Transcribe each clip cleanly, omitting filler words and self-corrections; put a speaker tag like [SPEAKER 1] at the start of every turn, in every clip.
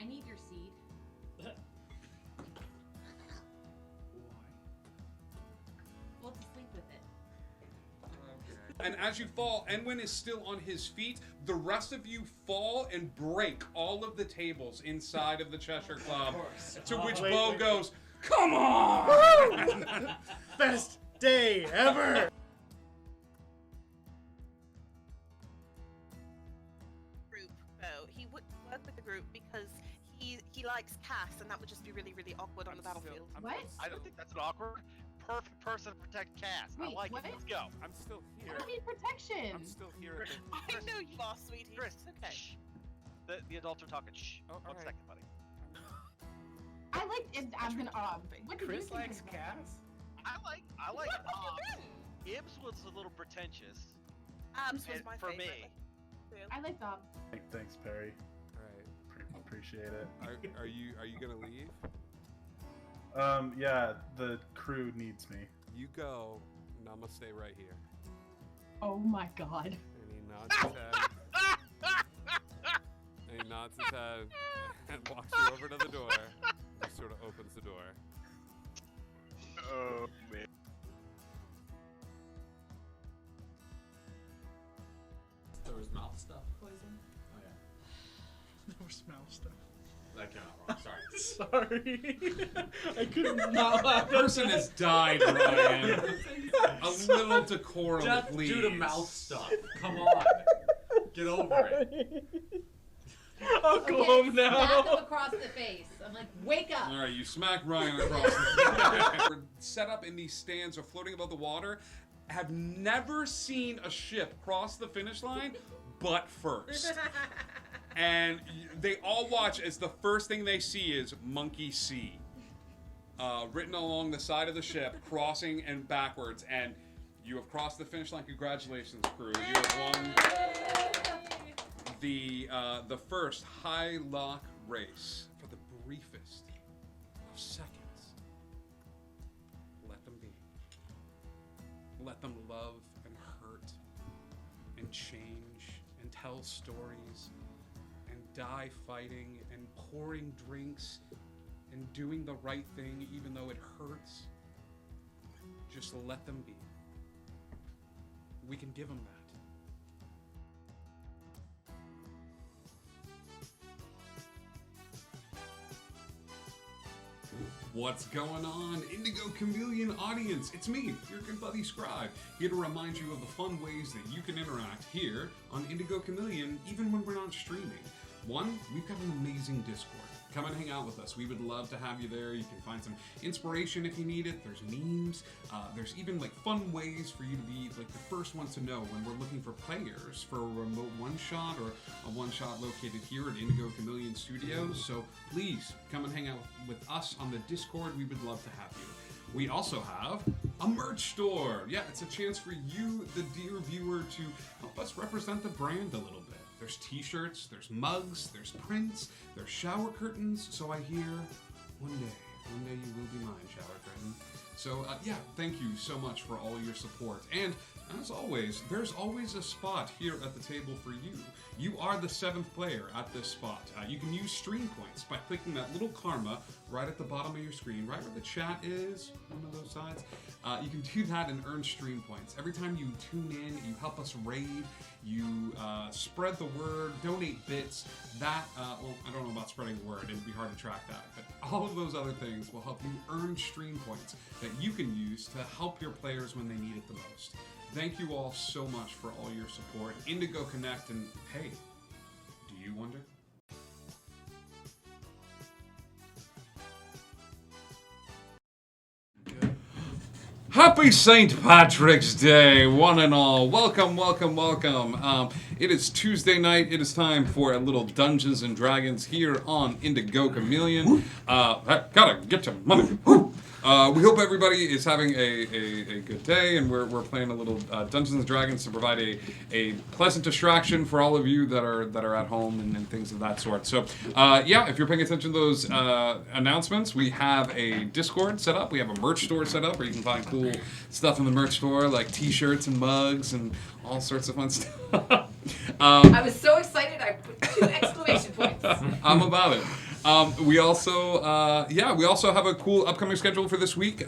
[SPEAKER 1] I need your seed. We'll have to sleep with it.
[SPEAKER 2] And as you fall, Enwin is still on his feet. The rest of you fall and break all of the tables inside of the Cheshire Club. To which Bo goes, "Come on!"
[SPEAKER 3] Best day ever!
[SPEAKER 4] Group, though. He would work with the group because he likes Cass, and that would just be really, really awkward on the battlefield.
[SPEAKER 1] What?
[SPEAKER 5] I don't think that's an awkward. Perfect person to protect Cass. I
[SPEAKER 1] Wait,
[SPEAKER 5] like
[SPEAKER 1] what?
[SPEAKER 5] it. Let's go.
[SPEAKER 6] I'm still
[SPEAKER 1] I
[SPEAKER 6] here.
[SPEAKER 1] don't need protection.
[SPEAKER 6] I'm still here.
[SPEAKER 4] I know you are, sweetie.
[SPEAKER 5] Chris,
[SPEAKER 4] It's okay.
[SPEAKER 5] shh. The adults are talking. Shh.
[SPEAKER 6] Oh,
[SPEAKER 5] 1
[SPEAKER 6] alright.
[SPEAKER 5] second, buddy.
[SPEAKER 1] I like it. I'm gonna. What do you
[SPEAKER 3] Chris
[SPEAKER 1] think
[SPEAKER 3] likes
[SPEAKER 1] of
[SPEAKER 3] Cass?
[SPEAKER 5] I like
[SPEAKER 4] What have you
[SPEAKER 5] Ibs was a little pretentious.
[SPEAKER 4] Abs was
[SPEAKER 5] And
[SPEAKER 4] my
[SPEAKER 5] for
[SPEAKER 4] favorite.
[SPEAKER 5] me.
[SPEAKER 1] I like Bob.
[SPEAKER 3] Thanks, Perry.
[SPEAKER 6] All right.
[SPEAKER 3] Appreciate it.
[SPEAKER 6] Are you gonna leave?
[SPEAKER 3] Yeah, the crew needs me.
[SPEAKER 6] You go, and I'm gonna stay right here.
[SPEAKER 1] Oh my god.
[SPEAKER 6] And he nods his head. And he nods his head and walks you over to the door. Just sort of opens the door.
[SPEAKER 5] Oh man.
[SPEAKER 7] There was mouth stuff poison? Oh yeah.
[SPEAKER 3] No smell stuff.
[SPEAKER 7] That came out wrong. Sorry.
[SPEAKER 3] Sorry. I couldn't not laugh.
[SPEAKER 2] The person has died, Ryan. A little decorum,
[SPEAKER 7] Death
[SPEAKER 2] please.
[SPEAKER 7] due to mouth stuff. Come on. Get over it.
[SPEAKER 3] I'll go home
[SPEAKER 1] Smack
[SPEAKER 3] now.
[SPEAKER 1] him across the face. I'm like, wake up.
[SPEAKER 2] All right, you smack Ryan across the face. We're set up in these stands or floating above the water. Have never seen a ship cross the finish line, but first. And they all watch as the first thing they see is Monkey C. Written along the side of the ship, crossing and backwards. And you have crossed the finish line. Congratulations, crew. You have won the first high lock race for the briefest of seconds. Let them be. Let them love and hurt and change and tell stories and die fighting and pouring drinks and doing the right thing even though it hurts. Just let them be. We can give them that. What's going on, Indigo Chameleon audience? It's me, your good buddy Scribe, here to remind you of the fun ways that you can interact here on Indigo Chameleon, even when we're not streaming. One, we've got an amazing Discord. Come and hang out with us. We would love to have you there. You can find some inspiration if you need it. There's memes. There's even like fun ways for you to be like the first ones to know when we're looking for players for a remote one-shot or a one-shot located here at Indigo Chameleon Studios. So please come and hang out with us on the Discord. We would love to have you. We also have a merch store. Yeah, it's a chance for you, the dear viewer, to help us represent the brand a little bit. There's t-shirts, there's mugs, there's prints, there's shower curtains. So I hear one day you will be mine, shower curtain. So yeah, thank you so much for all your support. And as always, there's always a spot here at the table for you. You are the 7th player at this spot. You can use stream points by clicking that little karma right at the bottom of your screen, right where the chat is, one of those sides. You can do that and earn stream points. Every time you tune in, you help us raid, you spread the word, donate bits. That, well, I don't know about spreading the word, it'd be hard to track that, but all of those other things will help you earn stream points that you can use to help your players when they need it the most. Thank you all so much for all your support. Indigo Connect, and hey, do you wonder? Happy St. Patrick's Day, one and all. Welcome, welcome, welcome. It is Tuesday night. It is time for a little Dungeons and Dragons here on Indigo Chameleon. Gotta get your money. We hope everybody is having a good day, and we're playing a little Dungeons and Dragons to provide a pleasant distraction for all of you that are at home and things of that sort. So yeah, if you're paying attention to those announcements, we have a Discord set up. We have a merch store set up where you can find cool stuff in the merch store like T-shirts and mugs and all sorts of fun stuff.
[SPEAKER 1] I was so excited I put 2 exclamation points.
[SPEAKER 2] I'm about it. We also, we also have a cool upcoming schedule for this week.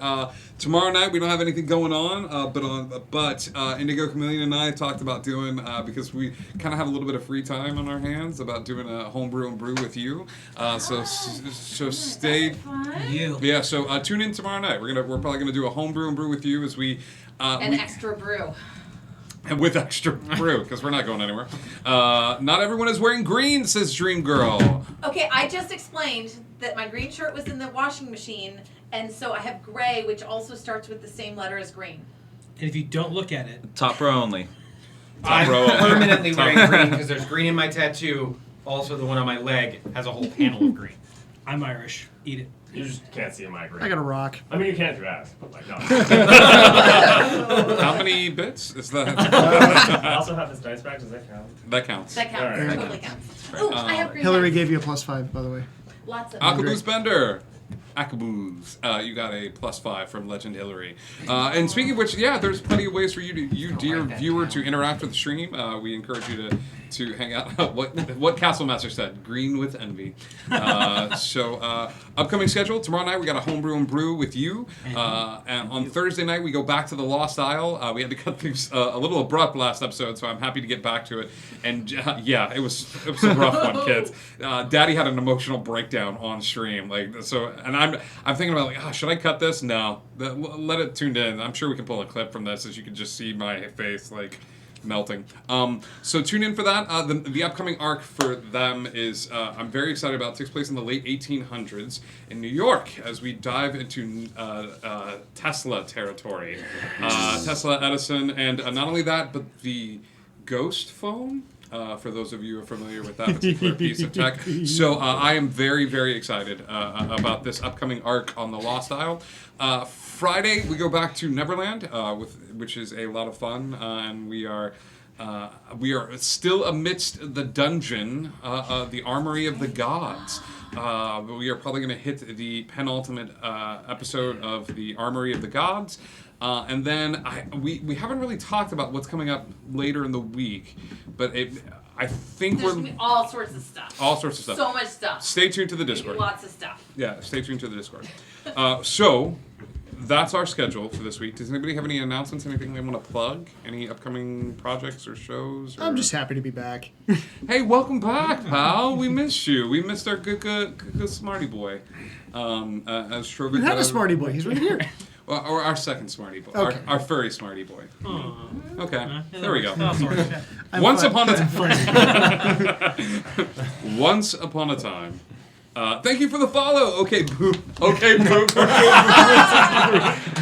[SPEAKER 2] Tomorrow night we don't have anything going on, but Indigo Chameleon and I talked about doing because we kind of have a little bit of free time on our hands about doing a homebrew and brew with you. So stay. Yeah. So tune in tomorrow night. We're probably gonna do a homebrew and brew with you as we.
[SPEAKER 8] Extra brew.
[SPEAKER 2] And with extra brew, because we're not going anywhere. Not everyone is wearing green, says Dream Girl.
[SPEAKER 8] Okay, I just explained that my green shirt was in the washing machine, and so I have gray, which also starts with the same letter as green.
[SPEAKER 9] And if you don't look at it,
[SPEAKER 10] Top row only.
[SPEAKER 7] I'm
[SPEAKER 2] row.
[SPEAKER 7] permanently wearing green because there's green in my tattoo. Also, the one on my leg has a whole panel of green.
[SPEAKER 9] I'm Irish. Eat it.
[SPEAKER 11] You just can't see my green.
[SPEAKER 12] I got a rock.
[SPEAKER 11] I mean, you can if you ask, but like, no.
[SPEAKER 2] How many bits is that?
[SPEAKER 11] I also have this dice bag. Does that count?
[SPEAKER 2] That counts.
[SPEAKER 8] That counts.
[SPEAKER 11] Alright.
[SPEAKER 8] Totally counts. Ooh, I have green.
[SPEAKER 12] Hillary
[SPEAKER 8] pants.
[SPEAKER 12] gave you a +5, by the way.
[SPEAKER 8] Lots of
[SPEAKER 2] Akaboos Bender. Akaboos. You got a +5 from Legend Hillary. And speaking of which, there's plenty of ways for you, dear viewer, to interact with the stream. We encourage you to hang out. What Castlemaster said, green with envy. Upcoming schedule, tomorrow night we got a homebrew and brew with you. And on Thursday night we go back to the Lost Isle. We had to cut things a little abrupt last episode, so I'm happy to get back to it. And it was a rough one, kids. Daddy had an emotional breakdown on stream, and I'm thinking about should I cut this? No, let it tuned in. I'm sure we can pull a clip from this, as you can just see my face melting. So tune in for that. The upcoming arc for them is I'm very excited about. It takes place in the late 1800s in New York as we dive into Tesla territory. Tesla, Edison, and not only that, but the ghost phone. For those of you who are familiar with that particular piece of tech. So I am very, very excited about this upcoming arc on the Lost Isle. Friday, we go back to Neverland, which is a lot of fun, and we are still amidst the dungeon, the Armory of the Gods. We are probably going to hit the penultimate episode of the Armory of the Gods. And then we haven't really talked about what's coming up later in the week, but I think
[SPEAKER 8] There's gonna be all sorts of stuff.
[SPEAKER 2] All sorts of stuff.
[SPEAKER 8] So much stuff.
[SPEAKER 2] Stay tuned to the Discord.
[SPEAKER 8] Lots of stuff.
[SPEAKER 2] Yeah, stay tuned to the Discord. So that's our schedule for this week. Does anybody have any announcements? Anything they want to plug? Any upcoming projects or shows?
[SPEAKER 12] I'm just happy to be back.
[SPEAKER 2] Hey, welcome back, pal. We missed you. We missed our good smarty boy. As Trovic.
[SPEAKER 12] You have a smarty boy. He's right here.
[SPEAKER 2] Well, or our second smarty boy.
[SPEAKER 12] Okay.
[SPEAKER 2] Our furry smarty boy.
[SPEAKER 9] Aww.
[SPEAKER 2] Okay. There we go.
[SPEAKER 12] Once
[SPEAKER 2] upon a time. Thank you for the follow. Okay, Boomer.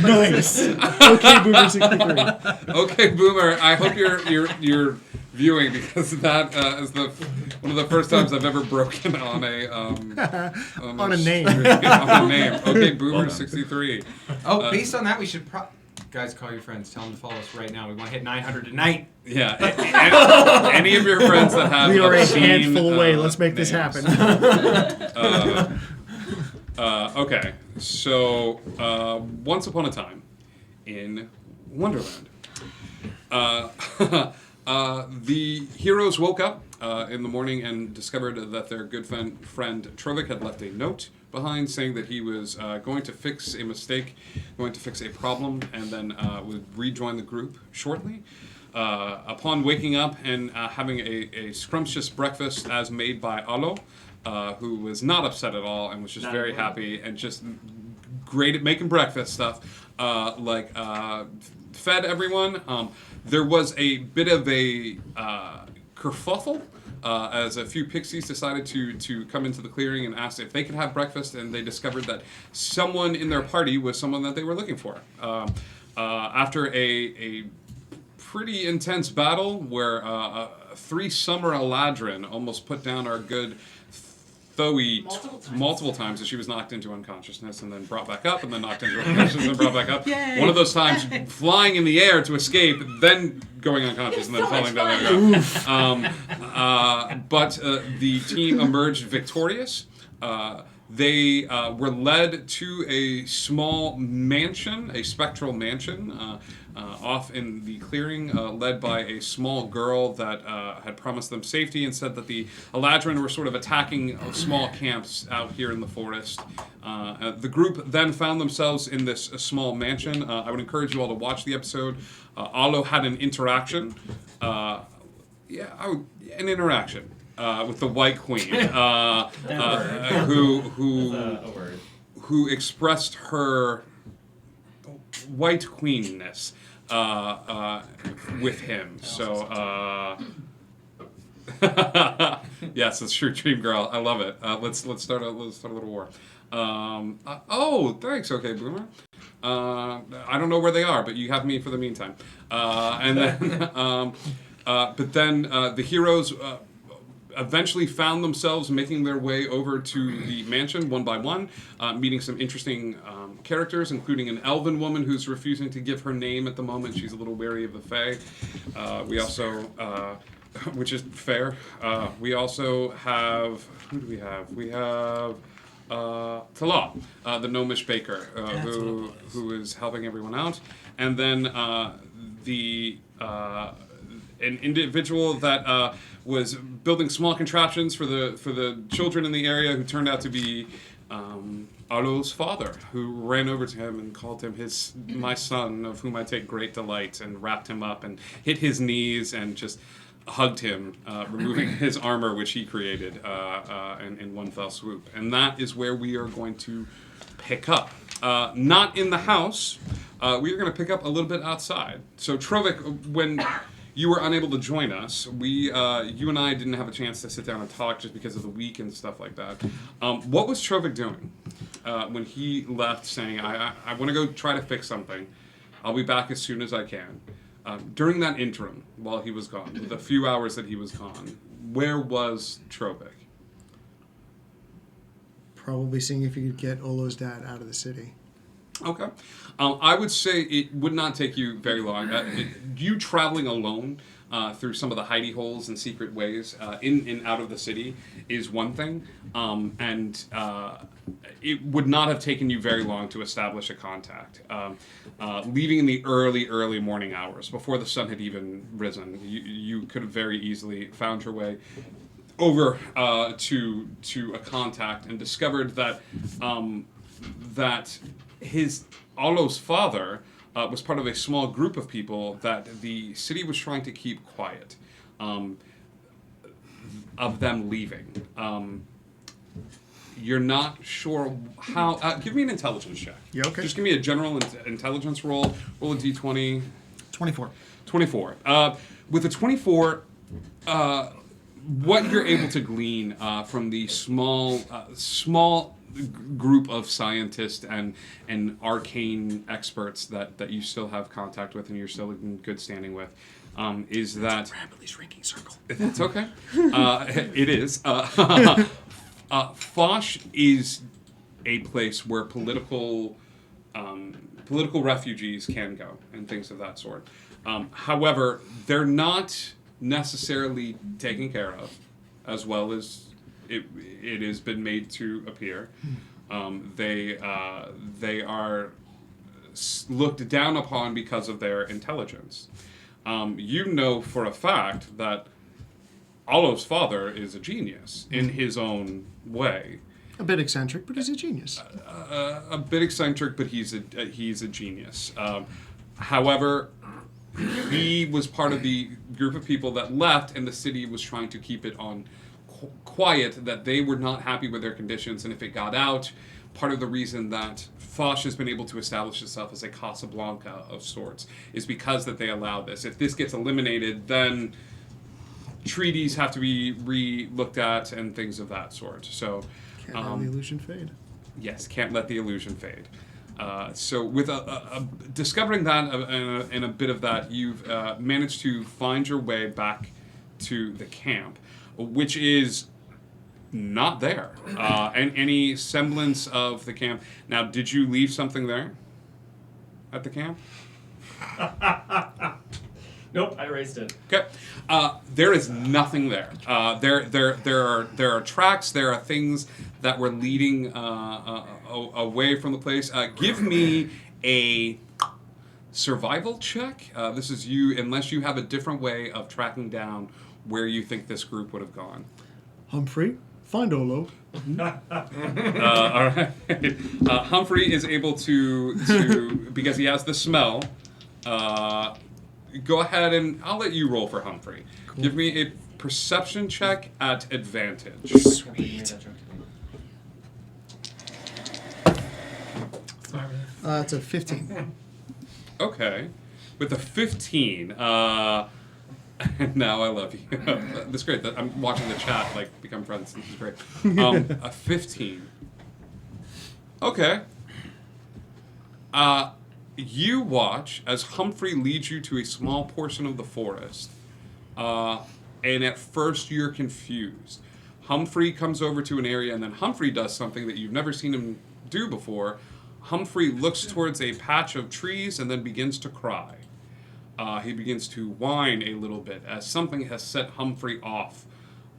[SPEAKER 12] Nice. Okay, Boomer 63.
[SPEAKER 2] Okay, Boomer. I hope you're viewing, because that is one of the first times I've ever broken on a
[SPEAKER 12] on a name.
[SPEAKER 2] On a name. Okay, Boomer 63.
[SPEAKER 7] Based on that, we should guys, call your friends. Tell them to follow us right now. We want to hit 900 tonight.
[SPEAKER 2] Yeah. Any of your friends that have
[SPEAKER 12] We are a
[SPEAKER 2] obscene,
[SPEAKER 12] handful away. Let's make
[SPEAKER 2] names.
[SPEAKER 12] this happen.
[SPEAKER 2] Okay. So, once upon a time in Wonderland, the heroes woke up in the morning and discovered that their good friend Trovic had left a note behind saying that he was going to fix a mistake, going to fix a problem, and then would rejoin the group shortly. Upon waking up and having a scrumptious breakfast as made by Alo, who was not upset at all and was just very happy and just great at making breakfast stuff, fed everyone. There was a bit of a kerfuffle as a few pixies decided to come into the clearing and asked if they could have breakfast, and they discovered that someone in their party was someone that they were looking for. After a pretty intense battle where 3 Summer Eladrin almost put down our good Thoe multiple times as she was knocked into unconsciousness and then brought back up and then knocked into unconsciousness and brought back up.
[SPEAKER 9] Yay.
[SPEAKER 2] One of those times flying in the air to escape, then going unconscious and then
[SPEAKER 8] So
[SPEAKER 2] falling
[SPEAKER 8] much
[SPEAKER 2] down there. But the team emerged victorious. They were led to a small mansion, a spectral mansion, off in the clearing, led by a small girl that had promised them safety and said that the Eladrin were sort of attacking small camps out here in the forest. The group then found themselves in this small mansion. I would encourage you all to watch the episode. Alo had an interaction. An interaction. With the White Queen, who expressed her White Queenness with him. So, yes, it's true, Dream Girl. I love it. Let's start a little war. Thanks. Okay, Boomer. I don't know where they are, but you have me for the meantime. But then the heroes. Eventually found themselves making their way over to the mansion one by one, meeting some interesting characters, including an elven woman who's refusing to give her name at the moment. She's a little wary of the Fae. We also, which is fair, we also have, who do we have? We have Talal, the gnomish baker, who is helping everyone out. And then an individual that was building small contraptions for the children in the area, who turned out to be Alo's father, who ran over to him and called him my son, of whom I take great delight, and wrapped him up and hit his knees and just hugged him, removing his armor, which he created in one fell swoop. And that is where we are going to pick up. Not in the house. We are going to pick up a little bit outside. So Trovik, when you were unable to join us, you and I didn't have a chance to sit down and talk just because of the week and stuff like that. What was Trovik doing when he left, saying, I want to go try to fix something. I'll be back as soon as I can. During that interim, while he was gone, the few hours that he was gone, where was Trovik?
[SPEAKER 12] Probably seeing if you could get Olo's dad out of the city.
[SPEAKER 2] Okay. I would say it would not take you very long. You traveling alone through some of the hidey holes and secret ways in and out of the city is one thing, and it would not have taken you very long to establish a contact. Leaving in the early morning hours, before the sun had even risen, you could have very easily found your way over to a contact and discovered that Alo's father was part of a small group of people that the city was trying to keep quiet of them leaving. You're not sure how. Give me an intelligence check.
[SPEAKER 12] Yeah, okay.
[SPEAKER 2] Just give me a general intelligence roll. Roll a d20.
[SPEAKER 12] 24.
[SPEAKER 2] 24. With a 24, what you're able to glean from the small group of scientists and arcane experts that you still have contact with and you're still in good standing with, is that
[SPEAKER 12] rapidly shrinking circle.
[SPEAKER 2] That's okay. It is. Foch is a place where political refugees can go and things of that sort. However, they're not necessarily taken care of as well as it has been made to appear. They are looked down upon because of their intelligence. You know for a fact that Alo's father is a genius in his own way.
[SPEAKER 12] A bit eccentric, but he's a genius.
[SPEAKER 2] A bit eccentric, but he's a genius. However, he was part of the group of people that left, and the city was trying to keep it on quiet, that they were not happy with their conditions, and if it got out, part of the reason that Foch has been able to establish itself as a Casablanca of sorts is because that they allow this. If this gets eliminated, then treaties have to be re-looked at and things of that sort. So
[SPEAKER 12] can't let the illusion fade.
[SPEAKER 2] Yes, can't let the illusion fade. So with discovering that and a bit of that, you've managed to find your way back to the camp, which is not there. And any semblance of the camp. Now, did you leave something there at the camp?
[SPEAKER 11] Nope, I erased it.
[SPEAKER 2] Okay. There is nothing there. There are tracks. There are things that were leading away from the place. Give me a survival check. This is you, unless you have a different way of tracking down where you think this group would have gone.
[SPEAKER 12] Humphrey, find Olo.
[SPEAKER 2] All right. Humphrey is able to because he has the smell. Go ahead and I'll let you roll for Humphrey. Cool. Give me a perception check at advantage.
[SPEAKER 12] Sweet. It's a 15.
[SPEAKER 2] Okay. With a 15, now I love you. That's great. I'm watching the chat become friends. This is great. A 15. Okay. You watch as Humphrey leads you to a small portion of the forest, and at first you're confused. Humphrey comes over to an area, and then Humphrey does something that you've never seen him do before. Humphrey looks towards a patch of trees and then begins to cry. He begins to whine a little bit as something has set Humphrey off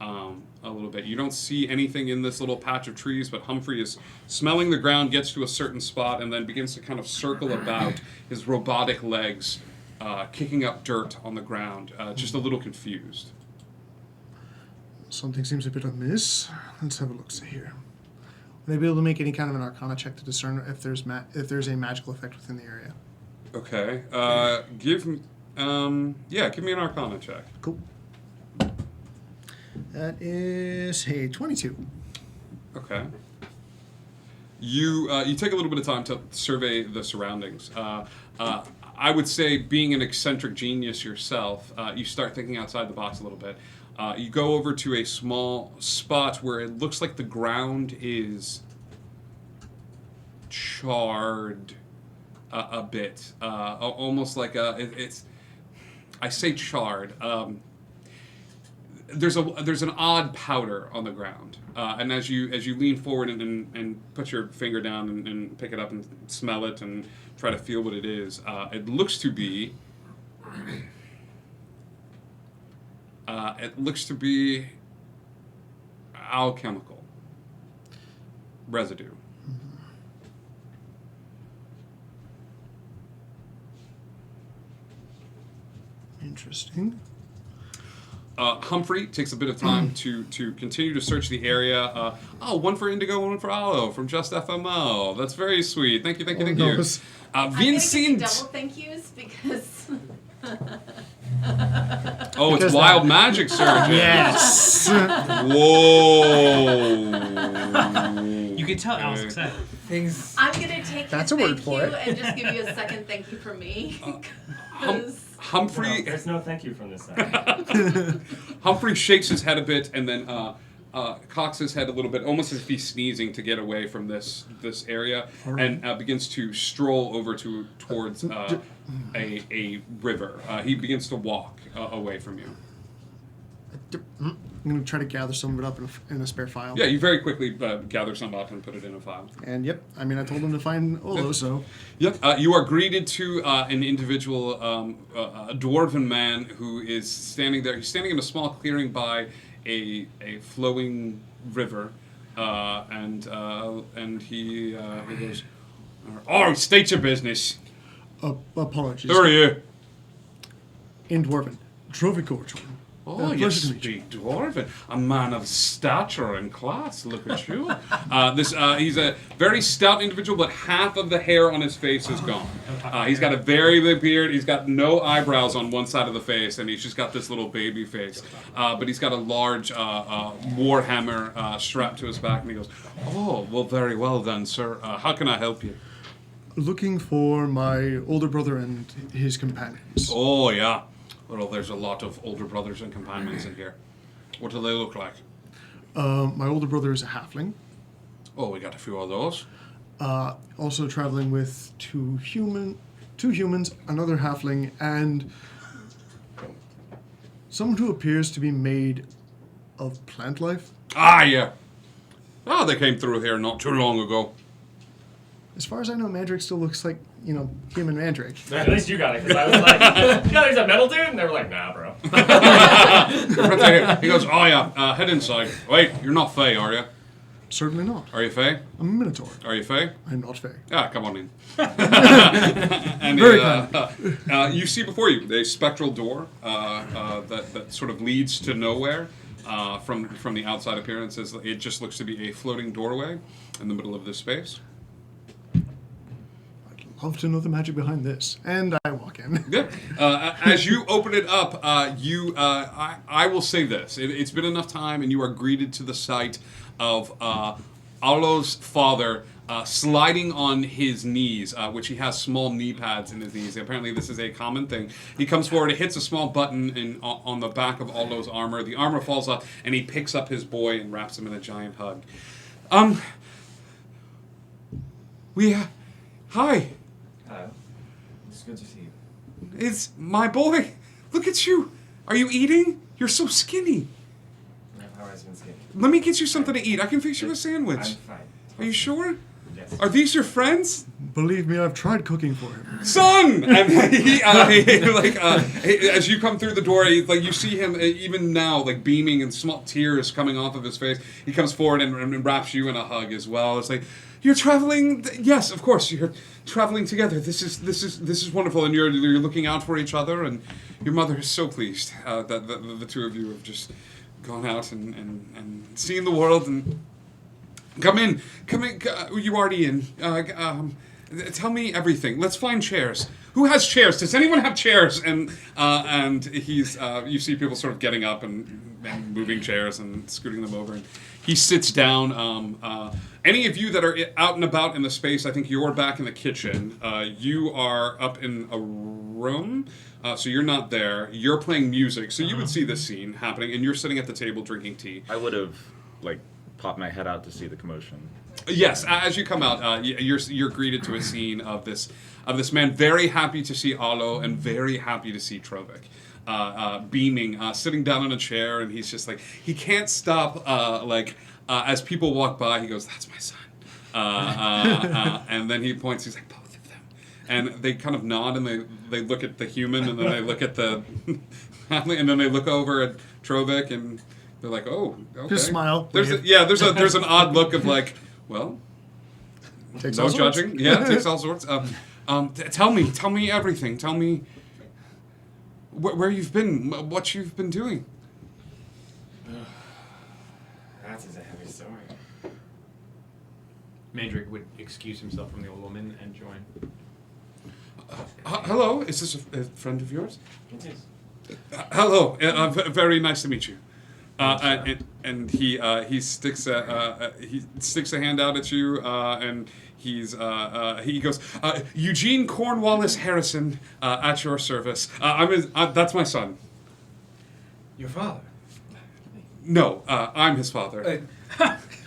[SPEAKER 2] a little bit. You don't see anything in this little patch of trees, but Humphrey is smelling the ground, gets to a certain spot, and then begins to kind of circle about, his robotic legs kicking up dirt on the ground, just a little confused.
[SPEAKER 12] Something seems a bit amiss. Let's have a look see here. Would I be able to make any kind of an Arcana check to discern if there's a magical effect within the area?
[SPEAKER 2] Okay. Give me an Arcana check.
[SPEAKER 12] Cool. That is a 22.
[SPEAKER 2] Okay. You take a little bit of time to survey the surroundings. I would say, being an eccentric genius yourself, you start thinking outside the box a little bit. You go over to a small spot where it looks like the ground is charred a bit, almost like it's. I say charred. There's an odd powder on the ground, and as you lean forward and put your finger down and pick it up and smell it and try to feel what it is, it looks to be. It looks to be alchemical residue.
[SPEAKER 12] Interesting.
[SPEAKER 2] Humphrey takes a bit of time to continue to search the area. One for Indigo, one for Aloe from Just FMO. That's very sweet. Thank you.
[SPEAKER 8] I'm gonna give you
[SPEAKER 2] Vincent.
[SPEAKER 8] double thank yous because.
[SPEAKER 2] Oh, it's Wild Magic Surgeon.
[SPEAKER 12] Yes.
[SPEAKER 2] Whoa.
[SPEAKER 9] You can tell Al's excited.
[SPEAKER 12] Things.
[SPEAKER 8] I'm gonna take
[SPEAKER 12] That's
[SPEAKER 8] his
[SPEAKER 12] a word
[SPEAKER 8] thank
[SPEAKER 12] for
[SPEAKER 8] you
[SPEAKER 12] it.
[SPEAKER 8] and just give you a second thank you from me.
[SPEAKER 2] Humphrey.
[SPEAKER 11] No, there's no thank you from this side.
[SPEAKER 2] Humphrey shakes his head a bit and then cocks his head a little bit, almost as if he's sneezing to get away from this area, and begins to stroll over towards a river. He begins to walk away from you.
[SPEAKER 12] I'm going to try to gather some of it up in a spare file.
[SPEAKER 2] Yeah, you very quickly gather some up and put it in a file.
[SPEAKER 12] And yep, I mean, I told him to find Olo, so.
[SPEAKER 2] Yep, you are greeted to an individual, a dwarven man who is standing there. He's standing in a small clearing by a flowing river, and he goes, "Oh, state your business."
[SPEAKER 12] Apologies.
[SPEAKER 2] Who are you?
[SPEAKER 12] In Dwarven. Drovigor.
[SPEAKER 2] Oh, you speak Dwarven. A man of stature and class. Look at you. He's a very stout individual, but half of the hair on his face is gone. He's got a very big beard. He's got no eyebrows on one side of the face, and he's just got this little baby face. But he's got a large warhammer strapped to his back, and he goes, "Oh, well, very well then, sir. How can I help you?"
[SPEAKER 12] Looking for my older brother and his companions.
[SPEAKER 2] Oh, yeah. Well, there's a lot of older brothers and companions in here. What do they look like?
[SPEAKER 12] My older brother is a halfling.
[SPEAKER 2] Oh, we got a few of those.
[SPEAKER 12] Also traveling with two humans, another halfling, and someone who appears to be made of plant life.
[SPEAKER 2] Ah, yeah. Oh, they came through here not too long ago.
[SPEAKER 12] As far as I know, Mandrake still looks like, human Mandrake.
[SPEAKER 11] At least you got it, because I was like, yeah, there's a metal dude, and they were like, nah, bro.
[SPEAKER 2] He goes, oh yeah, head inside. Wait, you're not Fae, are you?
[SPEAKER 12] Certainly not.
[SPEAKER 2] Are you Fae?
[SPEAKER 12] I'm a Minotaur.
[SPEAKER 2] Are you Fae?
[SPEAKER 12] I'm not Fae.
[SPEAKER 2] Ah, come on in. And
[SPEAKER 12] Very
[SPEAKER 2] you see before you a spectral door that sort of leads to nowhere. From the outside appearances, it just looks to be a floating doorway in the middle of this space.
[SPEAKER 12] I'd love to know the magic behind this. And I walk in.
[SPEAKER 2] Yeah. As you open it up, I will say this. It's been enough time, and you are greeted to the sight of Aulo's father sliding on his knees, which he has small knee pads in his knees. Apparently this is a common thing. He comes forward, it hits a small button on the back of Aulo's armor. The armor falls off, and he picks up his boy and wraps him in a giant hug. Hi.
[SPEAKER 11] Hi. It's good to see you.
[SPEAKER 2] It's my boy. Look at you. Are you eating? You're so skinny.
[SPEAKER 11] I've always been skinny.
[SPEAKER 2] Let me get you something to eat. I can fix you a sandwich.
[SPEAKER 11] I'm fine.
[SPEAKER 2] Are you sure?
[SPEAKER 11] Yes.
[SPEAKER 2] Are these your friends?
[SPEAKER 12] Believe me, I've tried cooking for him.
[SPEAKER 2] Son! And as you come through the door, you see him even now, beaming and small tears coming off of his face. He comes forward and wraps you in a hug as well. It's like, you're traveling. Yes, of course, you're traveling together. This is wonderful, and you're looking out for each other. And your mother is so pleased that the two of you have just gone out and seen the world and. Come in. You already in. Tell me everything. Let's find chairs. Who has chairs? Does anyone have chairs? And he's. You see people sort of getting up and moving chairs and scooting them over. And he sits down. Any of you that are out and about in the space, I think you're back in the kitchen. You are up in a room. So you're not there. You're playing music. So you would see this scene happening, and you're sitting at the table drinking tea.
[SPEAKER 10] I would have popped my head out to see the commotion.
[SPEAKER 2] Yes, as you come out, you're greeted to a scene of this man very happy to see Aulo and very happy to see Trovik, beaming, sitting down in a chair, and he's just he can't stop. As people walk by, he goes, "That's my son," and then he points. He's like, "Both of them," and they kind of nod and they look at the human, and then they look at the, and then they look over at Trovik and. They're like, oh, okay.
[SPEAKER 12] Just smile.
[SPEAKER 2] There's an odd look of well,
[SPEAKER 12] takes
[SPEAKER 2] no
[SPEAKER 12] all sorts.
[SPEAKER 2] judging. Yeah, it takes all sorts. Tell me everything. Tell me where you've been, what you've been doing.
[SPEAKER 11] That is a heavy story.
[SPEAKER 7] Mandrake would excuse himself from the old woman and join.
[SPEAKER 2] Hello, is this a friend of yours?
[SPEAKER 11] It is.
[SPEAKER 2] Hello, very nice to meet you. And he sticks a hand out at you, and he goes, Eugene Cornwallis Harrison, at your service. That's my son.
[SPEAKER 7] Your father?
[SPEAKER 2] No, I'm his father.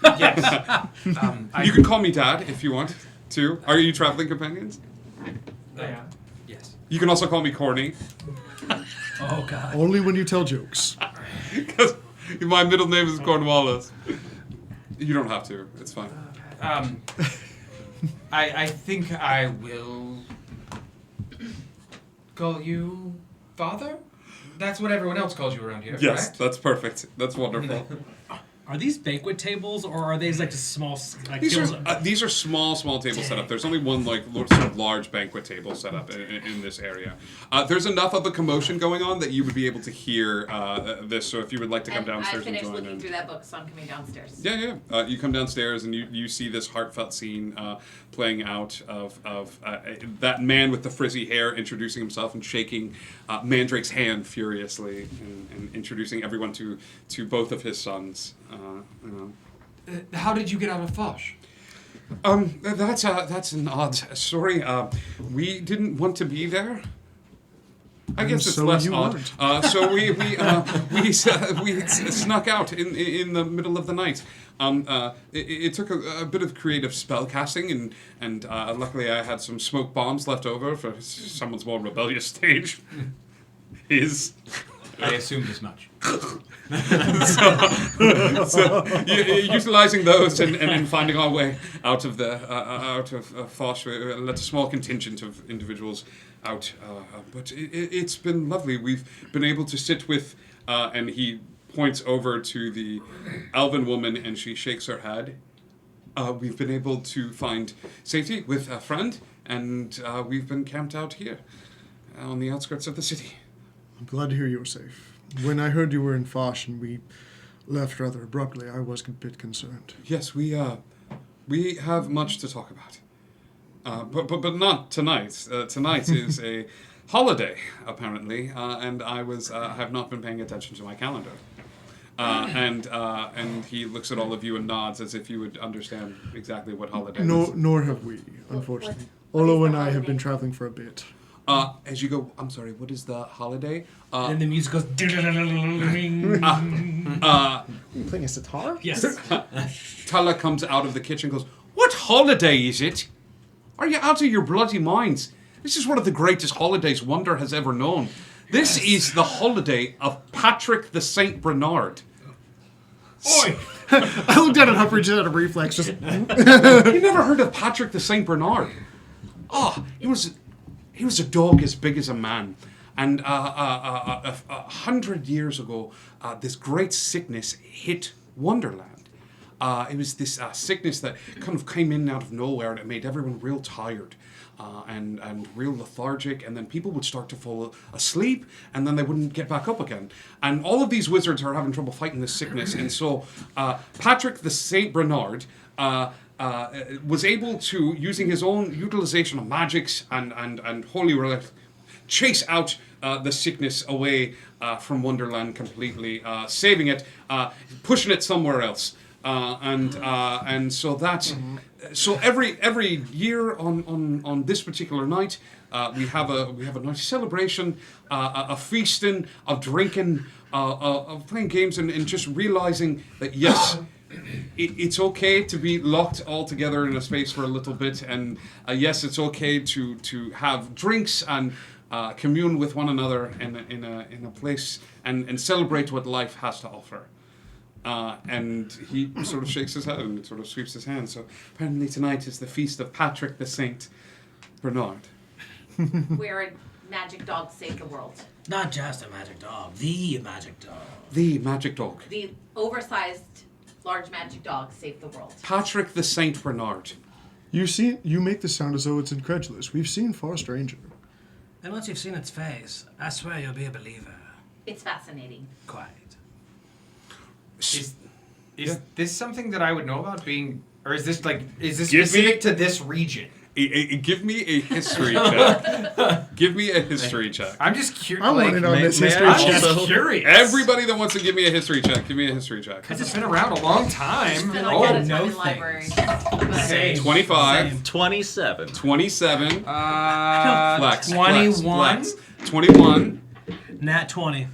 [SPEAKER 7] Yes.
[SPEAKER 2] You can call me Dad if you want to. Are you traveling companions?
[SPEAKER 11] Yeah.
[SPEAKER 7] Yes.
[SPEAKER 2] You can also call me Corny.
[SPEAKER 9] Oh, God.
[SPEAKER 12] Only when you tell jokes.
[SPEAKER 2] Because my middle name is Cornwallis. You don't have to. It's fine.
[SPEAKER 7] I think I will call you father? That's what everyone else calls you around here,
[SPEAKER 2] Yes,
[SPEAKER 7] correct?
[SPEAKER 2] That's perfect. That's wonderful.
[SPEAKER 9] Are these banquet tables, or are these just small?
[SPEAKER 2] These are small tables set up. There's only one sort of large banquet table set up in this area. There's enough of a commotion going on that you would be able to hear this. So if you would like to come downstairs
[SPEAKER 8] I finished
[SPEAKER 2] and join
[SPEAKER 8] looking
[SPEAKER 2] in.
[SPEAKER 8] through that book, so I'm coming downstairs.
[SPEAKER 2] Yeah. You come downstairs and you see this heartfelt scene playing out of that man with the frizzy hair introducing himself and shaking Mandrake's hand furiously and introducing everyone to both of his sons.
[SPEAKER 7] How did you get out of Foch?
[SPEAKER 2] That's an odd story. We didn't want to be there. I guess it's
[SPEAKER 12] so
[SPEAKER 2] less
[SPEAKER 12] you
[SPEAKER 2] odd. So we snuck out in the middle of the night. It took a bit of creative spell casting, and luckily I had some smoke bombs left over for someone's more rebellious stage.
[SPEAKER 7] I assumed as much.
[SPEAKER 2] so utilizing those and finding our way out of Foch, let a small contingent of individuals out. But it's been lovely. We've been able to sit with, and he points over to the elven woman, and she shakes her head. We've been able to find safety with a friend, and we've been camped out here on the outskirts of the city.
[SPEAKER 12] I'm glad to hear you were safe. When I heard you were in Foch and we left rather abruptly, I was a bit concerned.
[SPEAKER 2] Yes, we have much to talk about, but not tonight. Tonight is a holiday, apparently, and I have not been paying attention to my calendar. And he looks at all of you and nods as if you would understand exactly what holiday it is.
[SPEAKER 12] Nor have we, unfortunately. Olo and I have been traveling for a bit.
[SPEAKER 2] As you go, I'm sorry, what is the holiday?
[SPEAKER 9] And the music goes.
[SPEAKER 12] You playing a sitar?
[SPEAKER 9] Yes.
[SPEAKER 2] Tala comes out of the kitchen and goes, "What holiday is it? Are you out of your bloody minds? This is one of the greatest holidays Wonder has ever known. This is the holiday of Patrick the Saint Bernard."
[SPEAKER 9] Oi!
[SPEAKER 12] I looked at it, Hupper, just out of reflex. Just.
[SPEAKER 2] You never heard of Patrick the Saint Bernard? He was a dog as big as a man. And 100 years ago, this great sickness hit Wonderland. It was this sickness that kind of came in out of nowhere, and it made everyone real tired and real lethargic, and then people would start to fall asleep, and then they wouldn't get back up again. And all of these wizards are having trouble fighting this sickness, and so Patrick the Saint Bernard was able to, using his own utilization of magics and holy relics, chase out the sickness away from Wonderland completely, saving it, pushing it somewhere else. And so that, so every year on this particular night, we have a nice celebration, a feasting, of drinking, of playing games, and just realizing that yes, it's okay to be locked all together in a space for a little bit, and yes, it's okay to have drinks and commune with one another in a place and celebrate what life has to offer. And he sort of shakes his head and sort of sweeps his hand. So apparently tonight is the feast of Patrick the Saint Bernard.
[SPEAKER 8] Where a magic dog saved the world.
[SPEAKER 9] Not just a magic dog, the magic dog.
[SPEAKER 2] The magic dog.
[SPEAKER 8] The oversized large magic dog saved the world.
[SPEAKER 2] Patrick the Saint Bernard.
[SPEAKER 12] You make this sound as though it's incredulous. We've seen Far Stranger.
[SPEAKER 9] And once you've seen its face, I swear you'll be a believer.
[SPEAKER 8] It's fascinating.
[SPEAKER 9] Quite.
[SPEAKER 7] Is this something that I would know about being, or is this
[SPEAKER 2] Give
[SPEAKER 7] specific to this region?
[SPEAKER 2] Give me a history check. Give me a history check.
[SPEAKER 7] I'm just curious.
[SPEAKER 12] I want it on this history
[SPEAKER 7] I'm
[SPEAKER 12] check.
[SPEAKER 7] just curious.
[SPEAKER 2] Everybody that wants to give me a history check, give me a history check.
[SPEAKER 7] Because it's been around a long time.
[SPEAKER 8] Spent a lot of time in library.
[SPEAKER 7] Okay.
[SPEAKER 2] 25.
[SPEAKER 10] 27.
[SPEAKER 2] 27. Flex.
[SPEAKER 3] 21.
[SPEAKER 2] Flex. 21.
[SPEAKER 9] Nat 20.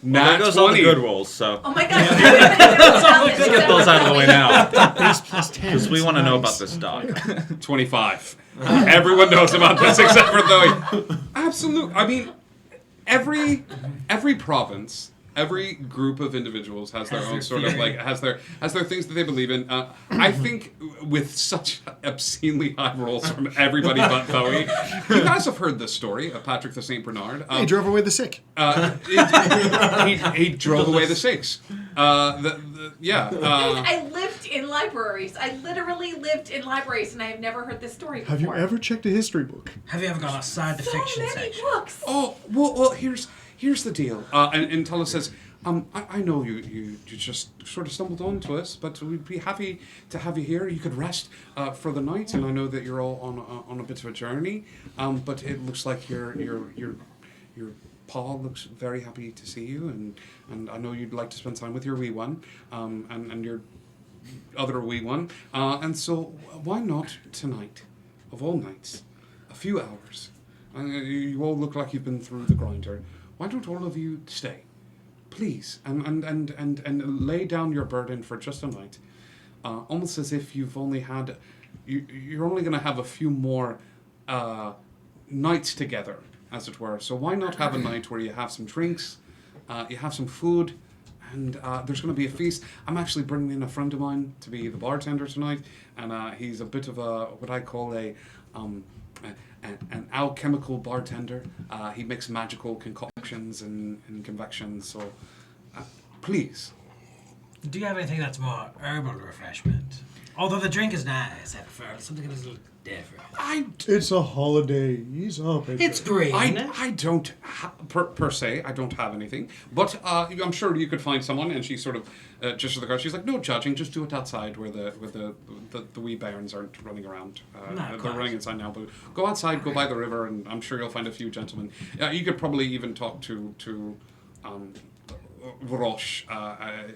[SPEAKER 10] Well, there goes all the good rolls, so
[SPEAKER 8] Oh my god.
[SPEAKER 10] let's get those out of the way now.
[SPEAKER 12] Base plus 10.
[SPEAKER 10] Because we want to know about this dog.
[SPEAKER 2] 25. Everyone knows about this except for Thoy. Absolutely. I mean, every province, every group of individuals has their own sort of has their things that they believe in. I think with such obscenely high rolls from everybody but Thoy, you guys have heard this story of Patrick the Saint Bernard.
[SPEAKER 12] He drove away the sick.
[SPEAKER 2] He drove away the Sikhs.
[SPEAKER 8] I lived in libraries. I literally lived in libraries, and I have never heard this story before.
[SPEAKER 12] Have you ever checked a history book?
[SPEAKER 9] Have you ever gone outside the
[SPEAKER 8] So
[SPEAKER 9] fiction
[SPEAKER 8] many
[SPEAKER 9] section?
[SPEAKER 8] books.
[SPEAKER 2] Oh, well, here's the deal. And Tala says, I know you just sort of stumbled onto us, but we'd be happy to have you here. You could rest for the night, and I know that you're all on a bit of a journey. But it looks like your Paul looks very happy to see you, and I know you'd like to spend time with your wee one, and your other wee one. And so why not tonight, of all nights, a few hours? You all look like you've been through the grinder. Why don't all of you stay, please, and lay down your burden for just a night, almost as if you've only had, you're only going to have a few more nights together, as it were. So why not have a night where you have some drinks, you have some food, and there's going to be a feast. I'm actually bringing in a friend of mine to be the bartender tonight, and he's a bit of a what I call an alchemical bartender. He makes magical concoctions and confections. So, please.
[SPEAKER 9] Do you have anything that's more herbal refreshment? Although the drink is nice, I prefer something that's a little different.
[SPEAKER 12] It's a holiday. Ease up.
[SPEAKER 9] It's green.
[SPEAKER 2] I don't per se. I don't have anything, but I'm sure you could find someone. And she sort of just to the car. She's like, no judging. Just do it outside where the wee bairns aren't running around. They're running inside now, but go outside, go by the river, and I'm sure you'll find a few gentlemen. You could probably even talk to Vrosh.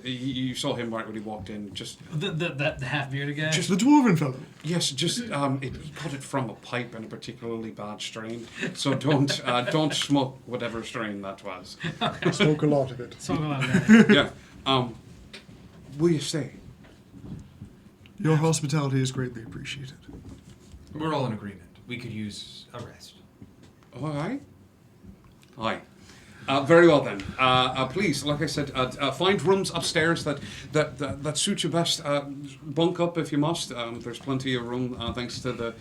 [SPEAKER 2] You saw him right when he walked in. Just
[SPEAKER 9] the half-bearded guy.
[SPEAKER 12] Just the dwarven fellow.
[SPEAKER 2] Yes, just he got it from a pipe in a particularly bad strain. So don't smoke whatever strain that was.
[SPEAKER 12] Smoke a lot of it.
[SPEAKER 9] Smoke a lot of it.
[SPEAKER 2] Yeah. Will you stay?
[SPEAKER 12] Your hospitality is greatly appreciated.
[SPEAKER 7] We're all in agreement. We could use a rest.
[SPEAKER 2] All right. Aye. Very well then. Please, like I said, find rooms upstairs that suit you best. Bunk up if you must. There's plenty of room thanks to the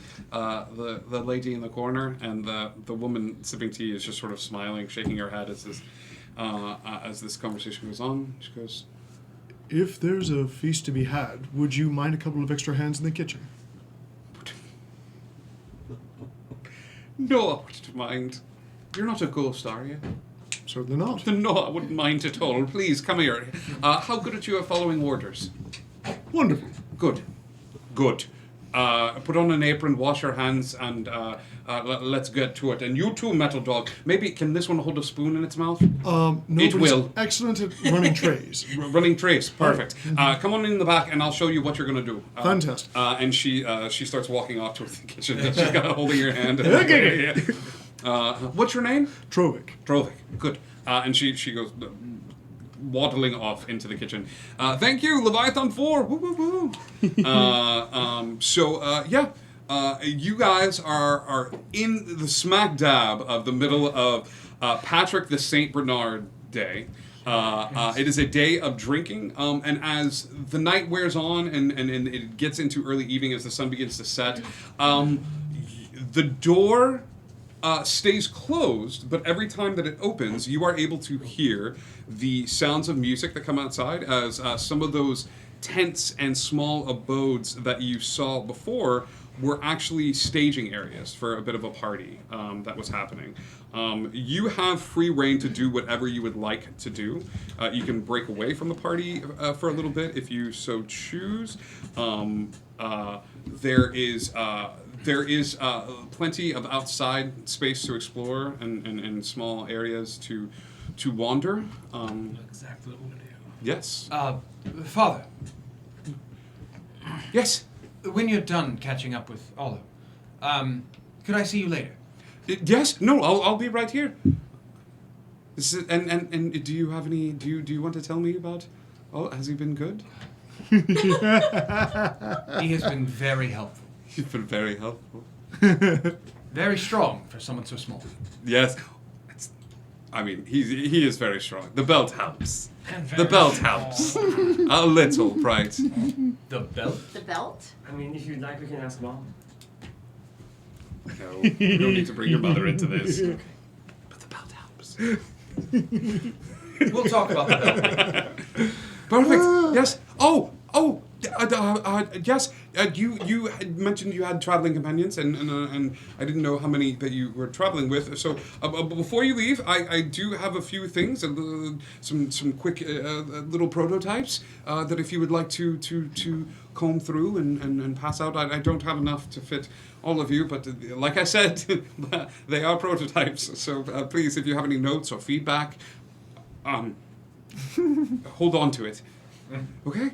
[SPEAKER 2] lady in the corner, and the woman sipping tea is just sort of smiling, shaking her head as this conversation goes on. She goes,
[SPEAKER 12] If there's a feast to be had, would you mind a couple of extra hands in the kitchen?
[SPEAKER 2] No, I wouldn't mind. You're not a ghost, are you?
[SPEAKER 12] Certainly not.
[SPEAKER 2] No, I wouldn't mind at all. Please, come here. How good at you at following orders?
[SPEAKER 12] Wonderful.
[SPEAKER 2] Good. Put on an apron, wash your hands, and let's get to it. And you too, Metal Dog. Maybe, can this one hold a spoon in its mouth?
[SPEAKER 12] No,
[SPEAKER 2] it will.
[SPEAKER 12] Excellent at running trays.
[SPEAKER 2] Running trays, perfect. Come on in the back, and I'll show you what you're going to do.
[SPEAKER 12] Fantastic.
[SPEAKER 2] And she starts walking off towards the kitchen. She's got holding your hand. What's your name?
[SPEAKER 12] Trovik.
[SPEAKER 2] Trovik. Good. And she goes waddling off into the kitchen. Thank you, Leviathan 4. Woo woo woo. You guys are in the smack dab of the middle of Patrick the Saint Bernard Day. It is a day of drinking, and as the night wears on and it gets into early evening as the sun begins to set, the door stays closed, but every time that it opens, you are able to hear the sounds of music that come outside as some of those tents and small abodes that you saw before were actually staging areas for a bit of a party that was happening. You have free reign to do whatever you would like to do. You can break away from the party for a little bit if you so choose. There is plenty of outside space to explore and small areas to wander.
[SPEAKER 9] Exactly what we do.
[SPEAKER 2] Yes.
[SPEAKER 7] Father.
[SPEAKER 2] Yes.
[SPEAKER 7] When you're done catching up with Olo, could I see you later?
[SPEAKER 2] Yes. No. I'll be right here. And do you have any? Do you want to tell me about? Oh, has he been good?
[SPEAKER 7] He has been very helpful.
[SPEAKER 2] He's been very helpful.
[SPEAKER 7] Very strong for someone so small.
[SPEAKER 2] Yes. He is very strong. The belt helps. The belt helps. A little, right?
[SPEAKER 7] The belt?
[SPEAKER 8] The belt?
[SPEAKER 11] I mean, if you'd like, we can ask Mom.
[SPEAKER 2] No, you don't need to bring your mother into this. Okay. But the belt helps.
[SPEAKER 7] We'll talk about the belt.
[SPEAKER 2] Perfect. Yes. Oh. Yes. You had mentioned you had traveling companions, and I didn't know how many that you were traveling with. So before you leave, I do have a few things, some quick little prototypes that if you would like to comb through and pass out. I don't have enough to fit all of you, but like I said, they are prototypes. So please, if you have any notes or feedback, hold on to it. Okay.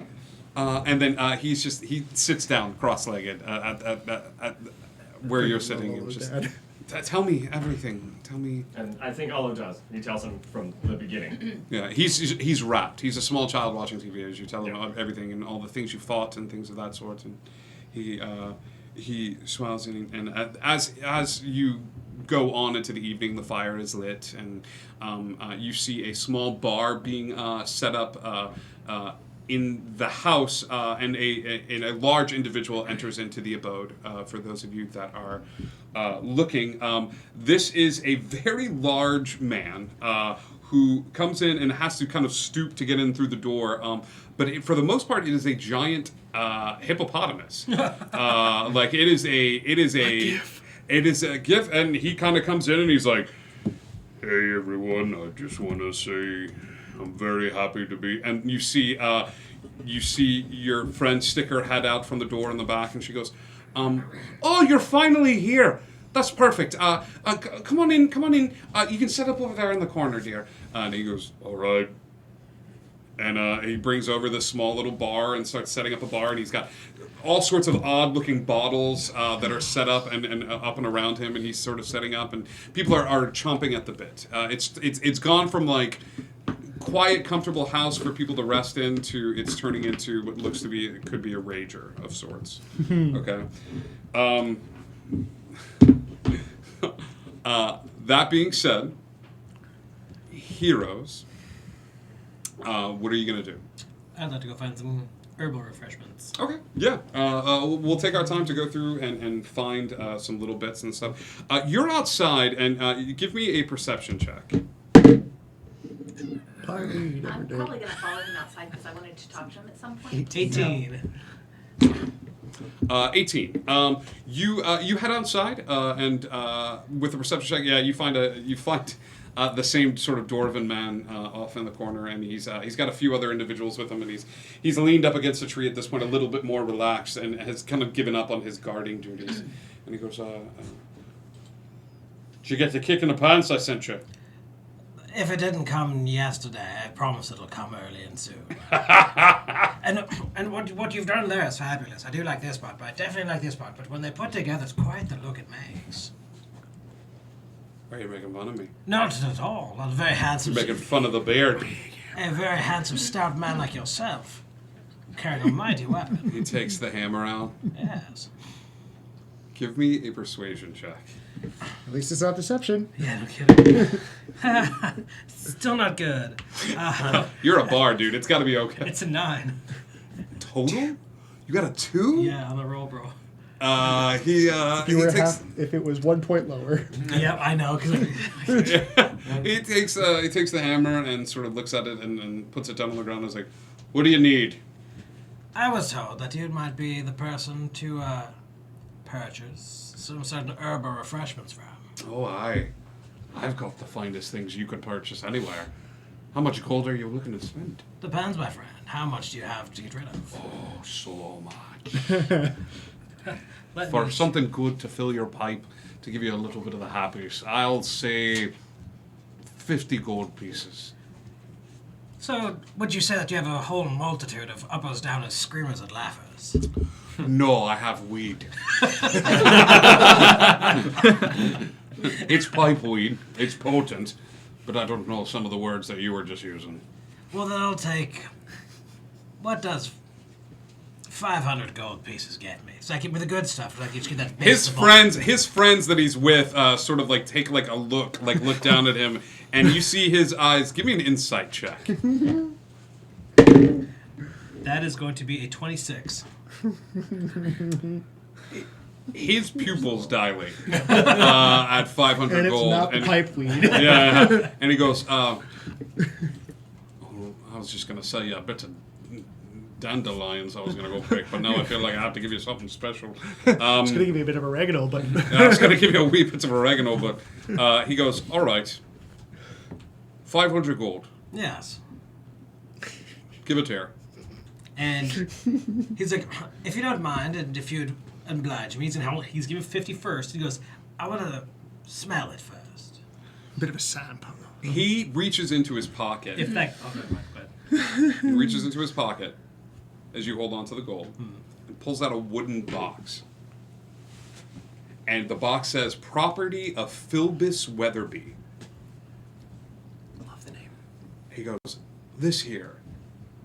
[SPEAKER 2] And then he sits down cross-legged at where you're sitting and just tell me everything. Tell me.
[SPEAKER 11] And I think Olo does. He tells him from the beginning.
[SPEAKER 2] Yeah, he's wrapped. He's a small child watching TV as you tell him everything and all the things you fought and things of that sort. And he smiles and as you go on into the evening. The fire is lit, and you see a small bar being set up in the house, and a large individual enters into the abode. For those of you that are looking, this is a very large man who comes in and has to kind of stoop to get in through the door. But for the most part, it is a giant hippopotamus. Like it is a GIF, and he kind of comes in and he's like, "Hey everyone, I just want to say I'm very happy to be." And you see your friend stick her head out from the door in the back, and she goes, "Oh, you're finally here. That's perfect. Come on in. You can set up over there in the corner, dear." And he goes, "All right." And he brings over this small little bar and starts setting up a bar, and he's got all sorts of odd-looking bottles that are set up and up and around him, and he's sort of setting up, and people are chomping at the bit. It's gone from like quiet, comfortable house for people to rest in to it's turning into what looks to be it could be a rager of sorts. Okay. That being said, heroes. What are you gonna do?
[SPEAKER 9] I'd like to go find some herbal refreshments.
[SPEAKER 2] Okay, yeah. We'll take our time to go through and find some little bits and stuff. You're outside, and give me a perception check.
[SPEAKER 8] I'm probably going to follow him outside because I wanted to talk to him at some point.
[SPEAKER 9] 18.
[SPEAKER 2] 18. You head outside, and with the perception check, yeah, you find the same sort of dwarven man off in the corner, and he's got a few other individuals with him, and he's leaned up against a tree at this point, a little bit more relaxed, and has kind of given up on his guarding duties. And he goes, "Did you get the kick in the pants I sent you?"
[SPEAKER 9] If it didn't come yesterday, I promise it'll come early and soon. and what you've done there is fabulous. I do like this part, but I definitely like this part. But when they put together, it's quite the look it makes.
[SPEAKER 2] Are you making fun of me?
[SPEAKER 9] Not at all. Not a very handsome.
[SPEAKER 2] You're making fun of the beard.
[SPEAKER 9] A very handsome, stout man like yourself, carrying a mighty weapon.
[SPEAKER 2] He takes the hammer out.
[SPEAKER 9] Yes.
[SPEAKER 2] Give me a persuasion check.
[SPEAKER 12] At least it's not deception.
[SPEAKER 9] Yeah, no kidding. Still not good.
[SPEAKER 2] You're a bard, dude. It's got to be okay.
[SPEAKER 9] It's a 9.
[SPEAKER 2] Total? You got a 2?
[SPEAKER 9] Yeah, on the roll, bro.
[SPEAKER 12] If it was 1 point lower.
[SPEAKER 9] Yep, I know.
[SPEAKER 2] He takes the hammer and sort of looks at it and puts it down on the ground and is like, "What do you need?"
[SPEAKER 9] I was told that you might be the person to purchase some certain herbal refreshments from.
[SPEAKER 2] Oh, I've got the finest things you could purchase anywhere. How much gold are you looking to spend?
[SPEAKER 9] Depends, my friend. How much do you have to get rid of?
[SPEAKER 2] Oh, so much. For something good to fill your pipe, to give you a little bit of the happiness, I'll say 50 gold pieces.
[SPEAKER 9] So, would you say that you have a whole multitude of uppers, downers, screamers, and laughers?
[SPEAKER 2] No, I have weed. It's pipe weed. It's potent, but I don't know some of the words that you were just using.
[SPEAKER 9] Well, then I'll take... What does 500 gold pieces get me? So I keep me the good stuff. Like you just get that
[SPEAKER 2] His friends that he's with, sort of like take like a look down at him, and you see his eyes. Give me an insight check.
[SPEAKER 9] That is going to be a 26.
[SPEAKER 2] His pupils dilate at 500
[SPEAKER 12] and
[SPEAKER 2] gold.
[SPEAKER 12] It's not pipe weed.
[SPEAKER 2] Yeah, and he goes, I was just going to sell you a bit of dandelions I was going to go pick, but now I feel like I have to give you something special.
[SPEAKER 12] It's going to give you a bit of oregano, but...
[SPEAKER 2] I was going to give you a wee bit of oregano, but he goes, all right, 500 gold.
[SPEAKER 9] Yes.
[SPEAKER 2] Give it here.
[SPEAKER 9] And he's like, if you don't mind, and if you'd oblige me, he's giving 50 first. He goes, I want to smell it first.
[SPEAKER 12] A bit of a sample.
[SPEAKER 2] He reaches into his pocket.
[SPEAKER 9] If that... Okay,
[SPEAKER 2] He reaches into his pocket as you hold on to the gold and pulls out a wooden box. And the box says, "Property of Philbus Weatherby."
[SPEAKER 9] Love the name.
[SPEAKER 2] He goes, "This here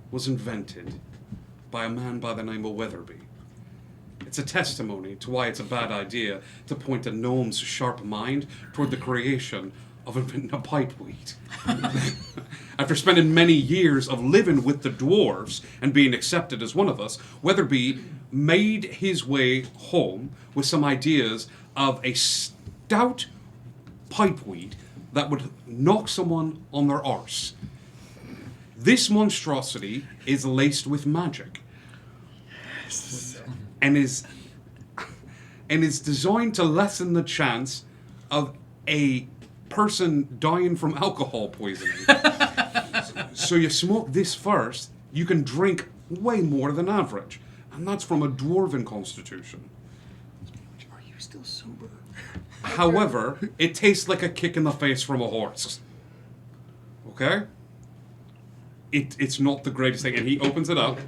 [SPEAKER 2] was invented by a man by the name of Weatherby. It's a testimony to why it's a bad idea to point a gnome's sharp mind toward the creation of inventing a pipeweed. After spending many years of living with the dwarves and being accepted as one of us, Weatherby made his way home with some ideas of a stout pipeweed that would knock someone on their arse. This monstrosity is laced with magic and is designed to lessen the chance of a person dying from alcohol poisoning. So you smoke this first, you can drink way more than average. And that's from a dwarven constitution.
[SPEAKER 12] Are you still sober?
[SPEAKER 2] However, it tastes like a kick in the face from a horse. Okay? It's not the greatest thing. And he opens it up.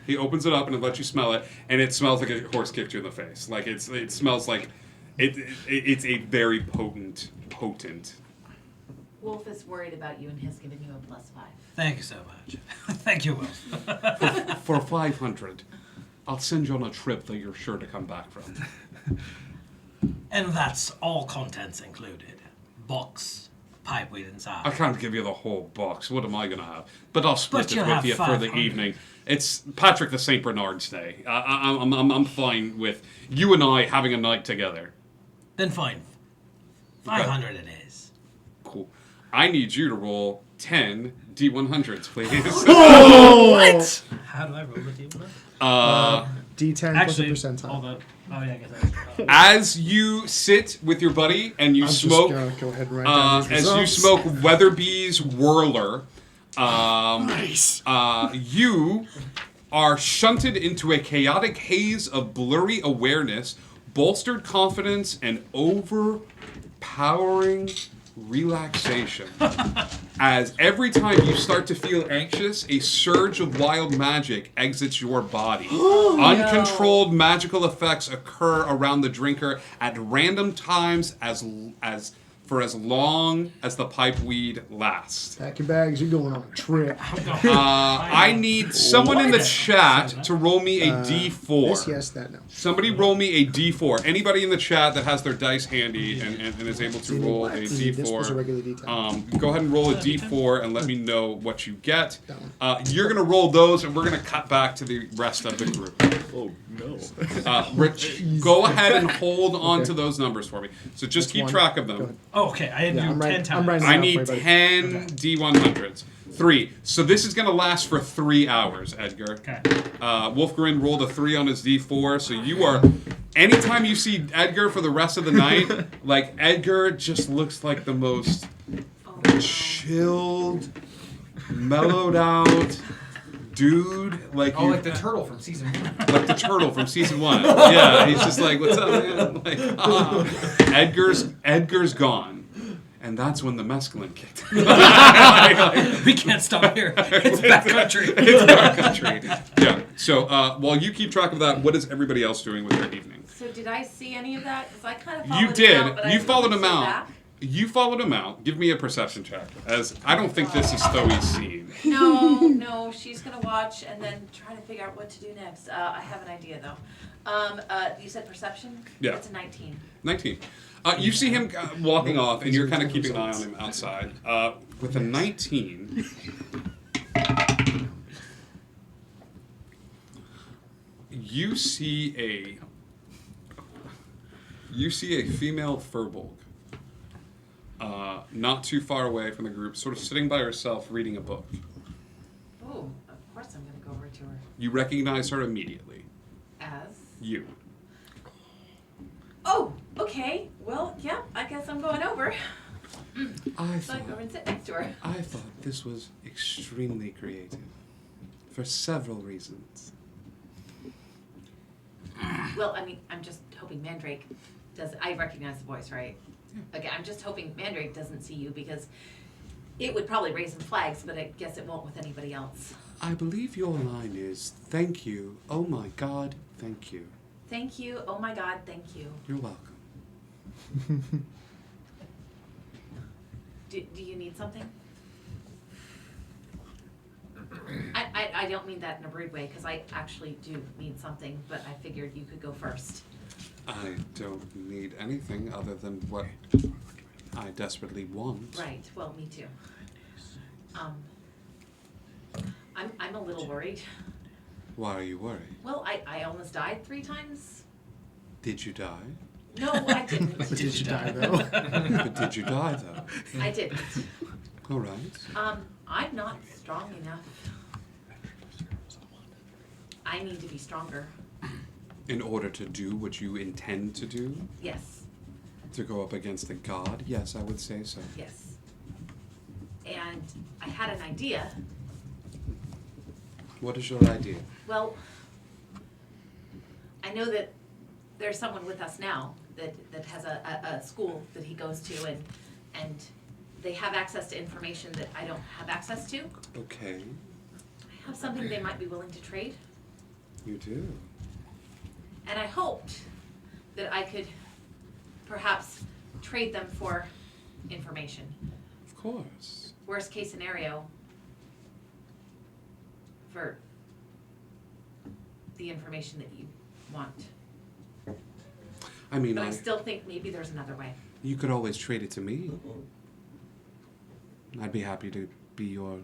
[SPEAKER 2] He opens it up and it lets you smell it, and it smells like a horse kicked you in the face. Like it smells like it's a very potent.
[SPEAKER 8] Wolf is worried about you and has given you a +5.
[SPEAKER 9] Thank you so much. Thank you, Wolf.
[SPEAKER 2] For 500, I'll send you on a trip that you're sure to come back from.
[SPEAKER 9] And that's all contents included. Box, pipeweed inside.
[SPEAKER 2] I can't give you the whole box. What am I gonna have? But I'll split
[SPEAKER 9] But
[SPEAKER 2] it
[SPEAKER 9] you'll
[SPEAKER 2] with
[SPEAKER 9] have
[SPEAKER 2] you for the
[SPEAKER 9] 500.
[SPEAKER 2] evening. It's Patrick the St. Bernard's Day. I'm fine with you and I having a night together.
[SPEAKER 9] Then fine. 500 it is.
[SPEAKER 2] Cool. I need you to roll 10 D100s, please.
[SPEAKER 9] What? How do I roll the D100?
[SPEAKER 12] D10
[SPEAKER 9] Actually,
[SPEAKER 12] plus a percentile.
[SPEAKER 9] hold up. Oh, yeah, I guess that's...
[SPEAKER 2] As you sit with your buddy and you
[SPEAKER 12] I'm
[SPEAKER 2] smoke,
[SPEAKER 12] just gonna go ahead and write down these
[SPEAKER 2] as you
[SPEAKER 12] results.
[SPEAKER 2] smoke Weatherby's Whirler,
[SPEAKER 12] Nice.
[SPEAKER 2] You are shunted into a chaotic haze of blurry awareness, bolstered confidence, and overpowering relaxation. As every time you start to feel anxious, a surge of wild magic exits your body. Uncontrolled magical effects occur around the drinker at random times for as long as the pipeweed lasts.
[SPEAKER 12] Pack your bags, you're going on a trip.
[SPEAKER 2] I need someone in the chat to roll me a D4.
[SPEAKER 12] This, yes, that, no.
[SPEAKER 2] Somebody roll me a D4. Anybody in the chat that has their dice handy and is able to roll a
[SPEAKER 12] This was a
[SPEAKER 2] D4.
[SPEAKER 12] regular D10.
[SPEAKER 2] Go ahead and roll a D4 and let me know what you get. You're going to roll those, and we're going to cut back to the rest of the group.
[SPEAKER 10] Oh, no.
[SPEAKER 2] Rich, go ahead and hold on to those numbers for me. So just
[SPEAKER 12] That's
[SPEAKER 2] keep
[SPEAKER 12] one.
[SPEAKER 2] track of
[SPEAKER 12] Go
[SPEAKER 2] them.
[SPEAKER 12] ahead.
[SPEAKER 9] Oh, okay. I had
[SPEAKER 12] Yeah,
[SPEAKER 9] you
[SPEAKER 12] I'm
[SPEAKER 9] 10
[SPEAKER 12] writing-
[SPEAKER 9] times.
[SPEAKER 12] I'm writing-
[SPEAKER 2] I
[SPEAKER 12] Now,
[SPEAKER 2] need
[SPEAKER 12] everybody.
[SPEAKER 2] 10 D100s. 3. So this is going to last for 3 hours, Edgar.
[SPEAKER 9] Okay.
[SPEAKER 2] Wolfgren rolled a 3 on his D4, so you are... Anytime you see Edgar for the rest of the night, like, Edgar just looks like the most chilled, mellowed out dude. Like
[SPEAKER 7] Oh,
[SPEAKER 2] you-
[SPEAKER 7] like the turtle from season 1.
[SPEAKER 2] like the turtle from season 1. Yeah, he's just like, what's up, man? Like, Edgar's gone. And that's when the mescaline kicked.
[SPEAKER 9] We can't stop here. It's backcountry.
[SPEAKER 2] It's backcountry. Yeah. So while you keep track of that, what is everybody else doing with their evening?
[SPEAKER 8] So did I see any of that? Because I kind of followed
[SPEAKER 2] You
[SPEAKER 8] him
[SPEAKER 2] did.
[SPEAKER 8] out, but I
[SPEAKER 2] You followed
[SPEAKER 8] didn't
[SPEAKER 2] him
[SPEAKER 8] see
[SPEAKER 2] out.
[SPEAKER 8] back.
[SPEAKER 2] You followed him out. Give me a perception check, as I don't think this is Thoe's scene.
[SPEAKER 8] No, she's gonna watch and then try to figure out what to do next. I have an idea though. You said perception?
[SPEAKER 2] Yeah.
[SPEAKER 8] It's a 19.
[SPEAKER 2] 19. You see him walking off, and you're kind of keeping an eye on him outside. With a 19, you see a female furbolg, not too far away from the group, sort of sitting by herself reading a book.
[SPEAKER 8] Oh, of course I'm gonna go over to her.
[SPEAKER 2] You recognize her immediately.
[SPEAKER 8] As?
[SPEAKER 2] You.
[SPEAKER 8] Oh, okay. Well, yeah, I guess I'm going over.
[SPEAKER 2] I
[SPEAKER 8] So I go over and sit next to her.
[SPEAKER 2] I thought this was extremely creative, for several reasons.
[SPEAKER 8] Well, I mean, I'm just hoping Mandrake does. I recognize the voice, right? Okay, I'm just hoping Mandrake doesn't see you because it would probably raise some flags, but I guess it won't with anybody else.
[SPEAKER 2] I believe your line is, "Thank you, oh my God, thank you."
[SPEAKER 8] Thank you. Oh my God, thank you.
[SPEAKER 2] You're welcome.
[SPEAKER 8] Do you need something? I don't mean that in a rude way, because I actually do mean something, but I figured you could go first.
[SPEAKER 2] I don't need anything other than what I desperately want.
[SPEAKER 8] Right, well, me too. I'm a little worried.
[SPEAKER 2] Why are you worried?
[SPEAKER 8] Well, I almost died 3 times.
[SPEAKER 2] Did you die?
[SPEAKER 8] No, I didn't.
[SPEAKER 12] Did you die though?
[SPEAKER 2] But did you die though?
[SPEAKER 8] I didn't.
[SPEAKER 2] All right.
[SPEAKER 8] I'm not strong enough. I need to be stronger.
[SPEAKER 2] In order to do what you intend to do?
[SPEAKER 8] Yes,
[SPEAKER 2] To go up against a god? Yes, I would say so.
[SPEAKER 8] yes. And I had an idea.
[SPEAKER 2] What is your idea?
[SPEAKER 8] Well, I know that there's someone with us now that has a school that he goes to, and they have access to information that I don't have access to.
[SPEAKER 2] Okay,
[SPEAKER 8] I have something they might be willing to trade,
[SPEAKER 2] you do.
[SPEAKER 8] and I hoped that I could perhaps trade them for information.
[SPEAKER 2] Of course.
[SPEAKER 8] Worst case scenario, for the information that you want.
[SPEAKER 2] I mean,
[SPEAKER 8] But I still think maybe there's another way.
[SPEAKER 2] you could always trade it to me. I'd be happy to be your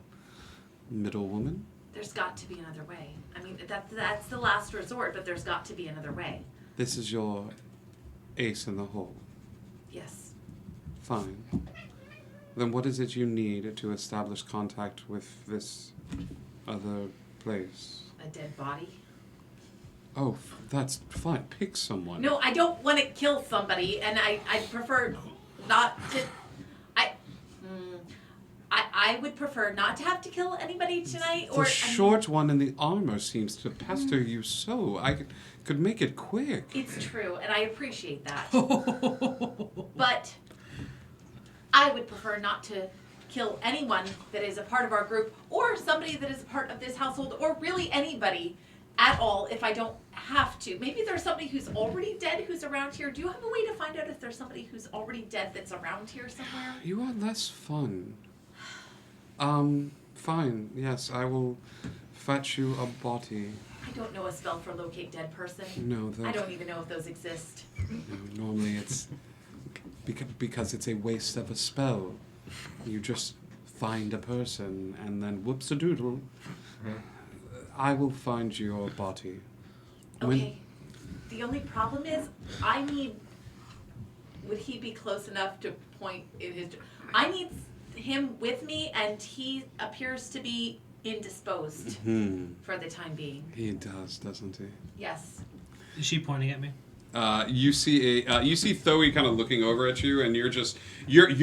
[SPEAKER 2] middle woman.
[SPEAKER 8] There's got to be another way. I mean, that's the last resort, but there's got to be another way.
[SPEAKER 2] This is your ace in the hole.
[SPEAKER 8] Yes.
[SPEAKER 2] Fine. Then what is it you need to establish contact with this other place?
[SPEAKER 8] A dead body.
[SPEAKER 2] Oh, that's fine. Pick someone.
[SPEAKER 8] No, I don't want to kill somebody, and I prefer not to. I would prefer not to have to kill anybody tonight. Or
[SPEAKER 2] The short one in the armor seems to pester you so. I could make it quick.
[SPEAKER 8] It's true, and I appreciate that. But I would prefer not to kill anyone that is a part of our group, or somebody that is a part of this household, or really anybody at all if I don't have to. Maybe there's somebody who's already dead who's around here. Do you have a way to find out if there's somebody who's already dead that's around here somewhere?
[SPEAKER 2] You are less fun. Fine. Yes, I will fetch you a body.
[SPEAKER 8] I don't know a spell for locate dead person.
[SPEAKER 2] No,
[SPEAKER 8] I don't even know if those exist.
[SPEAKER 2] No, normally it's because it's a waste of a spell. You just find a person and then whoops a doodle. I will find your body.
[SPEAKER 8] Okay. The only problem is, I need. Would he be close enough to point in his? I need him with me, and he appears to be indisposed for the time being.
[SPEAKER 2] He does, doesn't he?
[SPEAKER 8] Yes.
[SPEAKER 9] Is she pointing at me?
[SPEAKER 2] You see Thoe kind of looking over at you, and you're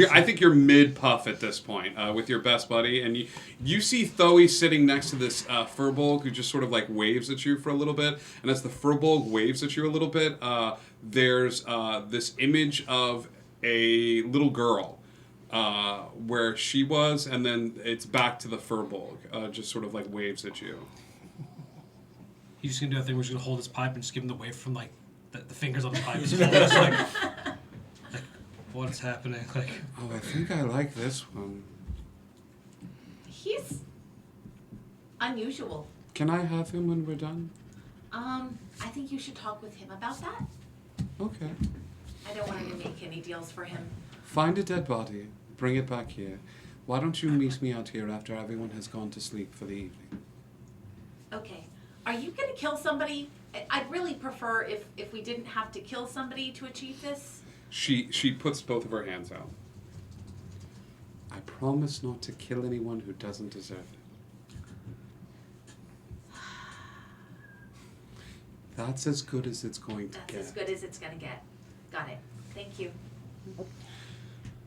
[SPEAKER 2] I think you're mid puff at this point with your best buddy, and you see Thoe sitting next to this Furbolg who just sort of like waves at you for a little bit, and as the Furbolg waves at you a little bit, there's this image of a little girl where she was, and then it's back to the Furbolg, just sort of like waves at you.
[SPEAKER 9] He's just gonna do a thing where he's gonna hold his pipe and just give him the wave from like the fingers on the pipe. Just like, what's happening? Like,
[SPEAKER 2] oh, I think I like this one.
[SPEAKER 8] He's unusual.
[SPEAKER 2] Can I have him when we're done?
[SPEAKER 8] I think you should talk with him about that.
[SPEAKER 2] Okay.
[SPEAKER 8] I don't want to make any deals for him.
[SPEAKER 2] Find a dead body. Bring it back here. Why don't you meet me out here after everyone has gone to sleep for the evening?
[SPEAKER 8] Okay. Are you going to kill somebody? I'd really prefer if we didn't have to kill somebody to achieve this.
[SPEAKER 2] She puts both of her hands out. I promise not to kill anyone who doesn't deserve it. That's as good as it's going to get.
[SPEAKER 8] That's as good as it's going to get. Got it. Thank you.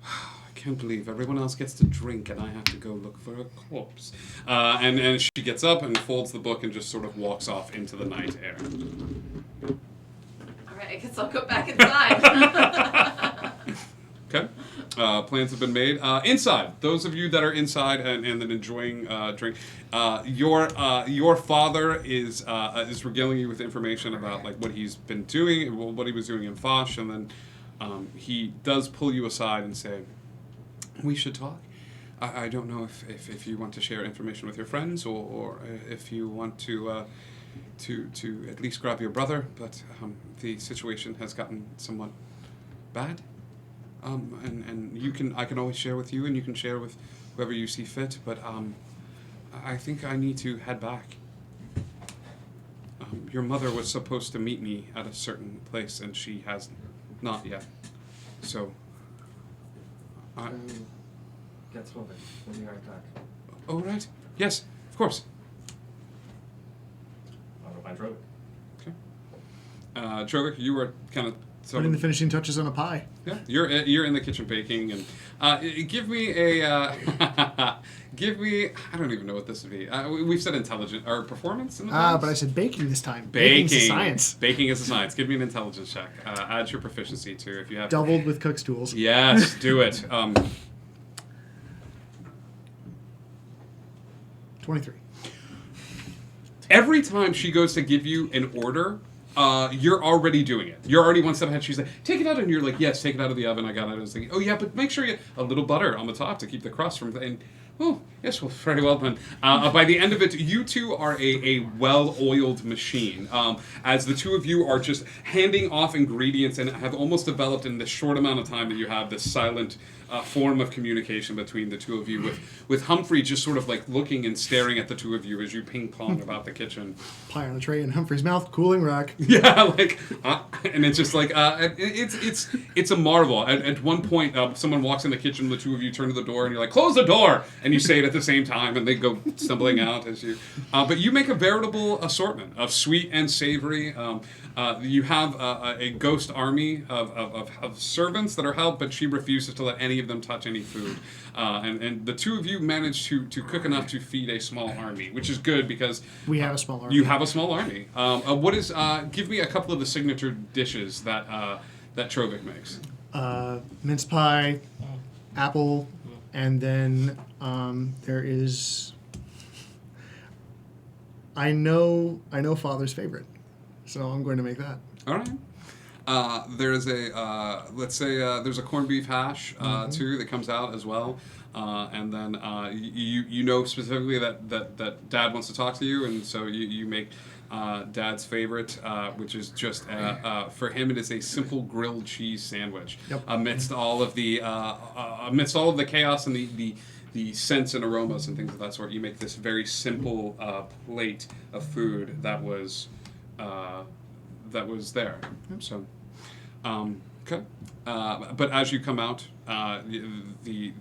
[SPEAKER 2] I can't believe everyone else gets to drink and I have to go look for a corpse. And she gets up and folds the book and just sort of walks off into the night air.
[SPEAKER 8] All right, I guess I'll go back inside.
[SPEAKER 2] Okay. Plans have been made. Inside, those of you that are inside and then enjoying drink, your father is regaling you with information about like what he's been doing, what he was doing in Foch, and then he does pull you aside and say, "We should talk. I don't know if you want to share information with your friends or if you want to at least grab your brother, but the situation has gotten somewhat bad. And I can always share with you, and you can share with whoever you see fit. But I think I need to head back. Your mother was supposed to meet me at a certain place, and she has not yet. So.
[SPEAKER 11] Get moving. We'll be right back.
[SPEAKER 2] Oh right. Yes, of course.
[SPEAKER 11] I'll go find Drovic.
[SPEAKER 2] Okay. Drovic, you were kind of
[SPEAKER 12] putting the finishing touches on a pie.
[SPEAKER 2] Yeah, you're in the kitchen baking, and give me a give me. I don't even know what this would be. We've said intelligent or performance. But
[SPEAKER 12] I said baking this time.
[SPEAKER 2] Baking
[SPEAKER 12] is a science.
[SPEAKER 2] Baking is a science. Give me an intelligence check. Add your proficiency to if you have.
[SPEAKER 12] Doubled with cook's tools.
[SPEAKER 2] Yes, do it.
[SPEAKER 12] 23.
[SPEAKER 2] Every time she goes to give you an order, you're already doing it. You're already one step ahead. She's like, take it out, and you're like, yes, take it out of the oven. I got it. I was thinking, oh yeah, but make sure you get a little butter on the top to keep the crust from. And oh yes, well, very well done. By the end of it, you two are a well-oiled machine. As the two of you are just handing off ingredients and have almost developed in the short amount of time that you have this silent form of communication between the two of you, with Humphrey just sort of like looking and staring at the two of you as you ping pong about the kitchen.
[SPEAKER 12] Pie on a tray in Humphrey's mouth, cooling rack.
[SPEAKER 2] Yeah, like, and it's just like it's a marvel. At one point, someone walks in the kitchen, the two of you turn to the door, and you're like, close the door, and you say it at the same time, and they go stumbling out as you. But you make a veritable assortment of sweet and savory. You have a ghost army of servants that are helped, but she refuses to let any of them touch any food. And the two of you manage to cook enough to feed a small army, which is good because
[SPEAKER 12] we have a small army.
[SPEAKER 2] You have a small army. What is? Give me a couple of the signature dishes that Drovic makes.
[SPEAKER 12] Mince pie, apple, and then there is. I know Father's favorite, so I'm going to make that.
[SPEAKER 2] All right. There's a let's say there's a corned beef hash too that comes out as well, and then you know specifically that Dad wants to talk to you, and so you make Dad's favorite, which is just for him it is a simple grilled cheese sandwich.
[SPEAKER 12] Yep.
[SPEAKER 2] Amidst all of the chaos and the scents and aromas and things of that sort, you make this very simple plate of food that was there. So, okay. But as you come out, the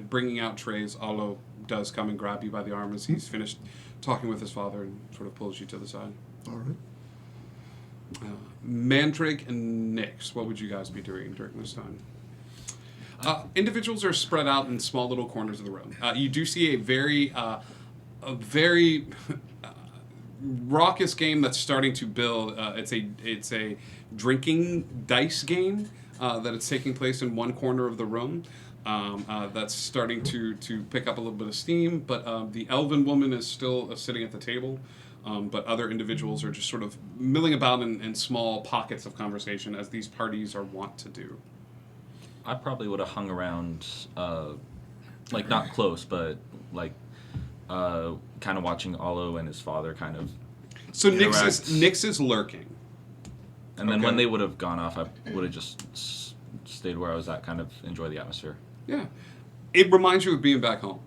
[SPEAKER 2] bringing out trays, Olo does come and grab you by the arm as he's finished talking with his father and sort of pulls you to the side.
[SPEAKER 12] All right.
[SPEAKER 2] Mandrake and Nyx, what would you guys be doing during this time? Individuals are spread out in small little corners of the room. You do see a very raucous game that's starting to build. It's a drinking dice game that is taking place in one corner of the room. That's starting to pick up a little bit of steam, but the elven woman is still sitting at the table. But other individuals are just sort of milling about in small pockets of conversation, as these parties are wont to do.
[SPEAKER 10] I probably would have hung around, like not close, but like kind of watching Olo and his father kind of.
[SPEAKER 2] So Nyx is lurking.
[SPEAKER 10] And then when they would have gone off, I would have just stayed where I was at, kind of enjoy the atmosphere.
[SPEAKER 2] Yeah, it reminds you of being back home.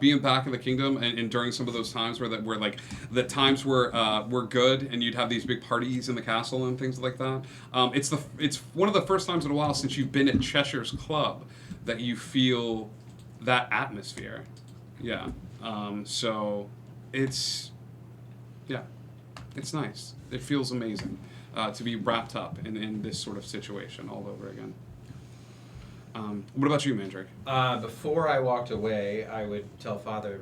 [SPEAKER 2] Being back in the kingdom, and during some of those times where like the times were good, and you'd have these big parties in the castle and things like that. It's one of the first times in a while since you've been at Cheshire's Club that you feel that atmosphere. Yeah. So it's nice. It feels amazing to be wrapped up in this sort of situation all over again. What about you, Mandrake?
[SPEAKER 7] Before I walked away, I would tell Father,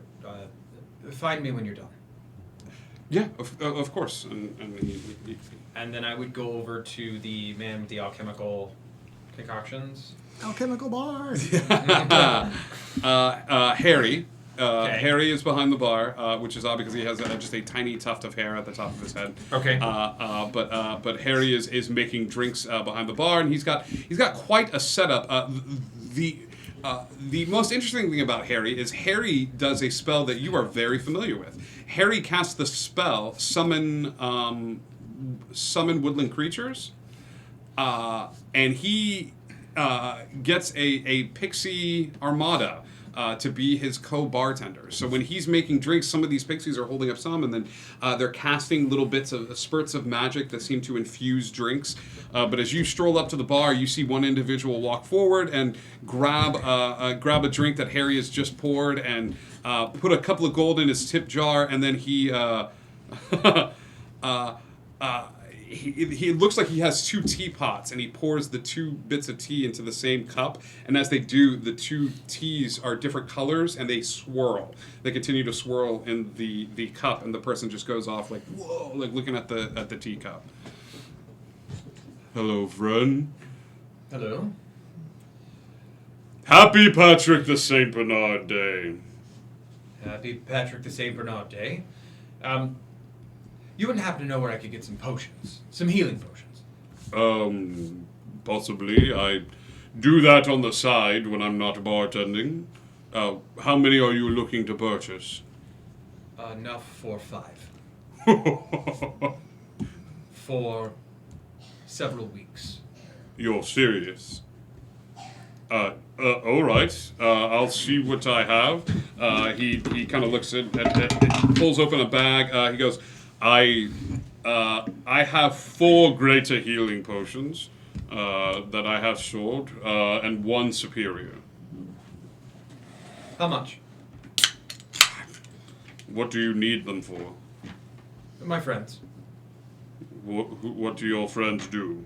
[SPEAKER 7] find me when you're done.
[SPEAKER 2] Yeah, of course.
[SPEAKER 7] And then I would go over to the man with the alchemical concoctions.
[SPEAKER 12] Alchemical bar.
[SPEAKER 2] Harry.
[SPEAKER 7] Okay.
[SPEAKER 2] Harry is behind the bar, which is odd because he has just a tiny tuft of hair at the top of his head.
[SPEAKER 7] Okay.
[SPEAKER 2] But Harry is making drinks behind the bar, and he's got quite a setup. The most interesting thing about Harry is Harry does a spell that you are very familiar with. Harry casts the spell summon woodland creatures, and he gets a pixie armada to be his co-bartender. So when he's making drinks, some of these pixies are holding up some, and then they're casting little bits of spurts of magic that seem to infuse drinks. But as you stroll up to the bar, you see one individual walk forward and grab a drink that Harry has just poured and put a couple of gold in his tip jar, and then he looks like he has 2 teapots, and he pours the 2 bits of tea into the same cup, and as they do, the 2 teas are different colors, and they swirl. They continue to swirl in the cup, and the person just goes off like, whoa, like looking at the teacup. Hello, friend.
[SPEAKER 7] Hello.
[SPEAKER 2] Happy Patrick the St. Bernard Day.
[SPEAKER 7] Happy Patrick the St. Bernard Day. You wouldn't happen to know where I could get some potions? Some healing potions?
[SPEAKER 2] Possibly. I do that on the side when I'm not bartending. How many are you looking to purchase?
[SPEAKER 7] Enough for 5. For several weeks.
[SPEAKER 2] You're serious? All right. I'll see what I have. He kind of looks at pulls open a bag. He goes, I have 4 greater healing potions that I have stored, and 1 superior.
[SPEAKER 7] How much?
[SPEAKER 2] What do you need them for?
[SPEAKER 7] My friends.
[SPEAKER 2] What do your friends do?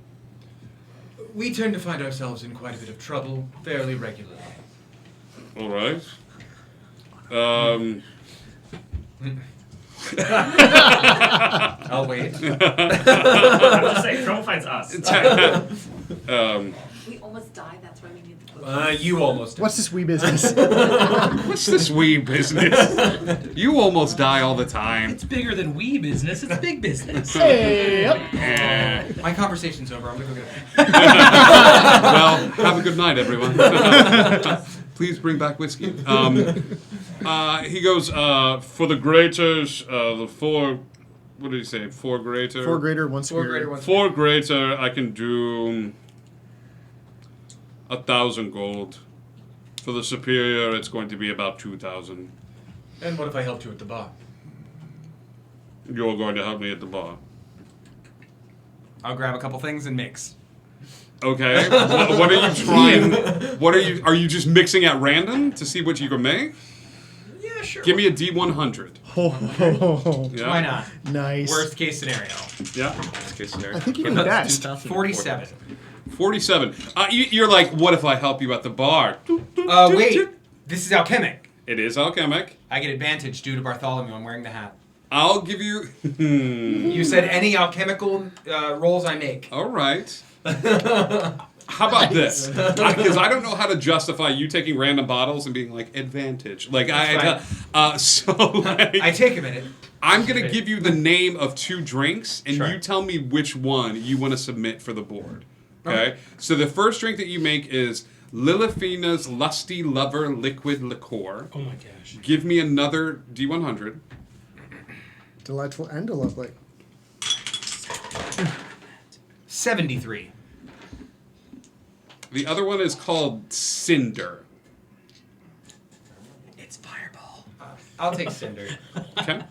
[SPEAKER 7] We tend to find ourselves in quite a bit of trouble fairly regularly.
[SPEAKER 2] All right.
[SPEAKER 7] I'll wait.
[SPEAKER 11] I'm just saying, trouble finds us.
[SPEAKER 8] We almost died, that's why we need the potion.
[SPEAKER 7] You almost died.
[SPEAKER 12] What's this wee business?
[SPEAKER 2] What's this wee business? You almost die all the time.
[SPEAKER 9] It's bigger than wee business. It's big business.
[SPEAKER 12] Hey, yep.
[SPEAKER 7] My conversation's over. I'm gonna go get it.
[SPEAKER 2] Well, have a good night, everyone. Please bring back whiskey. He goes, for the graters, the 4, what did he say? 4 greater?
[SPEAKER 12] 4 greater, 1
[SPEAKER 7] 4
[SPEAKER 12] superior.
[SPEAKER 7] greater, 1
[SPEAKER 2] 4 greater, I can do 1,000 gold. For the superior, it's going to be about 2,000.
[SPEAKER 7] And what if I helped you at the bar?
[SPEAKER 2] You're going to help me at the bar.
[SPEAKER 7] I'll grab a couple things and mix.
[SPEAKER 2] Okay. What are you trying? Are you just mixing at random to see what you can make?
[SPEAKER 7] Yeah, sure.
[SPEAKER 2] Give me a D100.
[SPEAKER 12] Oh,
[SPEAKER 2] Yeah.
[SPEAKER 7] Why not?
[SPEAKER 12] nice.
[SPEAKER 7] Worst case scenario.
[SPEAKER 2] Yeah. Worst case scenario.
[SPEAKER 12] I think you can best.
[SPEAKER 7] 47.
[SPEAKER 2] 47. You're like, what if I help you at the bar?
[SPEAKER 7] Wait. This is alchemic.
[SPEAKER 2] It is alchemic.
[SPEAKER 7] I get advantage due to Bartholomew. I'm wearing the hat.
[SPEAKER 2] I'll give you.
[SPEAKER 7] You said any alchemical rolls I make.
[SPEAKER 2] All right. How about this? Because I don't know how to justify you taking random bottles and being like advantage. Like so. Like,
[SPEAKER 7] I take a minute.
[SPEAKER 2] I'm gonna give you the name of 2 drinks, and
[SPEAKER 7] Sure.
[SPEAKER 2] you tell me which one you want to submit for the board. Okay. So the first drink that you make is Lilifina's Lusty Lover Liquid Liqueur.
[SPEAKER 9] Oh my gosh.
[SPEAKER 2] Give me another D100.
[SPEAKER 12] Delightful and lovely.
[SPEAKER 7] 73.
[SPEAKER 2] The other one is called Cinder.
[SPEAKER 9] It's Fireball.
[SPEAKER 7] I'll take Cinder.
[SPEAKER 2] Okay.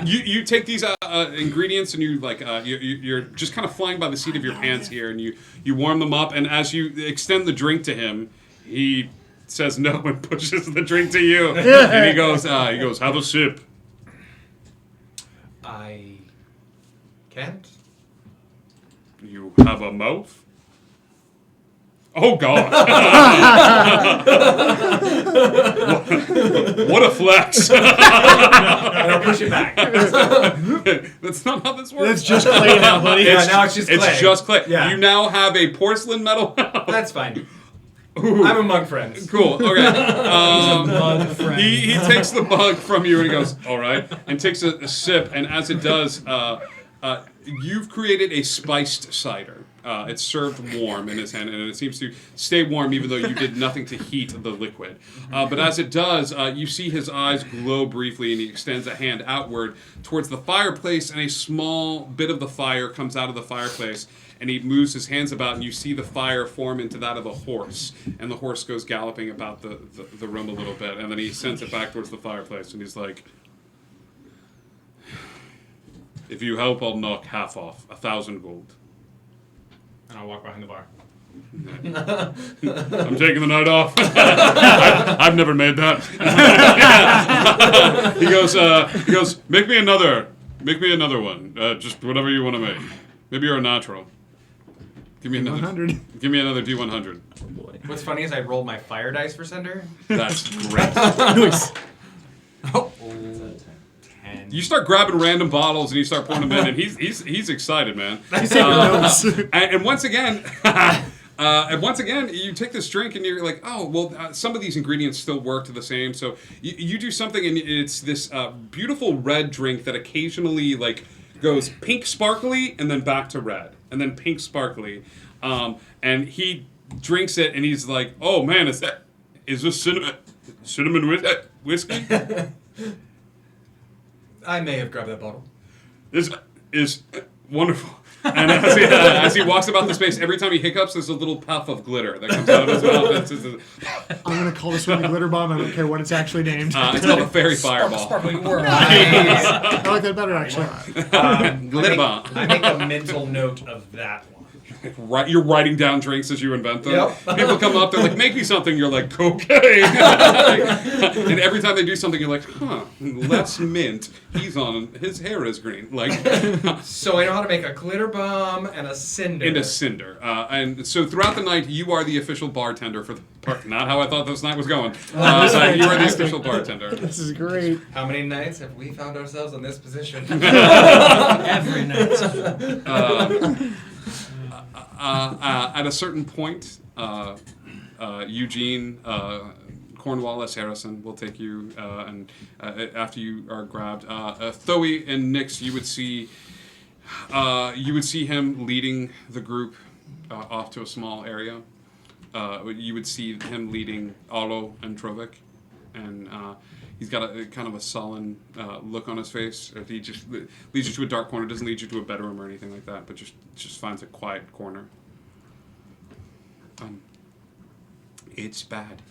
[SPEAKER 2] You take these ingredients and you like you're just kind of flying by the seat of your pants here, and you warm them up, and as you extend the drink to him, he says no and pushes the drink to you, and he goes have a sip.
[SPEAKER 7] I can't.
[SPEAKER 2] You have a mouth? Oh God! what a flex!
[SPEAKER 7] And I'll push it back.
[SPEAKER 2] That's not how this works.
[SPEAKER 12] It's just clay now, buddy.
[SPEAKER 7] Yeah, now it's just clay.
[SPEAKER 2] It's just clay.
[SPEAKER 7] Yeah.
[SPEAKER 2] You now have a porcelain metal.
[SPEAKER 7] That's fine. I'm among friends.
[SPEAKER 2] Cool. Okay.
[SPEAKER 9] Mug friend.
[SPEAKER 2] He takes the mug from you and he goes, all right, and takes a sip. And as it does, you've created a spiced cider. It's served warm in his hand, and it seems to stay warm even though you did nothing to heat the liquid. But as it does, you see his eyes glow briefly, and he extends a hand outward towards the fireplace, and a small bit of the fire comes out of the fireplace, and he moves his hands about, and you see the fire form into that of a horse, and the horse goes galloping about the room a little bit, and then he sends it back towards the fireplace, and he's like, "If you help, I'll knock half off, 1,000 gold."
[SPEAKER 7] And I'll walk behind the bar.
[SPEAKER 2] I'm taking the night off. I've never made that. He goes, make me another one. Just whatever you want to make. Maybe you're a natural. Give me another.
[SPEAKER 12] D100.
[SPEAKER 2] Give me another D100.
[SPEAKER 10] Oh boy.
[SPEAKER 7] What's funny is I rolled my fire dice for Cinder.
[SPEAKER 2] That's great.
[SPEAKER 7] Oh. 10.
[SPEAKER 2] You start grabbing random bottles and you start pouring them in, and he's excited, man.
[SPEAKER 12] He's taking notes.
[SPEAKER 2] And once again, you take this drink and you're like, oh, well, some of these ingredients still work the same. So you do something, and it's this beautiful red drink that occasionally like goes pink sparkly and then back to red, and then pink sparkly. And he drinks it, and he's like, oh man, is this cinnamon whiskey?
[SPEAKER 7] I may have grabbed that bottle.
[SPEAKER 2] This is wonderful. And as he walks about the space, every time he hiccups, there's a little puff of glitter that comes out of his mouth.
[SPEAKER 12] I'm going to call this one the glitter bomb. I don't care what it's actually named.
[SPEAKER 2] It's called a fairy fireball.
[SPEAKER 7] Sparkling worm.
[SPEAKER 12] Nice. I like that better, actually.
[SPEAKER 2] Glitter bomb.
[SPEAKER 7] I make a mental note of that one.
[SPEAKER 2] Right, you're writing down drinks as you invent them.
[SPEAKER 7] Yep.
[SPEAKER 2] People come up, they're like, make me something. You're like, okay. And every time they do something, you're like, huh, less mint. His hair is green. Like,
[SPEAKER 7] so I know how to make a glitter bomb and a cinder.
[SPEAKER 2] And a cinder. And so throughout the night, you are the official bartender for the party. Not how I thought this night was going. You are the official bartender.
[SPEAKER 12] This is great.
[SPEAKER 7] How many nights have we found ourselves in this position?
[SPEAKER 9] Every night.
[SPEAKER 2] At a certain point, Eugene, Cornwallis, Harrison will take you, and after you are grabbed, Thoe and Nix, you would see him leading the group off to a small area. You would see him leading Alo and Trovik, and he's got a kind of a sullen look on his face. He just leads you to a dark corner, doesn't lead you to a bedroom or anything like that, but just finds a quiet corner. It's bad.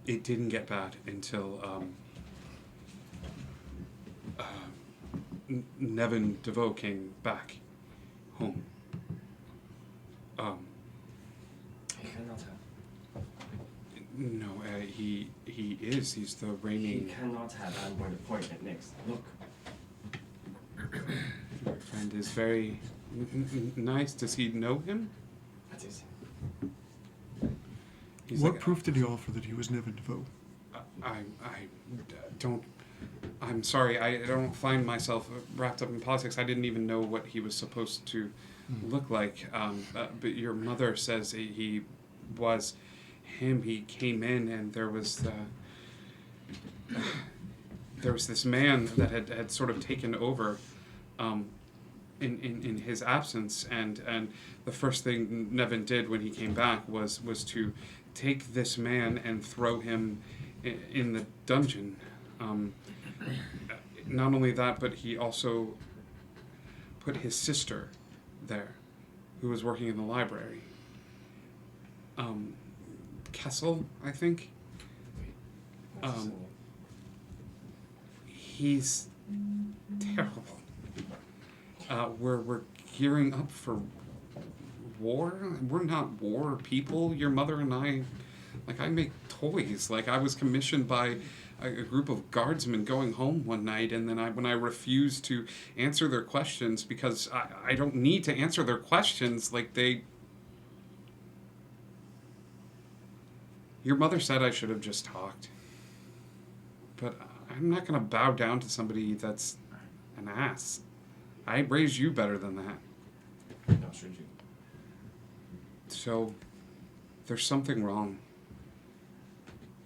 [SPEAKER 2] It didn't get bad until Nevin DeVoe came back home.
[SPEAKER 11] He cannot have.
[SPEAKER 2] No, he is. He's the reigning.
[SPEAKER 11] He cannot have. I'm going to point at Nix. Look.
[SPEAKER 2] Your friend is very nice. Does he know him?
[SPEAKER 11] That is him.
[SPEAKER 12] What proof did he offer that he was Nevin DeVoe?
[SPEAKER 2] I don't. I'm sorry. I don't find myself wrapped up in politics. I didn't even know what he was supposed to look like. But your mother says he was him. He came in, and there was this man that had sort of taken over in his absence, and the first thing Nevin did when he came back was to take this man and throw him in the dungeon. Not only that, but he also put his sister there, who was working in the library. Kessel, I think. He's terrible. We're gearing up for war. We're not war people. Your mother and I, I make toys. I was commissioned by a group of guardsmen going home one night, and then when I refused to answer their questions because I don't need to answer their questions, Your mother said I should have just talked. But I'm not going to bow down to somebody that's an ass. I raised you better than that.
[SPEAKER 11] No, should you?
[SPEAKER 2] So, there's something wrong.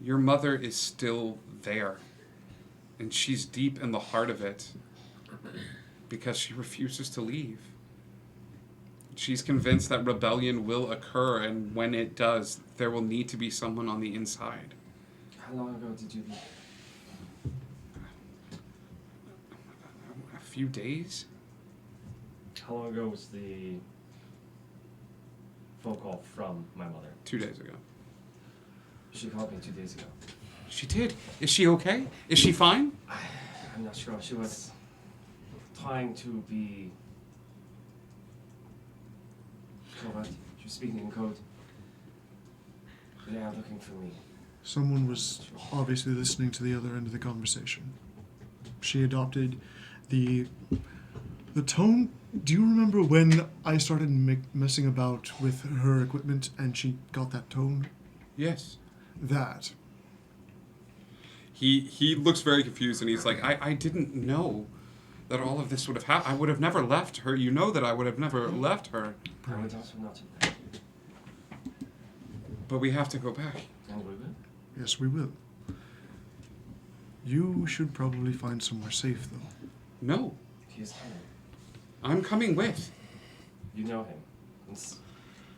[SPEAKER 2] Your mother is still there. And she's deep in the heart of it. Because she refuses to leave. She's convinced that rebellion will occur, and when it does, there will need to be someone on the inside.
[SPEAKER 11] How long ago did you leave?
[SPEAKER 2] A few days?
[SPEAKER 11] How long ago was the phone call from my mother?
[SPEAKER 2] 2 days ago.
[SPEAKER 11] She called me 2 days ago.
[SPEAKER 2] She did. Is she okay? Is she fine?
[SPEAKER 11] I'm not sure. She was trying to be covert. She was speaking in code. They are looking for me.
[SPEAKER 12] Someone was obviously listening to the other end of the conversation. She adopted the tone. Do you remember when I started messing about with her equipment and she got that tone?
[SPEAKER 2] Yes.
[SPEAKER 12] That.
[SPEAKER 2] He looks very confused, and he's like, I didn't know that all of this would have happened. I would have never left her. You know that I would have never left her.
[SPEAKER 11] I would also not have left you.
[SPEAKER 2] But we have to go back.
[SPEAKER 11] And we will?
[SPEAKER 12] Yes, we will. You should probably find somewhere safe, though.
[SPEAKER 2] No.
[SPEAKER 11] He is coming.
[SPEAKER 2] I'm coming with.
[SPEAKER 11] You know him. That's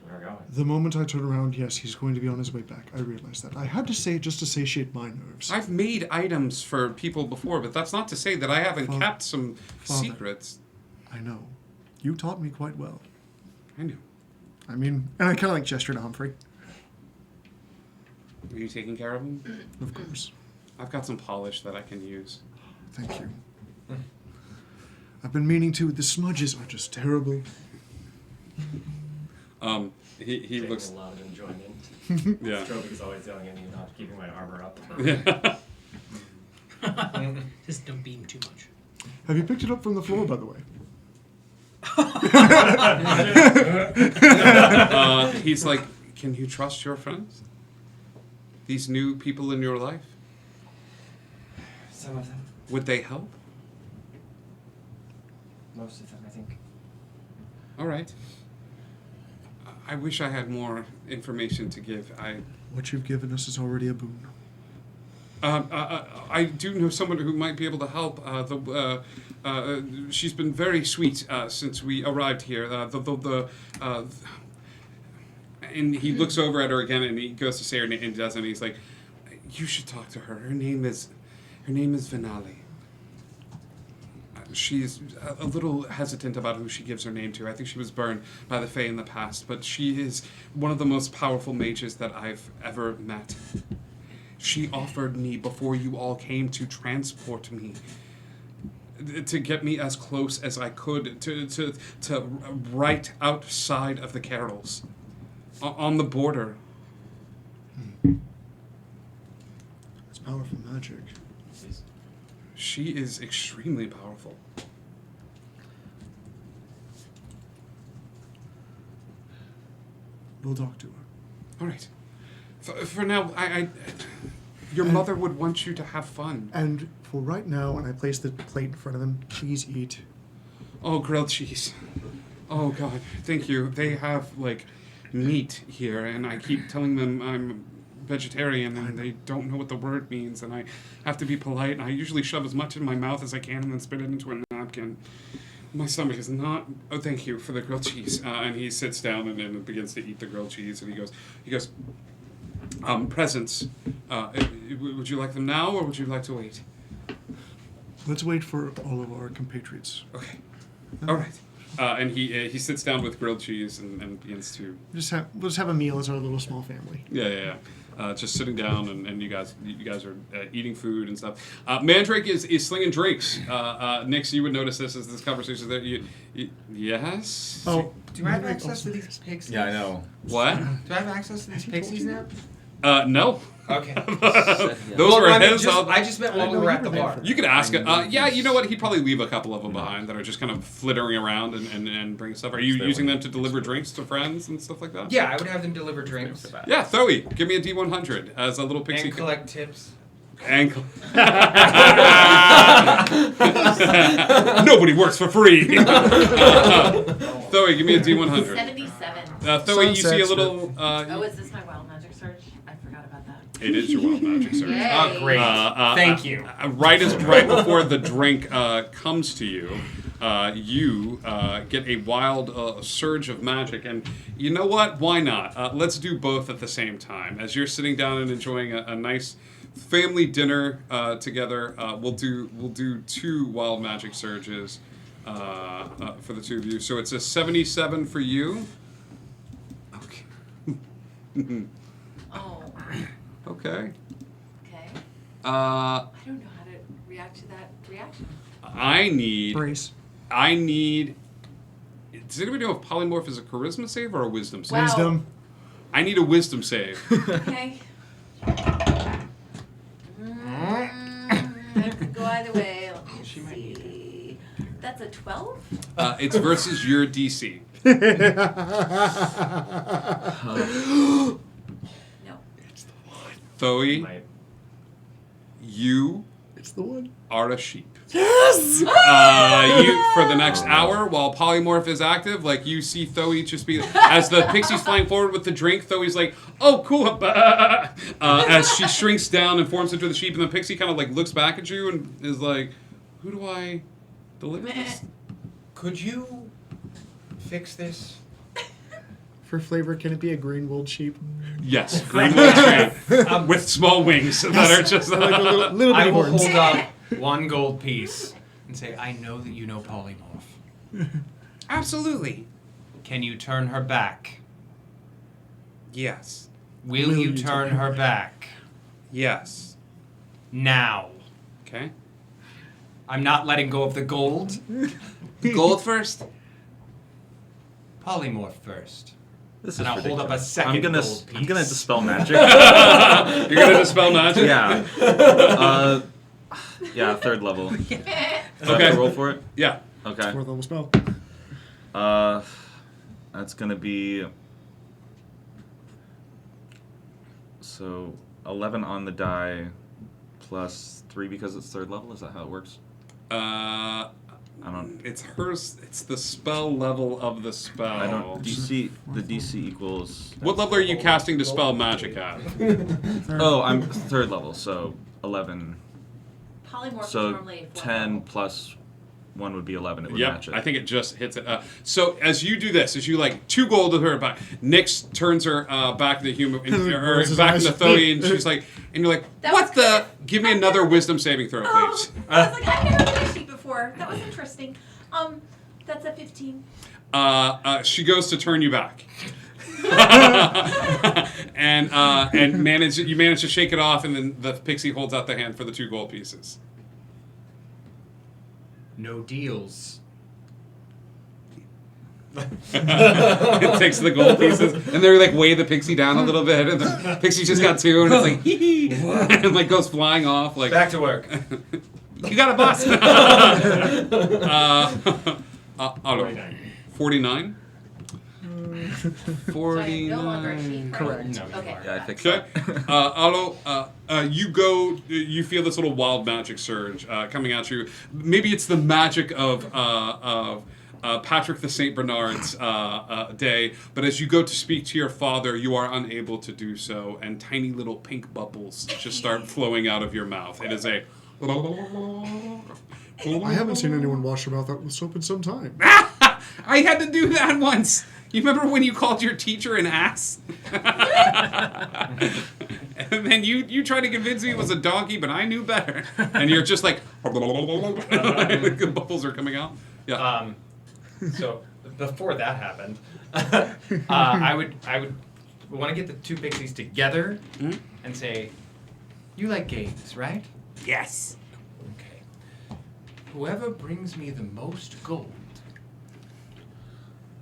[SPEAKER 11] where we're going.
[SPEAKER 12] The moment I turn around, yes, he's going to be on his way back. I realize that. I had to say it just to satiate my nerves.
[SPEAKER 2] I've made items for people before, but that's not to say that I haven't kept some
[SPEAKER 12] Father.
[SPEAKER 2] secrets.
[SPEAKER 12] I know. You taught me quite well.
[SPEAKER 2] I know.
[SPEAKER 12] I mean, and I kind of like gesture to Humphrey.
[SPEAKER 2] Are you taking care of him?
[SPEAKER 12] Of course.
[SPEAKER 2] I've got some polish that I can use.
[SPEAKER 12] Thank you. I've been meaning to. The smudges are just terrible.
[SPEAKER 2] He
[SPEAKER 11] Taking
[SPEAKER 2] looks.
[SPEAKER 11] a lot of enjoyment.
[SPEAKER 2] Yeah.
[SPEAKER 11] Strobic is always yelling at me not keeping my armor up.
[SPEAKER 2] Yeah.
[SPEAKER 9] Just don't beam too much.
[SPEAKER 12] Have you picked it up from the floor, by the way?
[SPEAKER 2] He's like, can you trust your friends? These new people in your life?
[SPEAKER 11] Some of them.
[SPEAKER 2] Would they help?
[SPEAKER 11] Most of them, I think.
[SPEAKER 2] All right. I wish I had more information to give.
[SPEAKER 12] What you've given us is already a boon.
[SPEAKER 2] I do know someone who might be able to help. She's been very sweet since we arrived here. And he looks over at her again, and he goes to say her name, and doesn't. He's like, "You should talk to her. Her name is Vinali. She's a little hesitant about who she gives her name to. I think she was burned by the Fae in the past, but she is one of the most powerful mages that I've ever met. She offered me, before you all came, to transport me, to get me as close as I could to right outside of the Carols, on the border."
[SPEAKER 12] It's powerful magic.
[SPEAKER 2] She is extremely powerful.
[SPEAKER 12] We'll talk to her.
[SPEAKER 2] All right. For now, your mother would want you to have fun.
[SPEAKER 12] And for right now, and I place the plate in front of them, please eat.
[SPEAKER 2] Oh, grilled cheese. Oh, God. Thank you. They have, like, meat here, and I keep telling them I'm vegetarian, and they don't know what the word means, and I have to be polite, and I usually shove as much in my mouth as I can and then spit it into a napkin. My stomach is not... Oh, thank you for the grilled cheese. And he sits down and begins to eat the grilled cheese, and he goes, presents. Would you like them now, or would you like to wait?
[SPEAKER 12] Let's wait for all of our compatriots.
[SPEAKER 2] Okay. All right. And he sits down with grilled cheese and begins to...
[SPEAKER 12] We'll just have a meal as our little small family.
[SPEAKER 2] Yeah. Just sitting down, and you guys are eating food and stuff. Mandrake is slinging drinks. Nix, you would notice this as this conversation that yes?
[SPEAKER 12] Oh,
[SPEAKER 13] do I have access to these pixies?
[SPEAKER 10] Yeah, I know.
[SPEAKER 2] What?
[SPEAKER 13] Do I have access to these pixies now?
[SPEAKER 2] No.
[SPEAKER 13] Okay.
[SPEAKER 2] Those were his.
[SPEAKER 13] I just meant while we were at the bar.
[SPEAKER 2] You could ask it. Yeah, you know what? He'd probably leave a couple of them behind that are just kind of flittering around and bring stuff. Are you using them to deliver drinks to friends and stuff like that?
[SPEAKER 13] Yeah, I would have them deliver drinks.
[SPEAKER 2] Yeah, Thoey, give me a D100 as a little pixie.
[SPEAKER 13] And collect tips.
[SPEAKER 2] Nobody works for free. Thoey, give me a D100.
[SPEAKER 8] 77.
[SPEAKER 2] Thoey, you see a little...
[SPEAKER 8] oh, is this my wild magic search? I forgot about that.
[SPEAKER 2] It is your wild magic search.
[SPEAKER 8] Yay.
[SPEAKER 13] Oh, great. Thank you.
[SPEAKER 2] Right before the drink comes to you, you get a wild surge of magic, and you know what? Why not? Let's do both at the same time. As you're sitting down and enjoying a nice family dinner together, we'll do 2 wild magic surges for the 2 of you. So it's a 77 for you. Okay.
[SPEAKER 8] Oh.
[SPEAKER 2] Okay.
[SPEAKER 8] Okay.
[SPEAKER 2] I
[SPEAKER 8] don't know how to react to that reaction.
[SPEAKER 12] Brace.
[SPEAKER 2] I need. Does anybody know if polymorph is a charisma save or a wisdom save?
[SPEAKER 8] Wow. Wisdom.
[SPEAKER 2] I need a wisdom save.
[SPEAKER 8] Okay. That could go either way. Let me see. That's a 12?
[SPEAKER 2] It's versus your DC.
[SPEAKER 8] No.
[SPEAKER 2] Thoe, you
[SPEAKER 12] it's the one.
[SPEAKER 2] are a sheep.
[SPEAKER 12] Yes!
[SPEAKER 2] You for the next hour while polymorph is active, like you see Thoe just be as the pixie's flying forward with the drink. Thoe's like, "Oh, cool!" As she shrinks down and forms into the sheep, and the pixie kind of like looks back at you and is like, "Who do I deliver this?"
[SPEAKER 13] Could you fix this?
[SPEAKER 12] For flavor, can it be a green-wooled sheep?
[SPEAKER 2] Yes, green-wooled sheep with small wings that are just
[SPEAKER 12] like a little
[SPEAKER 13] I
[SPEAKER 12] bitty
[SPEAKER 13] will
[SPEAKER 12] horns.
[SPEAKER 13] hold up 1 gold piece and say, I know that you know polymorph.
[SPEAKER 2] Absolutely.
[SPEAKER 13] Can you turn her back?
[SPEAKER 2] Yes.
[SPEAKER 13] Will you turn her back?
[SPEAKER 2] Yes.
[SPEAKER 13] Now.
[SPEAKER 2] Okay.
[SPEAKER 13] I'm not letting go of the gold.
[SPEAKER 2] Gold first?
[SPEAKER 13] Polymorph first.
[SPEAKER 10] This
[SPEAKER 13] and
[SPEAKER 10] is
[SPEAKER 13] I'll hold up a
[SPEAKER 10] ridiculous.
[SPEAKER 13] second gold piece.
[SPEAKER 10] I'm gonna dispel magic.
[SPEAKER 2] You're gonna dispel magic?
[SPEAKER 10] Yeah. Yeah, 3rd level. Do I have
[SPEAKER 2] Okay.
[SPEAKER 10] to roll for it?
[SPEAKER 2] Yeah.
[SPEAKER 10] Okay.
[SPEAKER 12] 4th level spell.
[SPEAKER 10] That's gonna be so 11 on the die plus 3 because it's 3rd level. Is that how it works? I don't.
[SPEAKER 2] It's hers. It's the spell level of the spell.
[SPEAKER 10] I don't. DC. The DC equals.
[SPEAKER 2] What level are you casting dispel magic at?
[SPEAKER 10] Oh, I'm 3rd level, so 11.
[SPEAKER 8] Polymorph is
[SPEAKER 10] So
[SPEAKER 8] normally
[SPEAKER 10] 10 plus 1 would be 11. It would
[SPEAKER 2] Yep,
[SPEAKER 10] match it.
[SPEAKER 2] I think it just hits it. So as you do this, as you like 2 gold to her back, Nyx turns her back to the human, or
[SPEAKER 12] Rolls his
[SPEAKER 2] back
[SPEAKER 12] eyes.
[SPEAKER 2] into Thoe, and she's like, and you're like, what the? Give me another wisdom saving throw, please.
[SPEAKER 8] I was like, I've never played a sheep before. That was interesting. That's a 15.
[SPEAKER 2] She goes to turn you back. and you manage to shake it off, and then the pixie holds out the hand for the 2 gold pieces.
[SPEAKER 13] No deals.
[SPEAKER 2] It takes the gold pieces, and they like weigh the pixie down a little bit, and the pixie just got 2, and it's like hee hee, and like goes flying off. Like
[SPEAKER 13] Back to work.
[SPEAKER 2] You got a bus. 49. 49.
[SPEAKER 8] No longer a sheep, right?
[SPEAKER 12] Correct.
[SPEAKER 13] No,
[SPEAKER 8] Okay.
[SPEAKER 10] Yeah, I think
[SPEAKER 2] Okay. Alo, you go. You feel this little wild magic surge coming at you. Maybe it's the magic of Patrick the Saint Bernard's day. But as you go to speak to your father, you are unable to do so, and tiny little pink bubbles just start flowing out of your mouth. It is a.
[SPEAKER 12] I haven't seen anyone wash their mouth out with soap in some time.
[SPEAKER 2] I had to do that once. You remember when you called your teacher an ass? And then you tried to convince me it was a donkey, but I knew better. And you're just like, the bubbles are coming out. Yeah.
[SPEAKER 13] So before that happened, I would want to get the 2 pixies together and say, "You like games, right?"
[SPEAKER 2] Yes.
[SPEAKER 13] Okay. Whoever brings me the most gold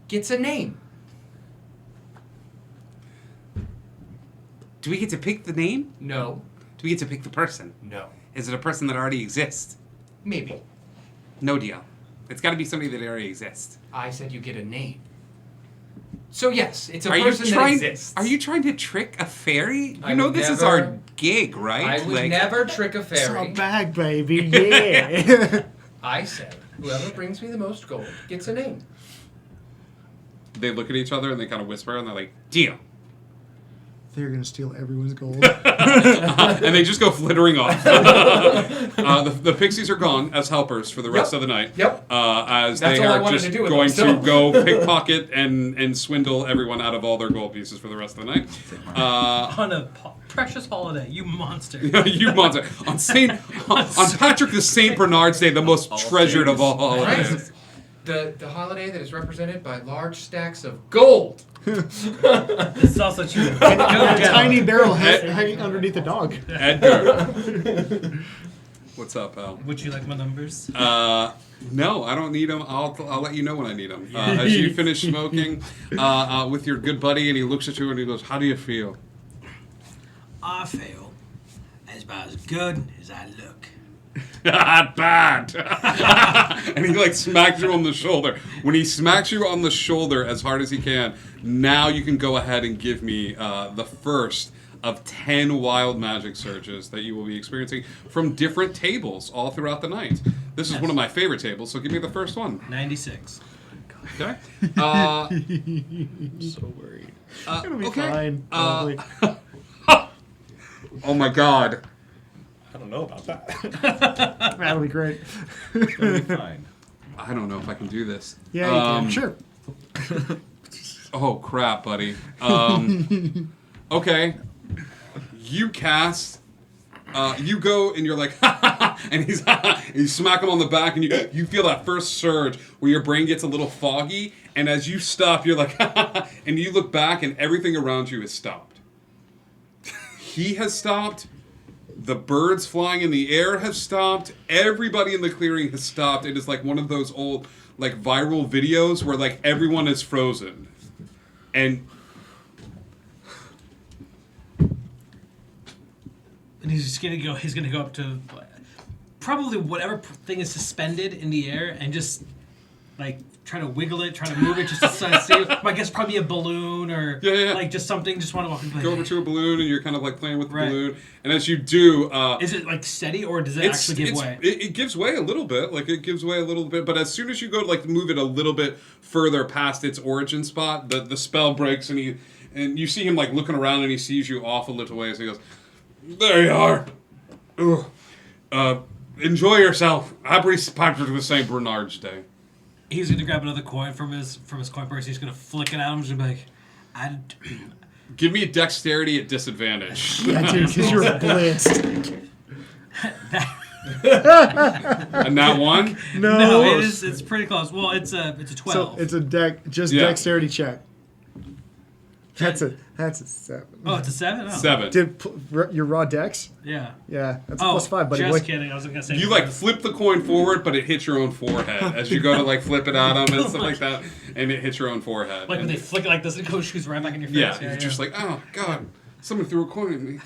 [SPEAKER 13] gets a name.
[SPEAKER 2] Do we get to pick the name?
[SPEAKER 13] No.
[SPEAKER 2] Do we get to pick the person?
[SPEAKER 13] No.
[SPEAKER 2] Is it a person that already exists?
[SPEAKER 13] Maybe.
[SPEAKER 2] No deal. It's got to be somebody that already exists.
[SPEAKER 13] I said you get a name. So yes, it's a
[SPEAKER 2] Are
[SPEAKER 13] person
[SPEAKER 2] you trying?
[SPEAKER 13] that exists.
[SPEAKER 2] Are you trying to trick a fairy?
[SPEAKER 13] I
[SPEAKER 2] You know
[SPEAKER 13] would
[SPEAKER 2] this is
[SPEAKER 13] never-
[SPEAKER 2] our gig, right?
[SPEAKER 13] I would never trick a
[SPEAKER 12] It's
[SPEAKER 13] fairy.
[SPEAKER 12] a bag, baby. Yeah.
[SPEAKER 13] I said, whoever brings me the most gold gets a name.
[SPEAKER 2] They look at each other and they kind of whisper and they're like, "Deal."
[SPEAKER 12] They're gonna steal everyone's gold.
[SPEAKER 2] And they just go flittering off. The pixies are gone as helpers for the rest of the night.
[SPEAKER 13] Yep.
[SPEAKER 2] As
[SPEAKER 13] That's
[SPEAKER 2] they
[SPEAKER 13] all I
[SPEAKER 2] are
[SPEAKER 13] wanted
[SPEAKER 2] just
[SPEAKER 13] to do with
[SPEAKER 2] going
[SPEAKER 13] them,
[SPEAKER 2] to
[SPEAKER 13] so.
[SPEAKER 2] go pickpocket and swindle everyone out of all their gold pieces for the rest of the night.
[SPEAKER 9] On a precious holiday, you monster.
[SPEAKER 2] You monster. On Patrick the St. Bernard's Day, the most treasured of all holidays.
[SPEAKER 13] The holiday that is represented by large stacks of gold.
[SPEAKER 9] This is also true.
[SPEAKER 12] And a tiny barrel hanging underneath the dog.
[SPEAKER 2] Edgar. What's up, pal?
[SPEAKER 9] Would you like my numbers?
[SPEAKER 2] No, I don't need them. I'll let you know when I need them. As you finish smoking with your good buddy, and he looks at you and he goes, "How do you feel?"
[SPEAKER 9] I feel as about as good as I look.
[SPEAKER 2] Bad. And he like smacks you on the shoulder. When he smacks you on the shoulder as hard as he can, now you can go ahead and give me the first of 10 wild magic surges that you will be experiencing from different tables all throughout the night. This is one of my favorite tables, so give me the first one.
[SPEAKER 9] 96.
[SPEAKER 2] Okay.
[SPEAKER 10] I'm so worried.
[SPEAKER 12] It'll be
[SPEAKER 2] okay.
[SPEAKER 12] fine. Probably.
[SPEAKER 2] Oh my god.
[SPEAKER 3] I don't know about that.
[SPEAKER 12] That'll be great.
[SPEAKER 10] It'll be fine.
[SPEAKER 2] I don't know if I can do this.
[SPEAKER 12] Yeah, you can. Sure.
[SPEAKER 2] Oh crap, buddy. Okay. You cast. You go and you're like, and you smack him on the back, and you feel that first surge where your brain gets a little foggy, and as you stop, you're like, and you look back, and everything around you is stopped. He has stopped. The birds flying in the air have stopped. Everybody in the clearing has stopped. It is like one of those old, like, viral videos where, like, everyone is frozen. And
[SPEAKER 9] he's just gonna go. He's gonna go up to probably whatever thing is suspended in the air and just like try to wiggle it, try to move it, just to see. I guess probably a balloon or like just something. Just want to walk and play.
[SPEAKER 2] Go over to a balloon and you're kind of like playing with the balloon. And as you do,
[SPEAKER 9] is it like steady or does it actually give way?
[SPEAKER 2] It gives way a little bit. Like it gives way a little bit, but as soon as you go to like move it a little bit further past its origin spot, the spell breaks and you see him like looking around and he sees you off a little ways. And he goes, "There you are. Enjoy yourself. Happy Patrick the St. Bernard's Day."
[SPEAKER 9] He's gonna grab another coin from his coin purse. He's gonna flick it at him. He's gonna be like,
[SPEAKER 2] "Give me a dexterity at disadvantage."
[SPEAKER 12] Yeah, dude, because you're blitzed.
[SPEAKER 2] And that one?
[SPEAKER 12] No,
[SPEAKER 9] it's pretty close. Well, it's a 12.
[SPEAKER 12] So it's a dexterity check. That's a 7.
[SPEAKER 9] Oh, it's a 7? Oh.
[SPEAKER 2] 7.
[SPEAKER 12] Your raw dex?
[SPEAKER 9] Yeah.
[SPEAKER 12] Yeah, that's a +5, buddy.
[SPEAKER 9] Just kidding. I was gonna say
[SPEAKER 2] you like flip the coin forward, but it hits your own forehead as you go to like flip it at him and stuff like that, and it hits your own forehead.
[SPEAKER 9] Like when they flick it like this, it goes shoots right back in your face.
[SPEAKER 2] Yeah, you're just like, oh god, someone threw a coin at me.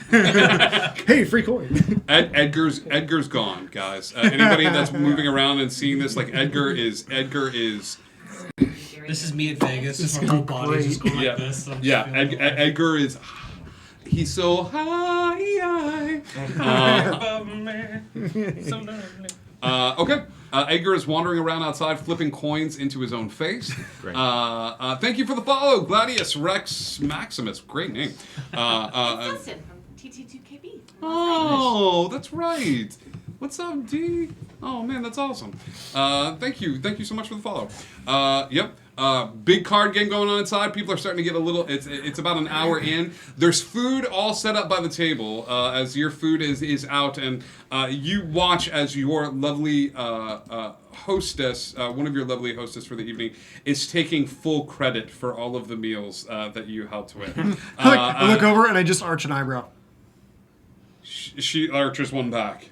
[SPEAKER 12] Hey, free coin.
[SPEAKER 2] Edgar's gone, guys. Anybody that's moving around and seeing this, like Edgar is.
[SPEAKER 9] This is me at Vegas. Just my whole body just going like this. So
[SPEAKER 2] Edgar is. He's so high. Okay. Edgar is wandering around outside, flipping coins into his own face.
[SPEAKER 10] Great.
[SPEAKER 2] Thank you for the follow, Gladius Rex Maximus. Great name.
[SPEAKER 8] Justin from TT2KB.
[SPEAKER 2] Oh, that's right. What's up, D? Oh man, that's awesome. Thank you so much for the follow. Yep. Big card game going on inside. People are starting to get a little. It's about an hour in. There's food all set up by the table as your food is out, and you watch as your lovely hostess, one of your lovely hostess for the evening, is taking full credit for all of the meals that you helped with.
[SPEAKER 12] I look over and I just arch an eyebrow.
[SPEAKER 2] She arches one back.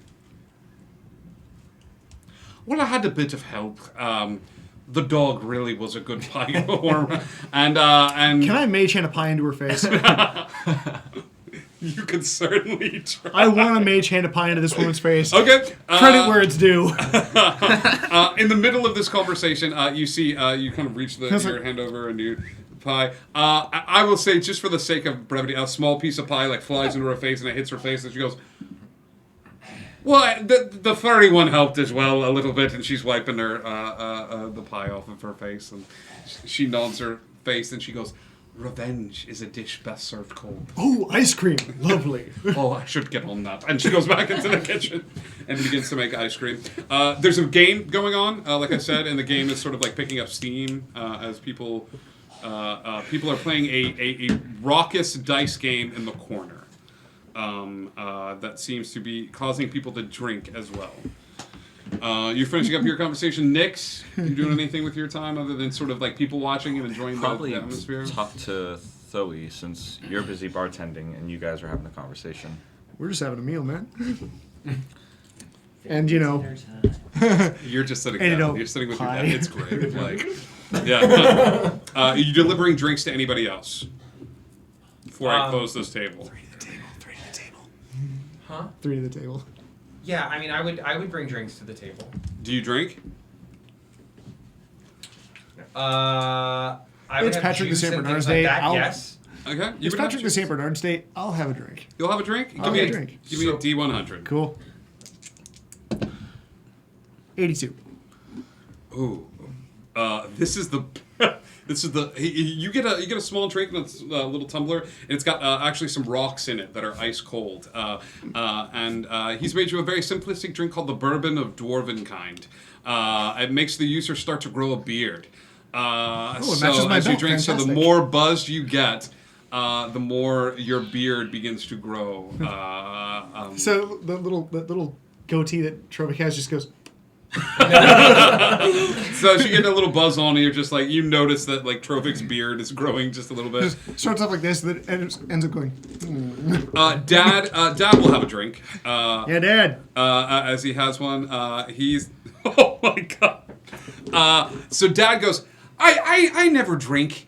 [SPEAKER 2] Well, I had a bit of help. The dog really was a good pie warmer, and
[SPEAKER 12] Can I mage hand a pie into her face?
[SPEAKER 2] You could certainly try.
[SPEAKER 12] I want to mage hand a pie into this woman's face.
[SPEAKER 2] Okay.
[SPEAKER 12] Credit where it's due.
[SPEAKER 2] In the middle of this conversation, you see you kind of reach your hand over and you pie. I will say, just for the sake of brevity, a small piece of pie like flies into her face and it hits her face, and she goes, "Well, the furry one helped as well a little bit," and she's wiping her the pie off of her face, and she nods her face, and she goes, Revenge is a dish best served cold.
[SPEAKER 12] Oh, ice cream. Lovely.
[SPEAKER 2] Oh, I should get on that. And she goes back into the kitchen and begins to make ice cream. There's a game going on, like I said, and the game is sort of like picking up steam as people are playing a raucous dice game in the corner that seems to be causing people to drink as well. You're finishing up your conversation. Nix, you doing anything with your time other than sort of like people watching and enjoying
[SPEAKER 10] Probably
[SPEAKER 2] the atmosphere?
[SPEAKER 10] talk to Zoe since you're busy bartending and you guys are having a conversation.
[SPEAKER 12] We're just having a meal, man. And you know,
[SPEAKER 2] You're just sitting
[SPEAKER 12] And, you
[SPEAKER 2] down.
[SPEAKER 12] know,
[SPEAKER 2] You're sitting with
[SPEAKER 12] pie.
[SPEAKER 2] your dad. It's great. Like, yeah. Are you delivering drinks to anybody else before I close this table?
[SPEAKER 13] Huh?
[SPEAKER 12] 3 to the table.
[SPEAKER 13] Yeah, I mean, I would bring drinks to the table.
[SPEAKER 2] Do you drink?
[SPEAKER 13] I would
[SPEAKER 12] It's
[SPEAKER 13] have
[SPEAKER 12] Patrick the
[SPEAKER 13] juice
[SPEAKER 12] St.
[SPEAKER 13] and
[SPEAKER 12] Bernard's
[SPEAKER 13] things like
[SPEAKER 12] Day.
[SPEAKER 13] that,
[SPEAKER 12] I'll-
[SPEAKER 13] yes.
[SPEAKER 2] Okay.
[SPEAKER 12] It's
[SPEAKER 2] would have
[SPEAKER 12] Patrick the St. Bernard's Day. I'll have a drink.
[SPEAKER 2] You'll have a drink?
[SPEAKER 12] I'll have a drink.
[SPEAKER 2] Give me a D100.
[SPEAKER 12] Cool. 82.
[SPEAKER 2] Ooh. This is the you get a small drink in a little tumbler, and it's got actually some rocks in it that are ice cold. And he's made you a very simplistic drink called the Bourbon of Dwarven Kind. It makes the user start to grow a beard.
[SPEAKER 12] it
[SPEAKER 2] So
[SPEAKER 12] matches my
[SPEAKER 2] as you
[SPEAKER 12] belt.
[SPEAKER 2] drink, so the
[SPEAKER 12] Fantastic.
[SPEAKER 2] more buzzed you get, the more your beard begins to grow.
[SPEAKER 12] So the little goatee that Trovic has just goes.
[SPEAKER 2] So as you get a little buzz on, and you're just like, you notice that like Trovic's beard is growing just a little bit.
[SPEAKER 12] Just starts off like this, then ends up going.
[SPEAKER 2] Dad will have a drink.
[SPEAKER 12] Yeah, Dad.
[SPEAKER 2] As he has one, he's. Oh my god. So Dad goes, I never drink.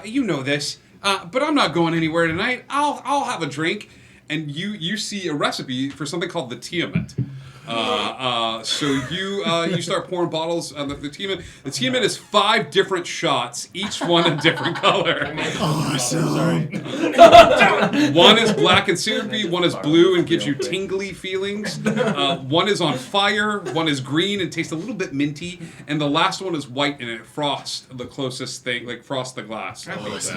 [SPEAKER 2] You know this. But I'm not going anywhere tonight. I'll have a drink. And you see a recipe for something called the Tiamat. So you start pouring bottles of the Tiamat. The Tiamat is 5 different shots, each one a different color.
[SPEAKER 12] Awesome.
[SPEAKER 2] One is black and syrupy, one is blue and gives you tingly feelings. One is on fire, one is green and tastes a little bit minty, and the last one is white and it frosts the closest thing, like frost the glass. A little bit.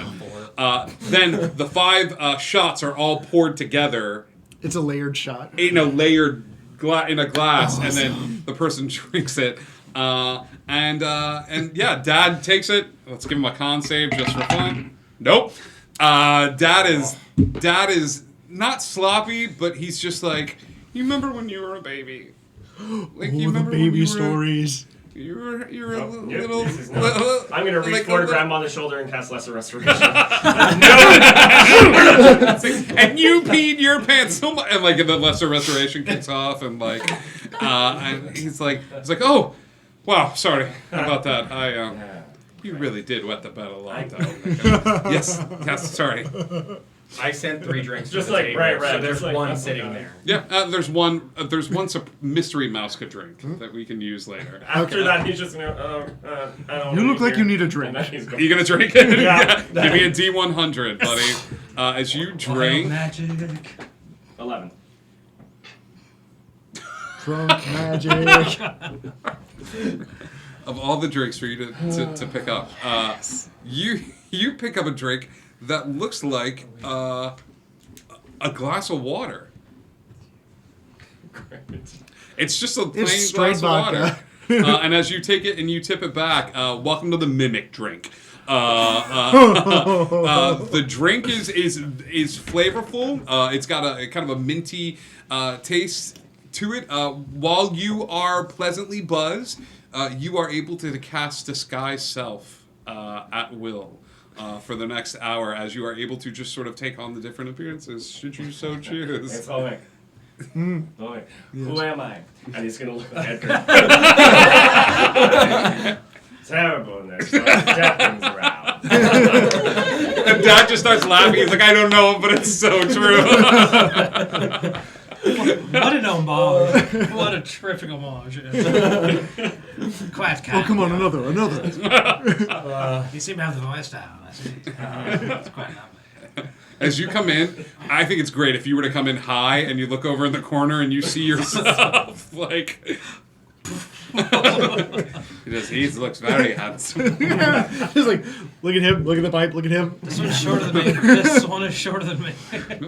[SPEAKER 2] Then the 5 shots are all poured together.
[SPEAKER 12] It's a layered shot.
[SPEAKER 2] In a layered in a glass, and then the person drinks it. And yeah, Dad takes it. Let's give him a con save just for fun. Nope. Dad is not sloppy, but he's just like, you remember when you were a baby? Like,
[SPEAKER 12] you remember the baby stories.
[SPEAKER 2] You're a little.
[SPEAKER 11] I'm gonna reach
[SPEAKER 2] like
[SPEAKER 11] forward,
[SPEAKER 2] a
[SPEAKER 11] grab him on the shoulder, and cast Lesser Restoration.
[SPEAKER 2] And you peed your pants so much, and like the Lesser Restoration kicks off, and like, and he's like, oh, wow, sorry about that. You really did wet the bed a lot, though. Yes, sorry.
[SPEAKER 13] I sent 3 drinks.
[SPEAKER 11] Just
[SPEAKER 13] to the
[SPEAKER 11] like,
[SPEAKER 13] table,
[SPEAKER 11] right,
[SPEAKER 13] So there's
[SPEAKER 11] just like,
[SPEAKER 13] one
[SPEAKER 11] oh,
[SPEAKER 13] sitting
[SPEAKER 11] God.
[SPEAKER 13] there.
[SPEAKER 2] Yeah, there's one mystery mouse could drink that we can use later.
[SPEAKER 11] After that, he's just gonna. I don't.
[SPEAKER 12] You look like you need a
[SPEAKER 11] And
[SPEAKER 12] drink.
[SPEAKER 11] then he's going.
[SPEAKER 2] You gonna drink it?
[SPEAKER 11] Yeah.
[SPEAKER 2] Give me a D100, buddy. As you drink.
[SPEAKER 9] Magic.
[SPEAKER 11] 11.
[SPEAKER 12] Drunk magic.
[SPEAKER 2] Of all the drinks for you to pick up, you pick up a drink that looks like a glass of water. It's just a plain
[SPEAKER 12] It's straight
[SPEAKER 2] glass of
[SPEAKER 12] vodka.
[SPEAKER 2] water. And as you take it and you tip it back, welcome to the mimic drink. The drink is flavorful. It's got a kind of a minty taste to it. While you are pleasantly buzzed, you are able to cast Disguise Self at will for the next hour, as you are able to just sort of take on the different appearances, should you so choose.
[SPEAKER 11] It's all right. All right. Who am I? And he's gonna look at Edgar. Terrible in this. Death things around.
[SPEAKER 2] And Dad just starts laughing. He's like, I don't know, but it's so true.
[SPEAKER 9] What an homage. What a terrific homage. Quite kind.
[SPEAKER 12] Oh, come on, another.
[SPEAKER 9] You seem to have the voice down. I see. It's quite lovely.
[SPEAKER 2] As you come in, I think it's great if you were to come in high and you look over in the corner and you see yourself like He looks very handsome.
[SPEAKER 12] He's like, look at him, look at the pipe, look at him.
[SPEAKER 9] This one's shorter than me. This one is shorter than me.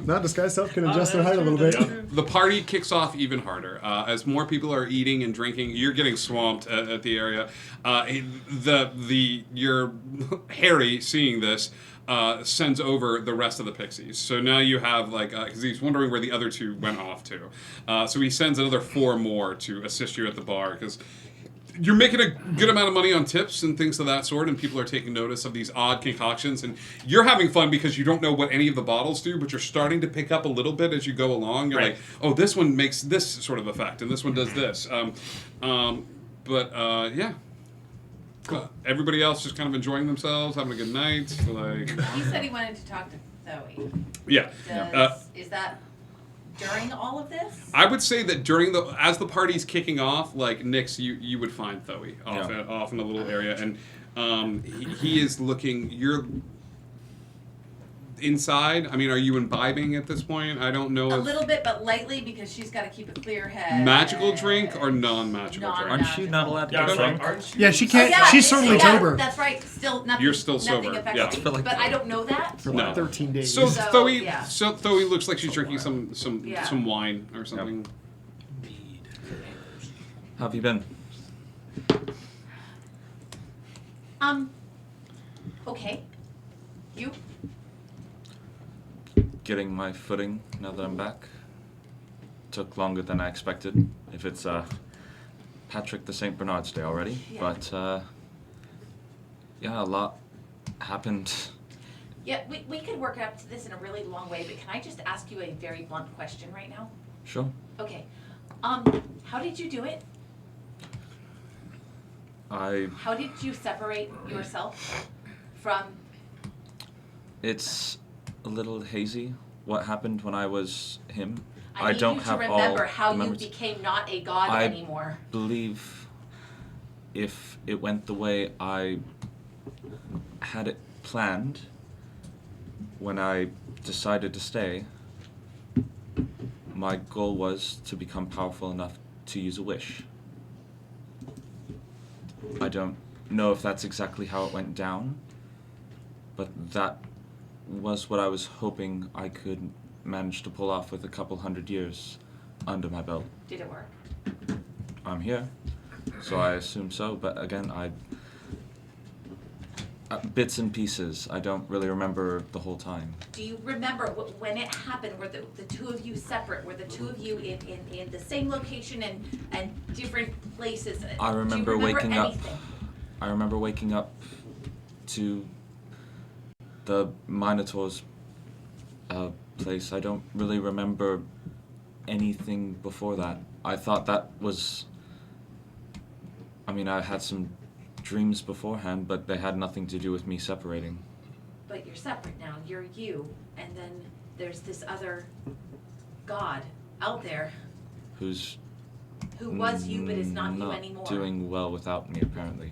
[SPEAKER 12] Not disguised self can adjust their height a little bit.
[SPEAKER 2] The party kicks off even harder as more people are eating and drinking. You're getting swamped at the area. Your Harry, seeing this, sends over the rest of the pixies. So now you have because he's wondering where the other 2 went off to. So he sends another 4 more to assist you at the bar because you're making a good amount of money on tips and things of that sort, and people are taking notice of these odd concoctions, and you're having fun because you don't know what any of the bottles do, but you're starting to pick up a little bit as you go along. You're like, oh, this one makes this sort of effect, and this one does this. Yeah. Cool. Everybody else just kind of enjoying themselves, having a good night.
[SPEAKER 8] He said he wanted to talk to Zoe.
[SPEAKER 2] Yeah.
[SPEAKER 8] Is that during all of this?
[SPEAKER 2] I would say that as the party's kicking off, Nix, you would find Thoe off in a little area, and he is looking. You're inside. I mean, are you imbibing at this point? I don't know.
[SPEAKER 8] A little bit, but lightly because she's got to keep a clear head.
[SPEAKER 2] Magical drink or non-magical drink?
[SPEAKER 10] Aren't you not allowed to get drunk?
[SPEAKER 12] Yeah, she can't. She's certainly sober.
[SPEAKER 8] That's right. Still nothing.
[SPEAKER 2] You're still sober.
[SPEAKER 8] Yeah. But I don't know that.
[SPEAKER 12] For 13 days.
[SPEAKER 2] So Thoe looks like she's drinking some wine or something.
[SPEAKER 10] How have you been?
[SPEAKER 8] Okay. You?
[SPEAKER 10] Getting my footing now that I'm back. Took longer than I expected. If it's Patrick the St. Bernard's Day already.
[SPEAKER 8] Yeah.
[SPEAKER 10] But a lot happened.
[SPEAKER 8] Yeah, we could work up to this in a really long way, but can I just ask you a very blunt question right now?
[SPEAKER 10] Sure.
[SPEAKER 8] Okay. How did you do it? How did you separate yourself from...
[SPEAKER 10] It's a little hazy what happened when I was him.
[SPEAKER 8] I need
[SPEAKER 10] don't
[SPEAKER 8] you to
[SPEAKER 10] have
[SPEAKER 8] remember
[SPEAKER 10] all
[SPEAKER 8] how
[SPEAKER 10] the
[SPEAKER 8] you
[SPEAKER 10] memories.
[SPEAKER 8] became not a god
[SPEAKER 10] I
[SPEAKER 8] anymore.
[SPEAKER 10] believe if it went the way I had it planned when I decided to stay, my goal was to become powerful enough to use a wish. I don't know if that's exactly how it went down, but that was what I was hoping I could manage to pull off with a couple 100 years under my belt.
[SPEAKER 8] Did it work?
[SPEAKER 10] I'm here, so I assume so, but again, bits and pieces. I don't really remember the whole time.
[SPEAKER 8] Do you remember when it happened? Were the 2 of you separate? Were the 2 of you in the same location and different places?
[SPEAKER 10] I remember,
[SPEAKER 8] Do you remember
[SPEAKER 10] waking
[SPEAKER 8] anything?
[SPEAKER 10] up. I remember waking up to the Minotaur's place. I don't really remember anything before that. I thought that was... I mean, I had some dreams beforehand, but they had nothing to do with me separating.
[SPEAKER 8] But you're separate now. You're you, and then there's this other god out there
[SPEAKER 10] Who
[SPEAKER 8] was you but is not you anymore.
[SPEAKER 10] Doing well without me, apparently.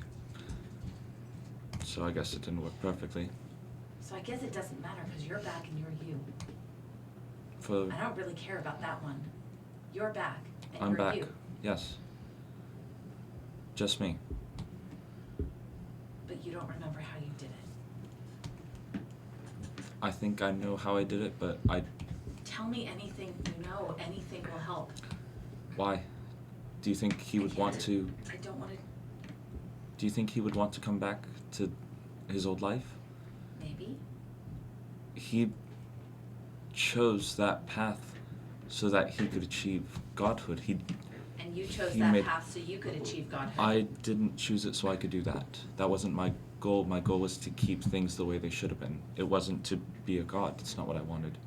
[SPEAKER 10] So I guess it didn't work perfectly.
[SPEAKER 8] So I guess it doesn't matter because you're back and you're you.
[SPEAKER 10] For
[SPEAKER 8] I don't really care about that one. You're back and
[SPEAKER 10] I'm
[SPEAKER 8] you're
[SPEAKER 10] back.
[SPEAKER 8] you.
[SPEAKER 10] Yes. Just me.
[SPEAKER 8] But you don't remember how you did it.
[SPEAKER 10] I think I know how I did it, but
[SPEAKER 8] Tell me anything you know. Anything will help.
[SPEAKER 10] Why? Do you think he would want to...
[SPEAKER 8] I don't want to...
[SPEAKER 10] Do you think he would want to come back to his old life?
[SPEAKER 8] Maybe.
[SPEAKER 10] He chose that path so that he could achieve godhood.
[SPEAKER 8] And you chose
[SPEAKER 10] he
[SPEAKER 8] that
[SPEAKER 10] made-
[SPEAKER 8] path so you could achieve godhood.
[SPEAKER 10] I didn't choose it so I could do that. That wasn't my goal. My goal was to keep things the way they should have been. It wasn't to be a god. It's not what I wanted.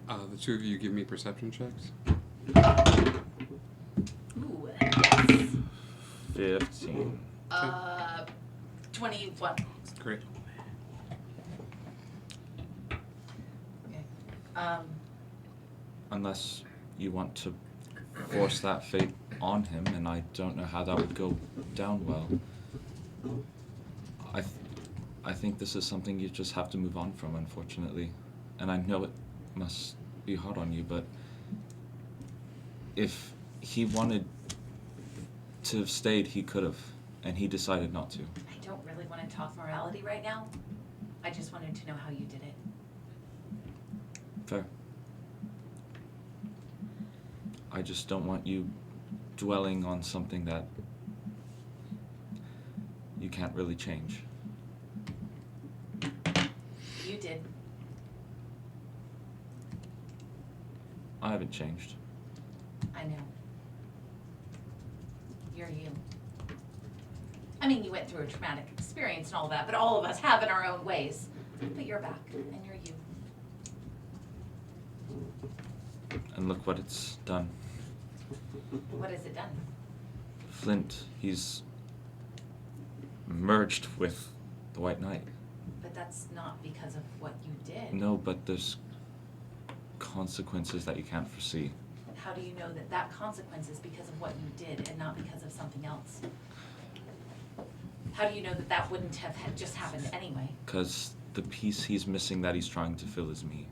[SPEAKER 2] The 2 of you give me perception checks.
[SPEAKER 8] Ooh, yes.
[SPEAKER 10] 15.
[SPEAKER 8] 21.
[SPEAKER 2] Great.
[SPEAKER 8] Okay.
[SPEAKER 10] Unless you want to force that fate on him, and I don't know how that would go down well. I think this is something you just have to move on from, unfortunately. And I know it must be hard on you, but if he wanted to have stayed, he could have, and he decided not to.
[SPEAKER 8] I don't really want to talk morality right now. I just wanted to know how you did it.
[SPEAKER 10] Fair. I just don't want you dwelling on something that you can't really change.
[SPEAKER 8] You did.
[SPEAKER 10] I haven't changed.
[SPEAKER 8] I know. You're you. I mean, you went through a traumatic experience and all that, but all of us have in our own ways. But you're back, and you're you.
[SPEAKER 10] And look what it's done.
[SPEAKER 8] What has it done?
[SPEAKER 10] Flint, he's merged with the White Knight.
[SPEAKER 8] But that's not because of what you did.
[SPEAKER 10] No, but there's consequences that you can't foresee.
[SPEAKER 8] How do you know that that consequence is because of what you did and not because of something else? How do you know that that wouldn't have just happened anyway?
[SPEAKER 10] Because the piece he's missing that he's trying to fill is me.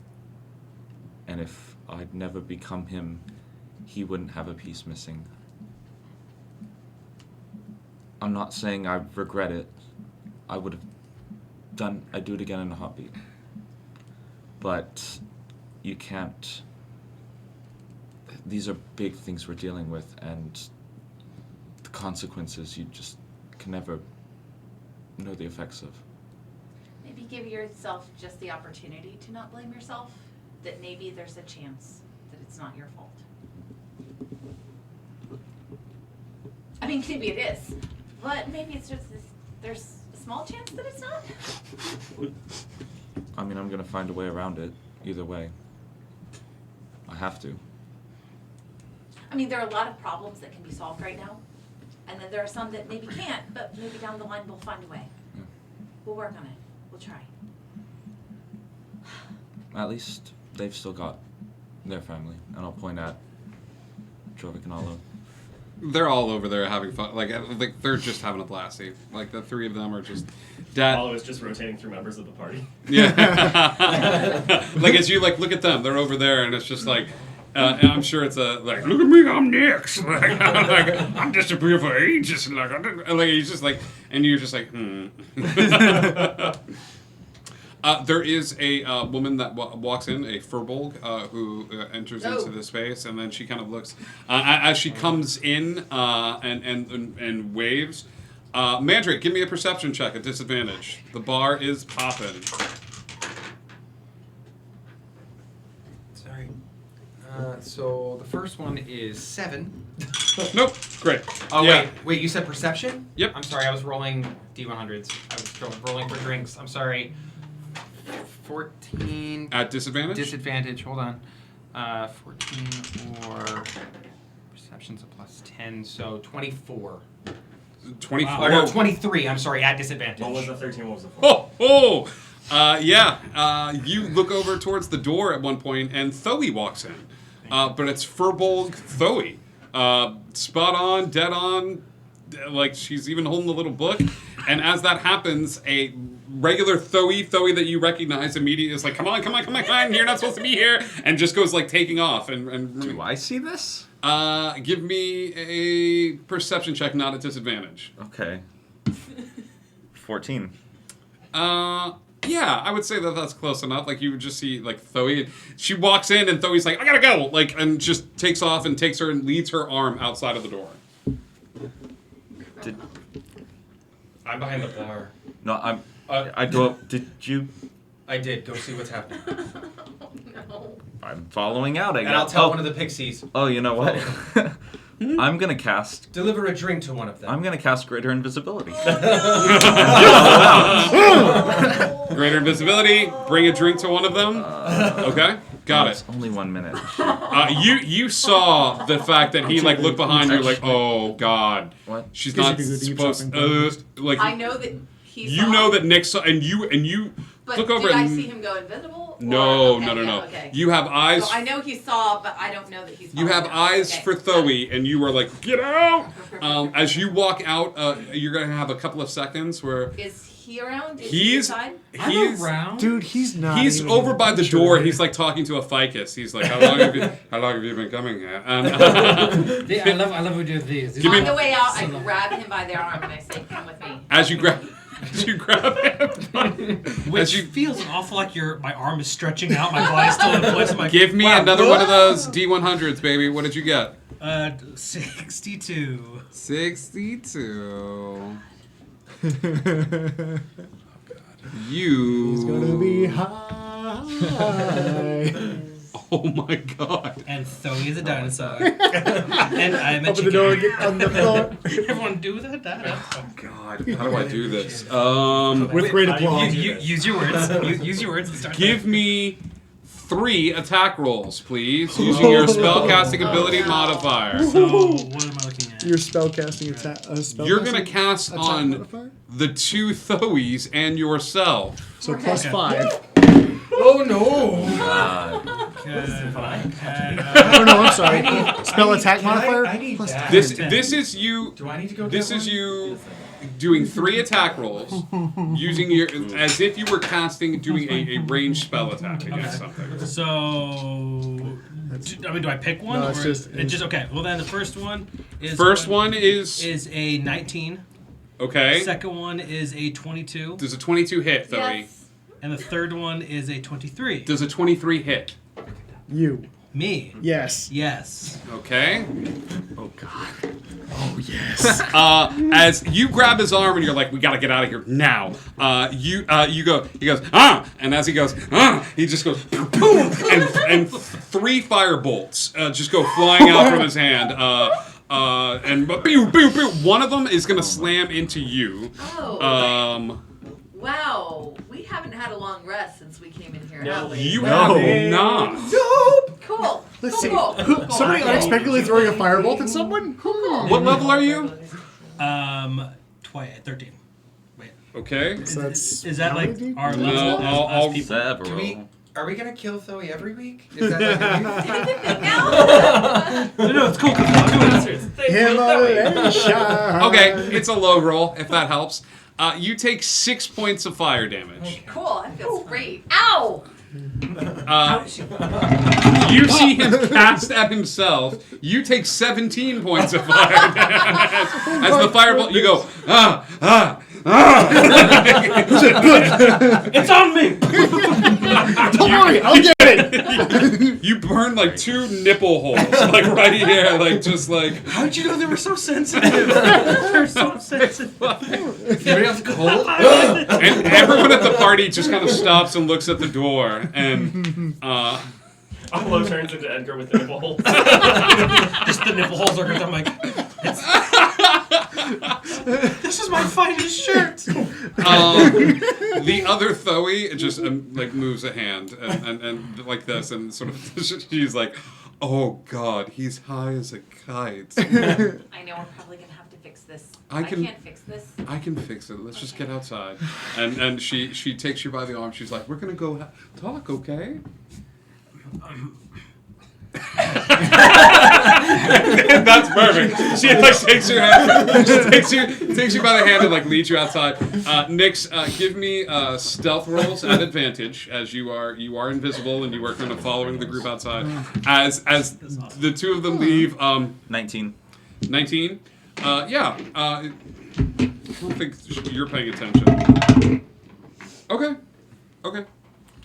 [SPEAKER 10] And if I'd never become him, he wouldn't have a piece missing. I'm not saying I regret it. I'd do it again in a heartbeat. But you can't. These are big things we're dealing with, and the consequences you just can never know the effects of.
[SPEAKER 8] Maybe give yourself just the opportunity to not blame yourself, that maybe there's a chance that it's not your fault. I mean, maybe it is, but maybe it's just there's a small chance that it's not.
[SPEAKER 10] I mean, I'm gonna find a way around it, either way. I have to.
[SPEAKER 8] I mean, there are a lot of problems that can be solved right now, and then there are some that maybe can't, but maybe down the line we'll find a way.
[SPEAKER 10] Yeah.
[SPEAKER 8] We'll work on it. We'll try.
[SPEAKER 10] At least they've still got their family, and I'll point at Jorvik and Olo.
[SPEAKER 2] They're all over there having fun. Like they're just having a blasty. Like the three of them are just. Dad.
[SPEAKER 3] Olo is just rotating through members of the party.
[SPEAKER 2] Yeah. Like as you like look at them, they're over there, and it's just like. And I'm sure it's like, look at me, I'm Nix. Like, I'm disappeared for ages. Like he's just like, and you're just like, there is a woman that walks in, a Furbolg, who enters into the space, and then she kind of looks as she comes in and waves. Mandrake, give me a perception check at disadvantage. The bar is popping.
[SPEAKER 13] Sorry. So the first one is 7.
[SPEAKER 2] Nope. Great.
[SPEAKER 13] Oh
[SPEAKER 2] yeah.
[SPEAKER 13] wait. You said perception?
[SPEAKER 2] Yep.
[SPEAKER 13] I'm sorry. I was rolling D100s. I was rolling for drinks. I'm sorry. 14.
[SPEAKER 2] At disadvantage?
[SPEAKER 13] Disadvantage. Hold on. 14 or perception's a plus 10, so 24.
[SPEAKER 2] 24.
[SPEAKER 13] Wow. Or no, 23. I'm sorry. At disadvantage.
[SPEAKER 3] What was the 13? What was the 4?
[SPEAKER 2] Yeah. You look over towards the door at one point, and Thoe walks in. But it's Furbolg Thoe. Spot on, dead on. Like, she's even holding the little book. And as that happens, a regular Thoe that you recognize immediately is like, come on, you're not supposed to be here. And just goes, like, taking off. And
[SPEAKER 10] Do I see this?
[SPEAKER 2] Give me a perception check, not at disadvantage.
[SPEAKER 10] Okay. 14.
[SPEAKER 2] Yeah, I would say that that's close enough. Like, you would just see, like, Thoe. She walks in, and Thoe's like, I gotta go! Like, and just takes off and takes her and leads her arm outside of the door.
[SPEAKER 13] I'm behind the bar.
[SPEAKER 10] No, I go up. Did you?
[SPEAKER 13] I did. Go see what's happening.
[SPEAKER 8] No.
[SPEAKER 10] I'm following out, I guess.
[SPEAKER 13] And I'll tell one of the pixies.
[SPEAKER 10] Oh, you know what? I'm gonna cast.
[SPEAKER 13] Deliver a drink to one of them.
[SPEAKER 10] I'm gonna cast Greater Invisibility.
[SPEAKER 2] Greater Invisibility. Bring a drink to one of them. Okay, got it.
[SPEAKER 10] It's only 1 minute.
[SPEAKER 2] You saw the fact that he like looked behind you like, oh god,
[SPEAKER 10] What?
[SPEAKER 2] she's not supposed. Like
[SPEAKER 8] I know that he saw.
[SPEAKER 2] you know that Nick saw, and you
[SPEAKER 8] But
[SPEAKER 2] look over
[SPEAKER 8] did I
[SPEAKER 2] and
[SPEAKER 8] see him go invisible?
[SPEAKER 2] no,
[SPEAKER 8] Okay,
[SPEAKER 2] no.
[SPEAKER 8] Okay.
[SPEAKER 2] You have eyes.
[SPEAKER 8] So I know he saw, but I don't know that he saw.
[SPEAKER 2] You have eyes for Thoe, and you were like, get out! As you walk out, you're going to have a couple of seconds where...
[SPEAKER 8] Is he around? Is
[SPEAKER 2] He's-
[SPEAKER 8] he inside?
[SPEAKER 2] He's
[SPEAKER 9] around.
[SPEAKER 12] Dude, he's not.
[SPEAKER 2] He's
[SPEAKER 12] even
[SPEAKER 2] over by the
[SPEAKER 12] sure.
[SPEAKER 2] door. He's like talking to a ficus. He's like, how long have you been coming here? And,
[SPEAKER 9] I love we do these.
[SPEAKER 2] Give me-
[SPEAKER 8] On the way out, I grab him by the arm and I say, "Come with me."
[SPEAKER 2] as you grab him,
[SPEAKER 9] Which feels awful like my arm is stretching out, my body's still in place. I'm like,
[SPEAKER 2] give me
[SPEAKER 9] wow,
[SPEAKER 2] another one of those D100s, baby. What did you get?
[SPEAKER 9] 62.
[SPEAKER 2] 62.
[SPEAKER 12] He's gonna be
[SPEAKER 2] You.
[SPEAKER 12] high.
[SPEAKER 2] Oh my god.
[SPEAKER 9] And Thoy is a dinosaur. And I'm a
[SPEAKER 12] Open
[SPEAKER 9] chicken.
[SPEAKER 12] the door, get on the floor.
[SPEAKER 9] Everyone do that.
[SPEAKER 2] Oh god. How do I do this?
[SPEAKER 12] With great applause.
[SPEAKER 9] Use your words. Use your words and start.
[SPEAKER 2] Give me 3 attack rolls, please, using your spellcasting ability modifier.
[SPEAKER 9] So what am I looking at?
[SPEAKER 12] Your spellcasting attack.
[SPEAKER 2] You're gonna cast on
[SPEAKER 12] modifier?
[SPEAKER 2] the 2 Thoes and yourself.
[SPEAKER 12] So plus
[SPEAKER 9] Okay.
[SPEAKER 12] 5.
[SPEAKER 7] Oh no!
[SPEAKER 12] Oh no, I'm sorry. Spell attack modifier.
[SPEAKER 7] I need
[SPEAKER 12] plus
[SPEAKER 7] that.
[SPEAKER 12] 10.
[SPEAKER 2] This is you.
[SPEAKER 7] Do I need to go?
[SPEAKER 2] This
[SPEAKER 7] get
[SPEAKER 2] is
[SPEAKER 7] one?
[SPEAKER 2] you doing 3 attack rolls, using your as if you were doing a ranged spell attack against something.
[SPEAKER 9] So, do I pick one?
[SPEAKER 12] No, it's
[SPEAKER 9] or
[SPEAKER 12] just-
[SPEAKER 9] it's just okay. Well, then the first one is
[SPEAKER 2] First one is
[SPEAKER 9] a 19.
[SPEAKER 2] okay.
[SPEAKER 9] Second one is a 22,
[SPEAKER 2] Does a 22 hit, Thoe?
[SPEAKER 8] Yes.
[SPEAKER 9] and the third one is a 23.
[SPEAKER 2] Does a 23 hit?
[SPEAKER 12] You.
[SPEAKER 9] Me.
[SPEAKER 12] Yes.
[SPEAKER 9] Yes.
[SPEAKER 2] Okay.
[SPEAKER 12] Oh god. Oh yes.
[SPEAKER 2] As you grab his arm and you're like, we gotta get out of here now. You go. He goes and as he goes he just goes boom, and 3 fire bolts just go flying out from his hand. And pew, pew, pew. One of them is gonna slam into you.
[SPEAKER 8] Oh. Wow. We haven't had a long rest since we came in here, have we?
[SPEAKER 2] You
[SPEAKER 12] No.
[SPEAKER 2] have not.
[SPEAKER 8] Cool.
[SPEAKER 12] Let's
[SPEAKER 8] cool,
[SPEAKER 12] see.
[SPEAKER 8] cool, cool, cool.
[SPEAKER 12] Somebody unexpectedly throwing a firebolt at someone?
[SPEAKER 8] Cool.
[SPEAKER 2] What level are you?
[SPEAKER 9] 13. Wait.
[SPEAKER 2] Okay.
[SPEAKER 12] So that's
[SPEAKER 9] Is that
[SPEAKER 12] how
[SPEAKER 9] like
[SPEAKER 12] many
[SPEAKER 9] our
[SPEAKER 12] people?
[SPEAKER 9] level
[SPEAKER 2] No, I'll-
[SPEAKER 9] as people?
[SPEAKER 10] Several.
[SPEAKER 7] Are we gonna kill Thoe every week? Is that like
[SPEAKER 9] No, it's cool. 'Cause I'll do it.
[SPEAKER 12] Immolation.
[SPEAKER 2] Okay, it's a low roll if that helps. You take 6 points of fire damage.
[SPEAKER 8] Cool. That feels great. Ow!
[SPEAKER 2] You see him cast at himself. You take 17 points of fire damage. As the firebolt, you go,
[SPEAKER 9] It's on me!
[SPEAKER 12] Don't worry, I'll get it.
[SPEAKER 2] You burn like 2 nipple holes, like right here, like just like.
[SPEAKER 9] How'd you know they were so sensitive? They're so sensitive.
[SPEAKER 7] anybody else cold?
[SPEAKER 2] And everyone at the party just kind of stops and looks at the door, and
[SPEAKER 3] Apollo turns into Edgar with the nipple holes.
[SPEAKER 9] Just the nipple holes are because I'm like, this is my finest shirt.
[SPEAKER 2] the other Thoe just like moves a hand and like this, and sort of she's like, oh god, he's high as a kite.
[SPEAKER 8] I know we're probably gonna have to fix this.
[SPEAKER 2] I can-
[SPEAKER 8] can't fix this.
[SPEAKER 2] I can fix it. Let's just get outside. And she takes you by the arm. She's like, we're gonna go talk, okay? That's perfect. She like takes your hand, takes you by the hand and like leads you outside. Nyx, give me stealth rolls at advantage as you are invisible and you are kind of following the group outside. As the 2 of them leave.
[SPEAKER 10] 19.
[SPEAKER 2] 19. Yeah. I don't think you're paying attention. Okay.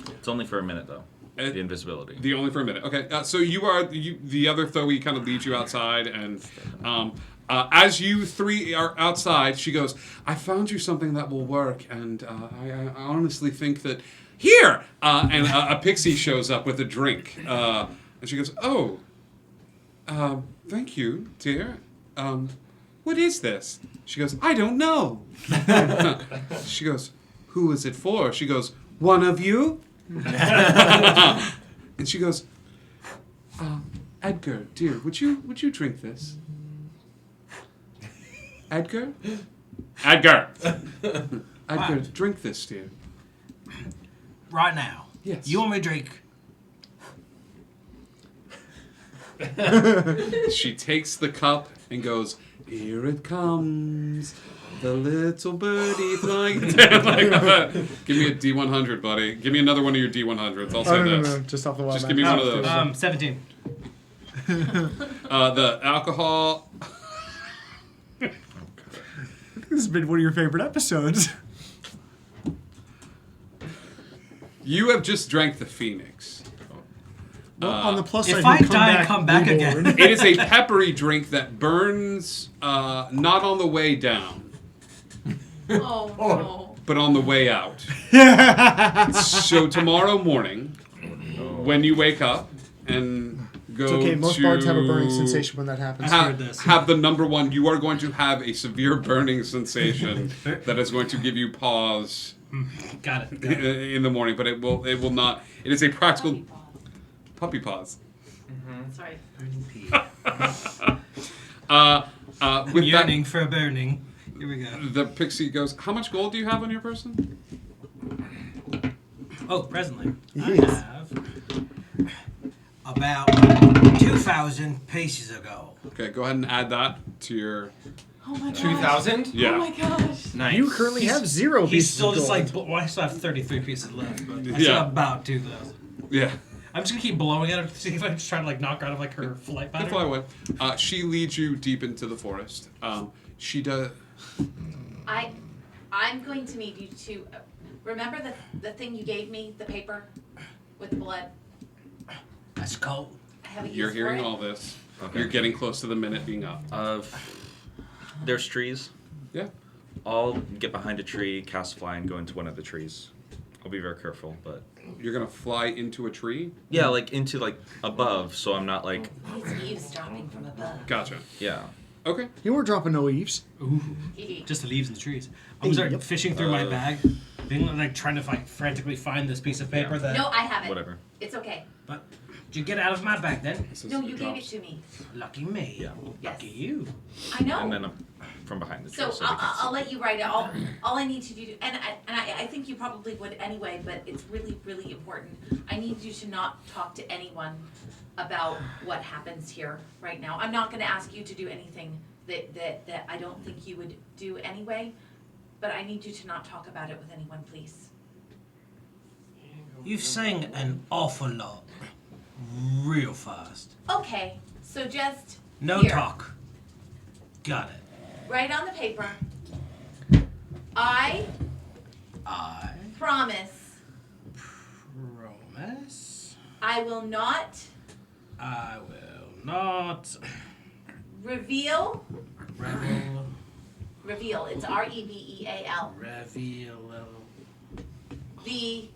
[SPEAKER 10] It's only for a minute, though. The invisibility.
[SPEAKER 2] The only for a minute. Okay, so the other Thoe kind of leads you outside, and as you 3 are outside, she goes, I found you something that will work, and I honestly think that here, and a pixie shows up with a drink, and she goes, oh, thank you, dear. What is this? She goes, I don't know. She goes, who is it for? She goes, one of you? And she goes, Edgar, dear, would you drink this? Edgar? Edgar, drink this, dear.
[SPEAKER 9] Right now.
[SPEAKER 2] Yes.
[SPEAKER 9] You want me to drink?
[SPEAKER 2] She takes the cup and goes, here it comes. The little birdie flying. Give me a D100, buddy. Give me another one of your D100s. I'll say
[SPEAKER 12] no,
[SPEAKER 2] this.
[SPEAKER 12] no, just off the wall.
[SPEAKER 2] Just give me one of those.
[SPEAKER 9] 17.
[SPEAKER 2] The alcohol.
[SPEAKER 12] This has been one of your favorite episodes.
[SPEAKER 2] You have just drank the Phoenix.
[SPEAKER 12] Well, on the plus
[SPEAKER 9] if
[SPEAKER 12] side,
[SPEAKER 9] I die, come back
[SPEAKER 12] reborn.
[SPEAKER 9] again.
[SPEAKER 2] It is a peppery drink that burns not on the way down,
[SPEAKER 8] Oh, no.
[SPEAKER 2] but on the way out. So tomorrow morning, when you wake up and go
[SPEAKER 12] It's okay. Most
[SPEAKER 2] to
[SPEAKER 12] bards have a burning sensation when that happens.
[SPEAKER 2] have the number one, you are going to have a severe burning sensation that is going to give you pause.
[SPEAKER 9] Got it.
[SPEAKER 2] In the morning, but it will not. It is a practical puppy paws.
[SPEAKER 8] Sorry.
[SPEAKER 2] With
[SPEAKER 9] Yearning for a burning. Here we go.
[SPEAKER 2] The pixie goes, how much gold do you have on your person?
[SPEAKER 9] Oh, presently.
[SPEAKER 12] Yes.
[SPEAKER 9] I have about 2,000 pieces ago.
[SPEAKER 2] Okay, go ahead and add that to your...
[SPEAKER 8] Oh my gosh.
[SPEAKER 13] 2,000?
[SPEAKER 2] Yeah.
[SPEAKER 8] Oh my gosh.
[SPEAKER 13] Nice.
[SPEAKER 12] You currently have 0
[SPEAKER 9] He's
[SPEAKER 12] pieces
[SPEAKER 9] still
[SPEAKER 12] of
[SPEAKER 9] just
[SPEAKER 12] gold.
[SPEAKER 9] like, well, I still have 33 pieces left, but I still
[SPEAKER 2] Yeah.
[SPEAKER 9] have about 2,000.
[SPEAKER 2] Yeah.
[SPEAKER 9] I'm just gonna keep blowing at her to see if I can just try to like knock her out of like her flight
[SPEAKER 2] You
[SPEAKER 9] pattern.
[SPEAKER 2] fly away. She leads you deep into the forest. She does...
[SPEAKER 8] I'm going to need you to remember the thing you gave me, the paper with the blood.
[SPEAKER 9] That's cold.
[SPEAKER 8] I have a use
[SPEAKER 2] You're
[SPEAKER 8] for
[SPEAKER 2] hearing
[SPEAKER 8] it.
[SPEAKER 2] all this.
[SPEAKER 10] Okay.
[SPEAKER 2] You're getting close to the minute being up.
[SPEAKER 10] There's trees.
[SPEAKER 2] Yeah.
[SPEAKER 10] I'll get behind a tree, cast fly, and go into one of the trees. I'll be very careful, but
[SPEAKER 2] You're going to fly into a tree?
[SPEAKER 10] yeah, like into like above, so I'm not like
[SPEAKER 8] He's eavesdropping from above.
[SPEAKER 2] Gotcha.
[SPEAKER 10] yeah.
[SPEAKER 2] Okay.
[SPEAKER 12] You weren't dropping no eaves.
[SPEAKER 9] Ooh. Just the leaves in the trees. I'm gonna start
[SPEAKER 12] Yep.
[SPEAKER 9] fishing through my bag, being like trying to frantically find this piece of paper that.
[SPEAKER 8] No, I have it.
[SPEAKER 10] Whatever.
[SPEAKER 8] It's okay.
[SPEAKER 9] But did you get it out of my bag then?
[SPEAKER 8] No, you gave it to me.
[SPEAKER 9] Lucky me.
[SPEAKER 10] Yeah.
[SPEAKER 9] Lucky you.
[SPEAKER 8] I know.
[SPEAKER 10] And then I'm from behind the tree.
[SPEAKER 8] So
[SPEAKER 10] they can see.
[SPEAKER 8] I'll let you write it. All I need to do, and I think you probably would anyway, but it's really, really important. I need you to not talk to anyone about what happens here right now. I'm not going to ask you to do anything that I don't think you would do anyway, but I need you to not talk about it with anyone, please.
[SPEAKER 9] You've sang an awful lot, real fast.
[SPEAKER 8] Okay, so just
[SPEAKER 9] No
[SPEAKER 8] here,
[SPEAKER 9] talk. Got it.
[SPEAKER 8] write on the paper. I promise
[SPEAKER 9] Promise.
[SPEAKER 8] I will not
[SPEAKER 9] I will not
[SPEAKER 8] reveal.
[SPEAKER 9] reveal.
[SPEAKER 8] It's REVEAL.
[SPEAKER 9] Reveal.
[SPEAKER 8] The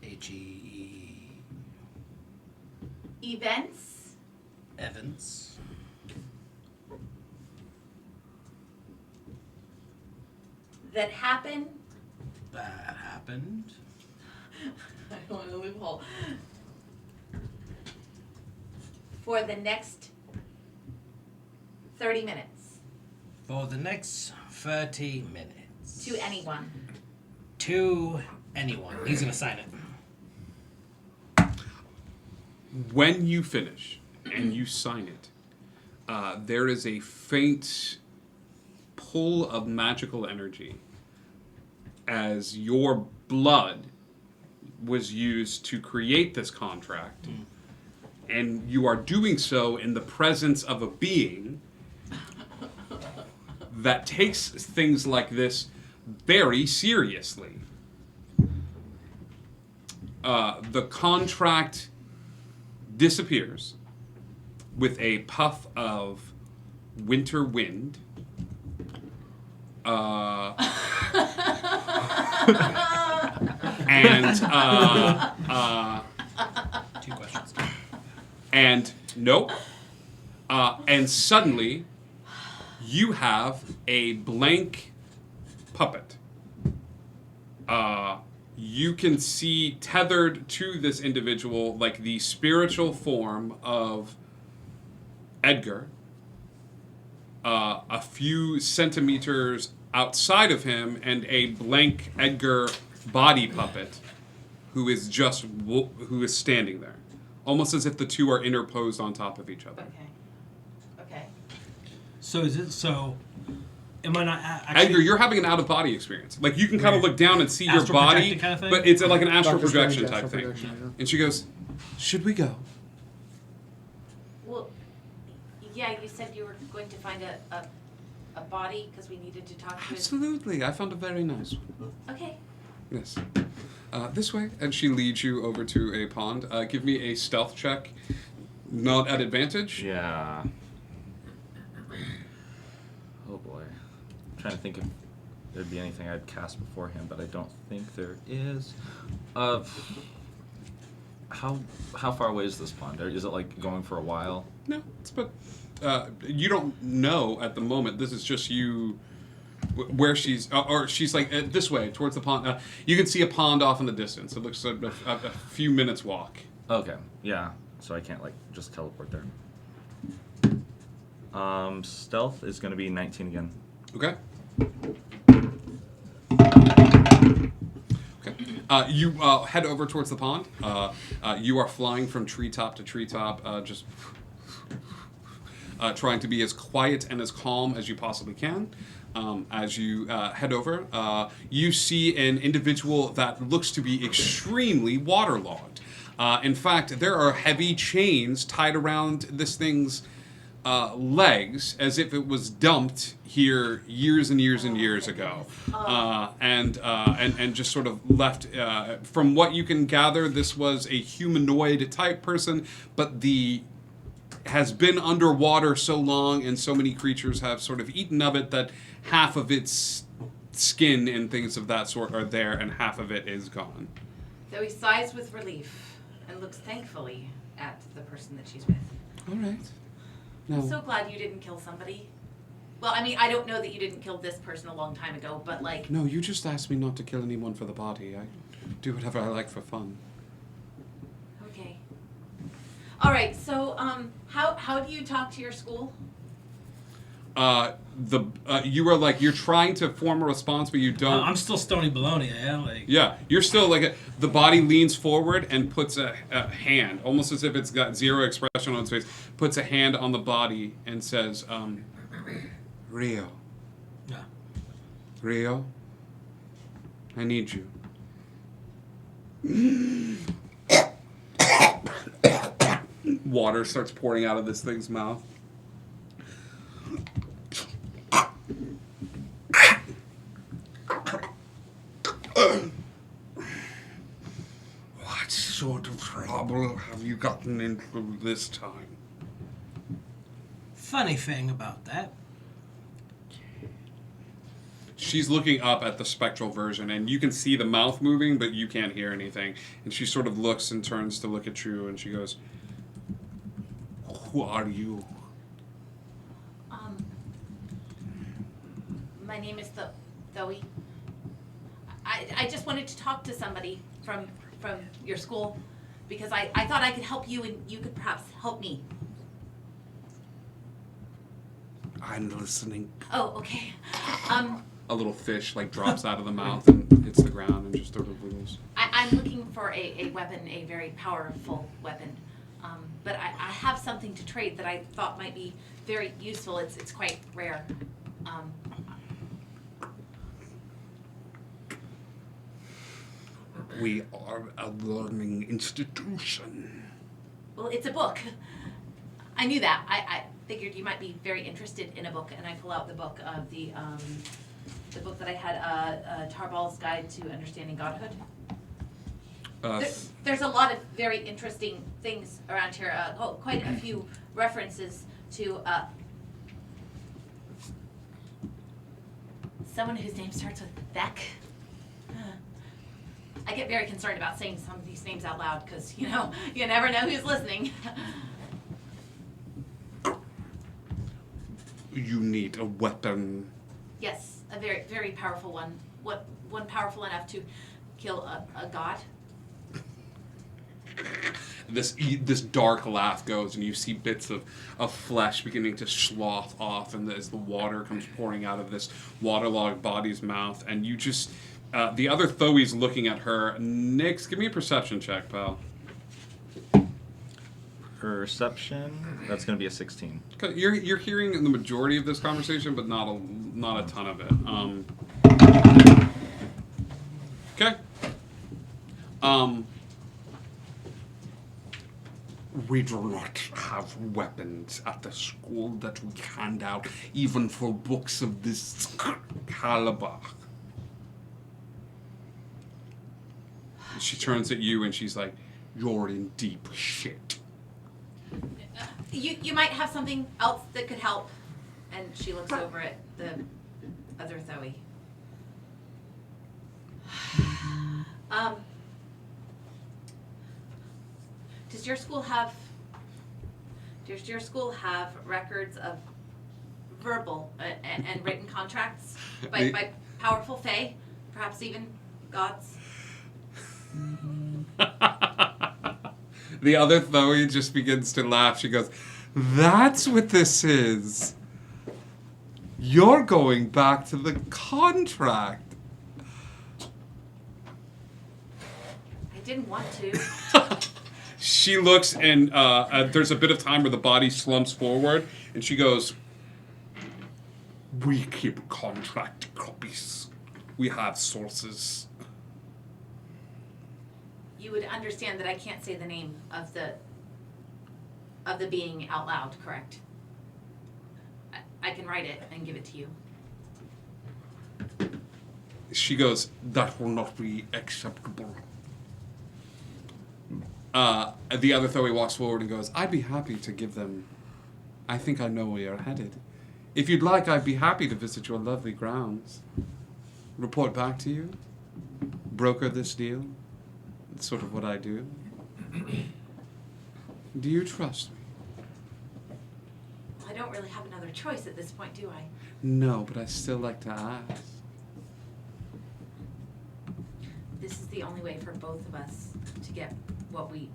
[SPEAKER 9] H-E-E.
[SPEAKER 8] events
[SPEAKER 9] Evans.
[SPEAKER 8] that happen.
[SPEAKER 9] That happened.
[SPEAKER 8] I don't want to loophole. For the next 30 minutes
[SPEAKER 9] For the next 30 minutes.
[SPEAKER 8] to anyone.
[SPEAKER 9] To anyone. He's gonna sign it.
[SPEAKER 2] When you finish and you sign it, there is a faint pull of magical energy as your blood was used to create this contract, and you are doing so in the presence of a being that takes things like this very seriously. The contract disappears with a puff of winter wind. And
[SPEAKER 9] Two questions.
[SPEAKER 2] and nope. And suddenly, you have a blank puppet. You can see tethered to this individual, like the spiritual form of Edgar. A few centimeters outside of him, and a blank Edgar body puppet, who is standing there, almost as if the two are interposed on top of each other.
[SPEAKER 8] Okay. Okay.
[SPEAKER 9] So is it so? Am I not actually?
[SPEAKER 2] Edgar, you're having an out-of-body experience. Like, you can kind of
[SPEAKER 9] Weird.
[SPEAKER 2] look down and see your
[SPEAKER 9] Astral
[SPEAKER 2] body,
[SPEAKER 9] projecting kind of thing?
[SPEAKER 2] but it's like an astral
[SPEAKER 12] Doctor Strange
[SPEAKER 2] projection type
[SPEAKER 12] astral
[SPEAKER 2] thing.
[SPEAKER 12] projection, yeah.
[SPEAKER 2] And she goes, should we go?
[SPEAKER 8] Well, yeah, you said you were going to find a body because we needed to talk to.
[SPEAKER 2] Absolutely. I found a very nice one.
[SPEAKER 8] Okay.
[SPEAKER 2] Yes. This way. And she leads you over to a pond. Give me a stealth check. Not at advantage.
[SPEAKER 10] Yeah. Oh boy. I'm trying to think if there'd be anything I'd cast beforehand, but I don't think there is. How far away is this pond? Or is it like going for a while?
[SPEAKER 2] No, it's but you don't know at the moment. This is just you. Where she's, or she's like this way towards the pond. You can see a pond off in the distance. It looks like a few minutes walk.
[SPEAKER 10] Okay. Yeah. So I can't like just teleport there. Stealth is going to be 19 again.
[SPEAKER 2] Okay. Okay. You head over towards the pond. You are flying from treetop to treetop, just trying to be as quiet and as calm as you possibly can. As you head over, you see an individual that looks to be extremely waterlogged. In fact, there are heavy chains tied around this thing's legs as if it was dumped here years and years and years ago, and just sort of left. From what you can gather, this was a humanoid type person, but has been underwater so long, and so many creatures have sort of eaten of it that half of its skin and things of that sort are there, and half of it is gone.
[SPEAKER 8] So he sighs with relief and looks thankfully at the person that she's with.
[SPEAKER 2] All right.
[SPEAKER 8] I'm
[SPEAKER 2] Now,
[SPEAKER 8] so glad you didn't kill somebody. Well, I mean, I don't know that you didn't kill this person a long time ago, but like.
[SPEAKER 2] no, you just asked me not to kill anyone for the body. I do whatever I like for fun.
[SPEAKER 8] Okay. All right. So, how do you talk to your school?
[SPEAKER 2] You are like, you're trying to form a response, but you don't.
[SPEAKER 9] I'm still Stony Baloney, yeah. Like.
[SPEAKER 2] Yeah, you're still like the body leans forward and puts a hand, almost as if it's got zero expression on its face, puts a hand on the body and says, Rio.
[SPEAKER 9] Yeah.
[SPEAKER 2] Rio, I need you. Water starts pouring out of this thing's mouth. What sort of trouble have you gotten into this time?
[SPEAKER 9] Funny thing about that.
[SPEAKER 2] She's looking up at the spectral version, and you can see the mouth moving, but you can't hear anything. And she sort of looks and turns to look at you, and she goes, "Who are you?"
[SPEAKER 8] My name is Zoe. I just wanted to talk to somebody from your school because I thought I could help you and you could perhaps help me.
[SPEAKER 2] I'm listening.
[SPEAKER 8] Oh, okay.
[SPEAKER 2] A little fish like drops out of the mouth and hits the ground and just sort of wiggles.
[SPEAKER 8] I'm looking for a weapon, a very powerful weapon. But I have something to trade that I thought might be very useful. It's quite rare.
[SPEAKER 2] We are a learning institution.
[SPEAKER 8] Well, it's a book. I knew that. I figured you might be very interested in a book, and I pull out the book of the book that I had, Tarbal's Guide to Understanding Godhood. There's a lot of very interesting things around here. Quite a few references to someone whose name starts with Beck. I get very concerned about saying some of these names out loud because, you know, you never know who's listening.
[SPEAKER 2] You need a weapon.
[SPEAKER 8] Yes, a very, very powerful one. One powerful enough to kill a god.
[SPEAKER 2] This dark laugh goes, and you see bits of flesh beginning to slough off, and as the water comes pouring out of this waterlogged body's mouth, and you just... the other Thoe's looking at her. Nix, give me a perception check, pal.
[SPEAKER 10] Perception. That's going to be a 16.
[SPEAKER 2] Okay, you're hearing the majority of this conversation, but not a ton of it. Okay. We do not have weapons at the school that we hand out, even for books of this caliber. She turns at you and she's like, "You're in deep shit."
[SPEAKER 8] You might have something else that could help. And she looks over at the other Zoe. Does your school have records of verbal and written contracts by powerful fae, perhaps even gods?
[SPEAKER 2] The other Zoe just begins to laugh. She goes, "That's what this is. You're going back to the contract."
[SPEAKER 8] I didn't want to.
[SPEAKER 2] She looks and there's a bit of time where the body slumps forward and she goes, "We keep contract copies. We have sources."
[SPEAKER 8] You would understand that I can't say the name of the being out loud, correct? I can write it and give it to you.
[SPEAKER 2] She goes, "That will not be acceptable." The other Zoe walks forward and goes, "I'd be happy to give them. I think I know where you're headed. If you'd like, I'd be happy to visit your lovely grounds. Report back to you. Broker this deal. It's sort of what I do. Do you trust me?"
[SPEAKER 8] Well, I don't really have another choice at this point, do I?
[SPEAKER 2] No, but I still like to ask.
[SPEAKER 8] This is the only way for both of us to get what we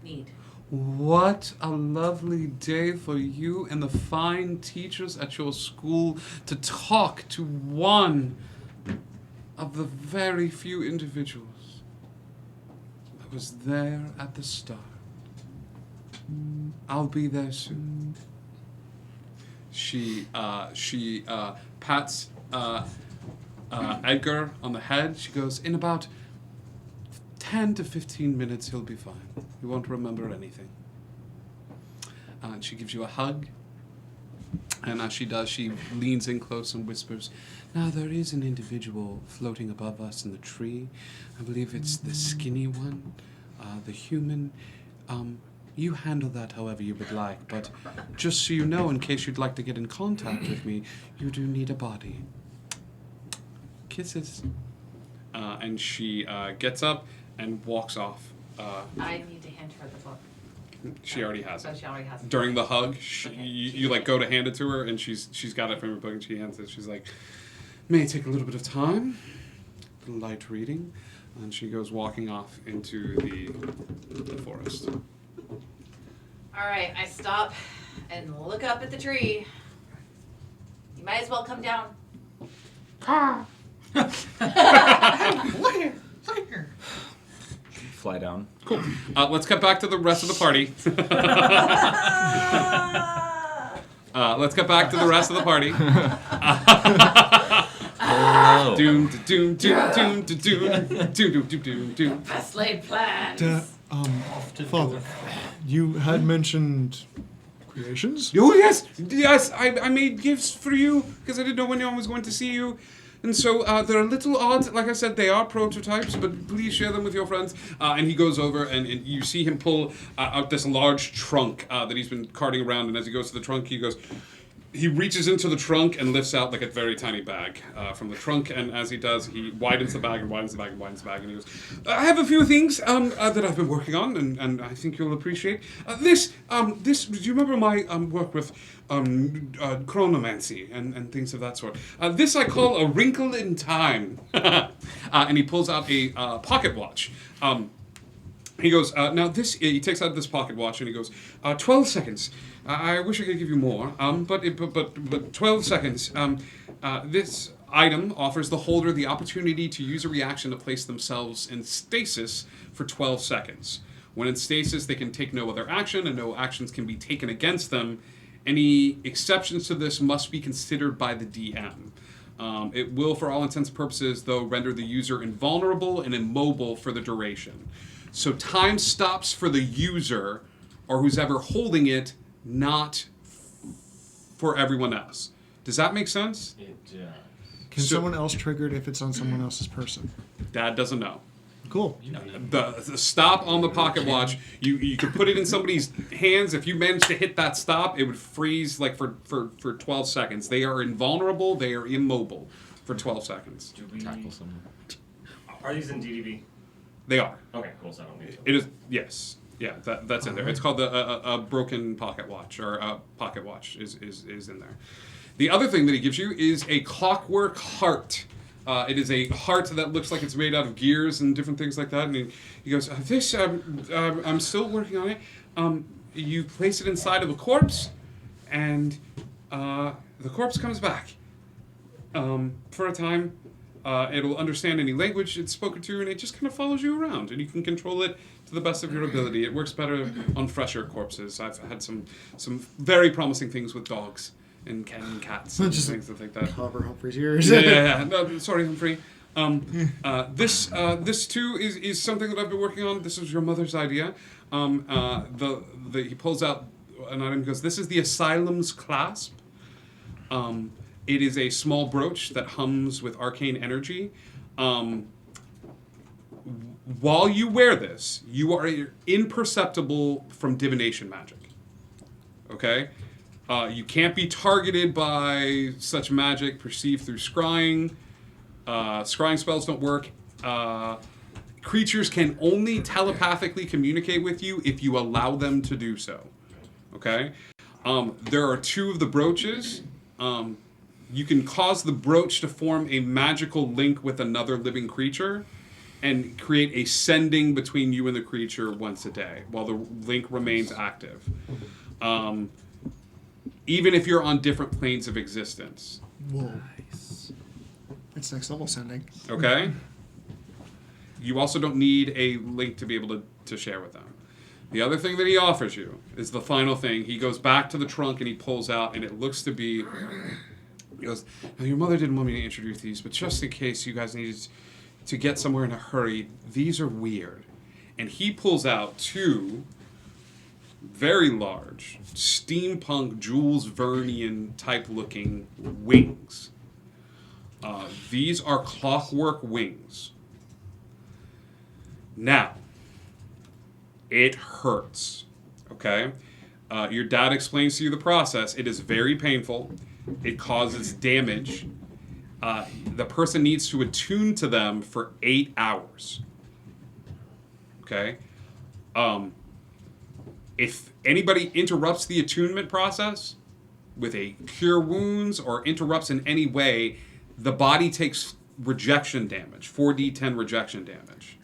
[SPEAKER 8] need.
[SPEAKER 2] What a lovely day for you and the fine teachers at your school to talk to one of the very few individuals that was there at the start. I'll be there soon. She pats Edgar on the head. She goes, "In about 10 to 15 minutes, he'll be fine. He won't remember anything." And she gives you a hug. And as she does, she leans in close and whispers, "Now there is an individual floating above us in the tree. I believe it's the skinny one, the human. You handle that however you would like, but just so you know, in case you'd like to get in contact with me, you do need a body. Kisses." And she gets up and walks off.
[SPEAKER 8] I need to hand her the book.
[SPEAKER 2] She already has it.
[SPEAKER 8] Oh, she already has it.
[SPEAKER 2] During the hug, you like go to hand it to her, and she's got it from her book, and she hands it. She's like, "May take a little bit of time, a little light reading," and she goes walking off into the forest.
[SPEAKER 8] All right, I stop and look up at the tree. You might as well come down.
[SPEAKER 10] Fly down.
[SPEAKER 2] Cool. Let's get back to the rest of the party. Let's get back to the rest of the party.
[SPEAKER 10] Hello.
[SPEAKER 2] Doom, doom, doom, doom, doom, doom, doom, doom, doom.
[SPEAKER 8] Best laid plans.
[SPEAKER 12] Father, you had mentioned creations?
[SPEAKER 2] Oh, yes. Yes, I made gifts for you because I didn't know when I was going to see you. And so they're a little odd. Like I said, they are prototypes, but please share them with your friends. And he goes over, and you see him pull out this large trunk that he's been carting around. And as he goes to the trunk, he reaches into the trunk and lifts out like a very tiny bag from the trunk. And as he does, he widens the bag and widens the bag and widens the bag. And he goes, "I have a few things that I've been working on, and I think you'll appreciate. This, do you remember my work with chronomancy and things of that sort? This I call a wrinkle in time." And he pulls out a pocket watch. He goes, now this, he takes out this pocket watch and he goes, 12 seconds. I wish I could give you more, but 12 seconds. This item offers the holder the opportunity to use a reaction to place themselves in stasis for 12 seconds. When in stasis, they can take no other action, and no actions can be taken against them. Any exceptions to this must be considered by the DM. It will, for all intents and purposes, though, render the user invulnerable and immobile for the duration. So time stops for the user, or who's ever holding it, not for everyone else. Does that make sense?
[SPEAKER 11] It does.
[SPEAKER 12] Can someone else trigger it if it's on someone else's person?
[SPEAKER 2] Dad doesn't know.
[SPEAKER 12] Cool.
[SPEAKER 2] The stop on the pocket watch, you could put it in somebody's hands. If you managed to hit that stop, it would freeze like for 12 seconds. They are invulnerable. They are immobile for 12 seconds.
[SPEAKER 11] Do we
[SPEAKER 10] Tackle someone.
[SPEAKER 11] Are these in DDB?
[SPEAKER 2] They are.
[SPEAKER 11] Okay, cool. So I don't need to.
[SPEAKER 2] It is, yes. Yeah, that's in there. It's called a broken pocket watch, or a pocket watch is in there. The other thing that he gives you is a clockwork heart. It is a heart that looks like it's made out of gears and different things like that. And he goes, this, I'm still working on it. You place it inside of a corpse, and the corpse comes back. For a time, it'll understand any language it's spoken to, and it just kind of follows you around, and you can control it to the best of your ability. It works better on fresher corpses. I've had some very promising things with dogs and cats and
[SPEAKER 12] Just
[SPEAKER 2] things like that.
[SPEAKER 12] Cover Humphrey's ears.
[SPEAKER 2] Yeah. No, sorry, Humphrey. This too is something that I've been working on. This was your mother's idea. He pulls out an item and goes, this is the Asylum's clasp. It is a small brooch that hums with arcane energy. While you wear this, you are imperceptible from divination magic. Okay? You can't be targeted by such magic perceived through scrying. Scrying spells don't work. Creatures can only telepathically communicate with you if you allow them to do so. Okay? There are two of the brooches. You can cause the brooch to form a magical link with another living creature and create a sending between you and the creature once a day while the link remains active. Even if you're on different planes of existence.
[SPEAKER 12] Whoa. Nice. It's next level sending.
[SPEAKER 2] Okay? You also don't need a link to be able to share with them. The other thing that he offers you is the final thing. He goes back to the trunk and he pulls out, and it looks to be... He goes, now your mother didn't want me to introduce these, but just in case you guys needed to get somewhere in a hurry, these are weird. And he pulls out two very large, steampunk, Jules Vernian type looking wings. These are clockwork wings. Now, it hurts, okay? Your dad explains to you the process. It is very painful. It causes damage. The person needs to attune to them for 8 hours. Okay? If anybody interrupts the attunement process with a cure wounds or interrupts in any way, the body takes rejection damage, 4d10 rejection damage.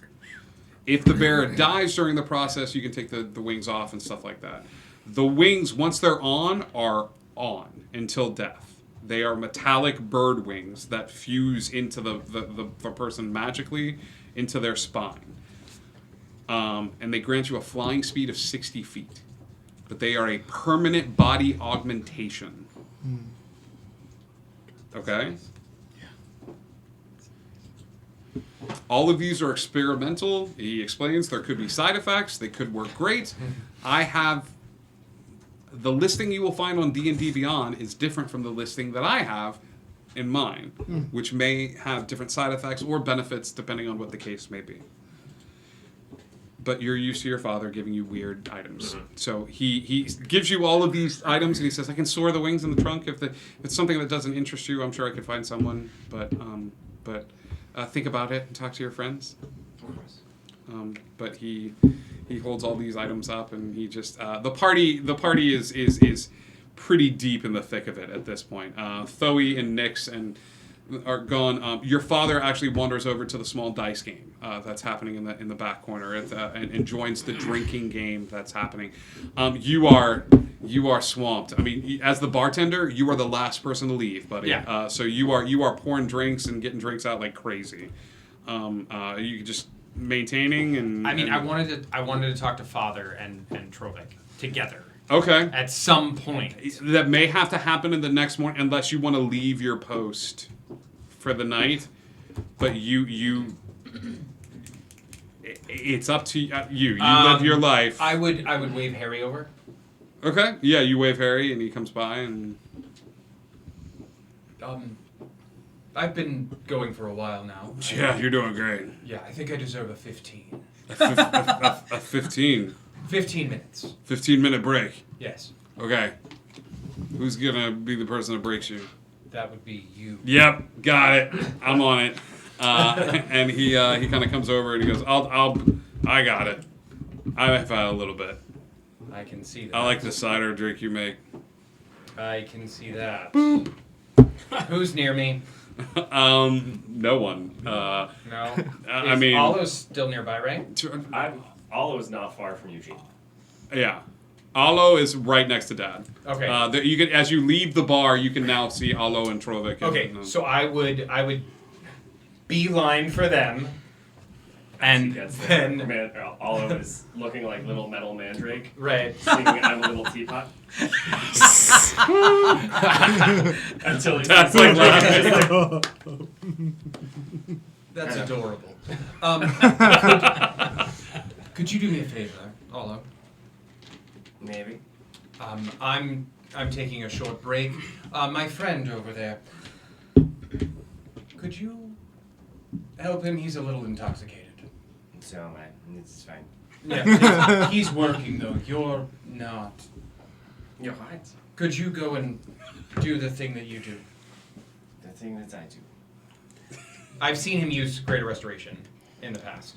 [SPEAKER 2] If the bearer dies during the process, you can take the wings off and stuff like that. The wings, once they're on, are on until death. They are metallic bird wings that fuse into the person magically into their spine. And they grant you a flying speed of 60 feet. But they are a permanent body augmentation. Okay? All of these are experimental. He explains there could be side effects. They could work great. I have... The listing you will find on D&D Beyond is different from the listing that I have in mine, which may have different side effects or benefits depending on what the case may be. But you're used to your father giving you weird items. So he gives you all of these items and he says, I can store the wings in the trunk. If it's something that doesn't interest you, I'm sure I could find someone. But think about it and talk to your friends.
[SPEAKER 11] Of course.
[SPEAKER 2] But he holds all these items up, and he just the party is pretty deep in the thick of it at this point. Thoe and Nyx are gone. Your father actually wanders over to the small dice game that's happening in the back corner and joins the drinking game that's happening. You are swamped. I mean, as the bartender, you are the last person to leave, buddy. Yeah. So you are pouring drinks and getting drinks out like crazy. You just maintaining and.
[SPEAKER 13] I mean,
[SPEAKER 2] and-
[SPEAKER 13] I wanted to talk to Father and Trovik together.
[SPEAKER 2] Okay.
[SPEAKER 13] At some point.
[SPEAKER 2] That may have to happen in the next morning, unless you want to leave your post for the night. But it's up to you. You live your life.
[SPEAKER 13] I would wave Harry over.
[SPEAKER 2] Okay. Yeah, you wave Harry, and he comes by, and
[SPEAKER 13] I've been going for a while now.
[SPEAKER 2] yeah, you're doing great.
[SPEAKER 13] Yeah, I think I deserve a 15.
[SPEAKER 2] A 15.
[SPEAKER 13] 15 minutes.
[SPEAKER 2] 15-minute break.
[SPEAKER 13] Yes.
[SPEAKER 2] Okay. Who's gonna be the person that breaks you?
[SPEAKER 13] That would be you.
[SPEAKER 2] Yep, got it. I'm on it. And he kind of comes over and he goes, I got it. I've had a little bit.
[SPEAKER 13] I can see that.
[SPEAKER 2] I like the cider drink you make.
[SPEAKER 13] I can see that. Who's near me?
[SPEAKER 2] No one.
[SPEAKER 13] No.
[SPEAKER 2] I mean,
[SPEAKER 13] Alo's still nearby, right?
[SPEAKER 3] Alo is not far from Eugene.
[SPEAKER 2] Yeah. Alo is right next to Dad.
[SPEAKER 13] Okay.
[SPEAKER 2] You can, as you leave the bar, you can now see Alo and Trovik.
[SPEAKER 13] Okay, so I would beeline for them, and then
[SPEAKER 3] Alo is looking like little metal mandrake.
[SPEAKER 13] Right.
[SPEAKER 3] Singing "I'm a Little Teapot." Until he's
[SPEAKER 2] That's like laughing.
[SPEAKER 13] That's adorable. Could you do me a favor, Alo?
[SPEAKER 11] Maybe.
[SPEAKER 13] I'm taking a short break. My friend over there. Could you help him? He's a little intoxicated.
[SPEAKER 11] So am I. It's fine.
[SPEAKER 13] Yeah, he's working though. You're not.
[SPEAKER 11] You're right.
[SPEAKER 13] Could you go and do the thing that you do?
[SPEAKER 11] The thing that I do.
[SPEAKER 13] I've seen him use Greater Restoration in the past.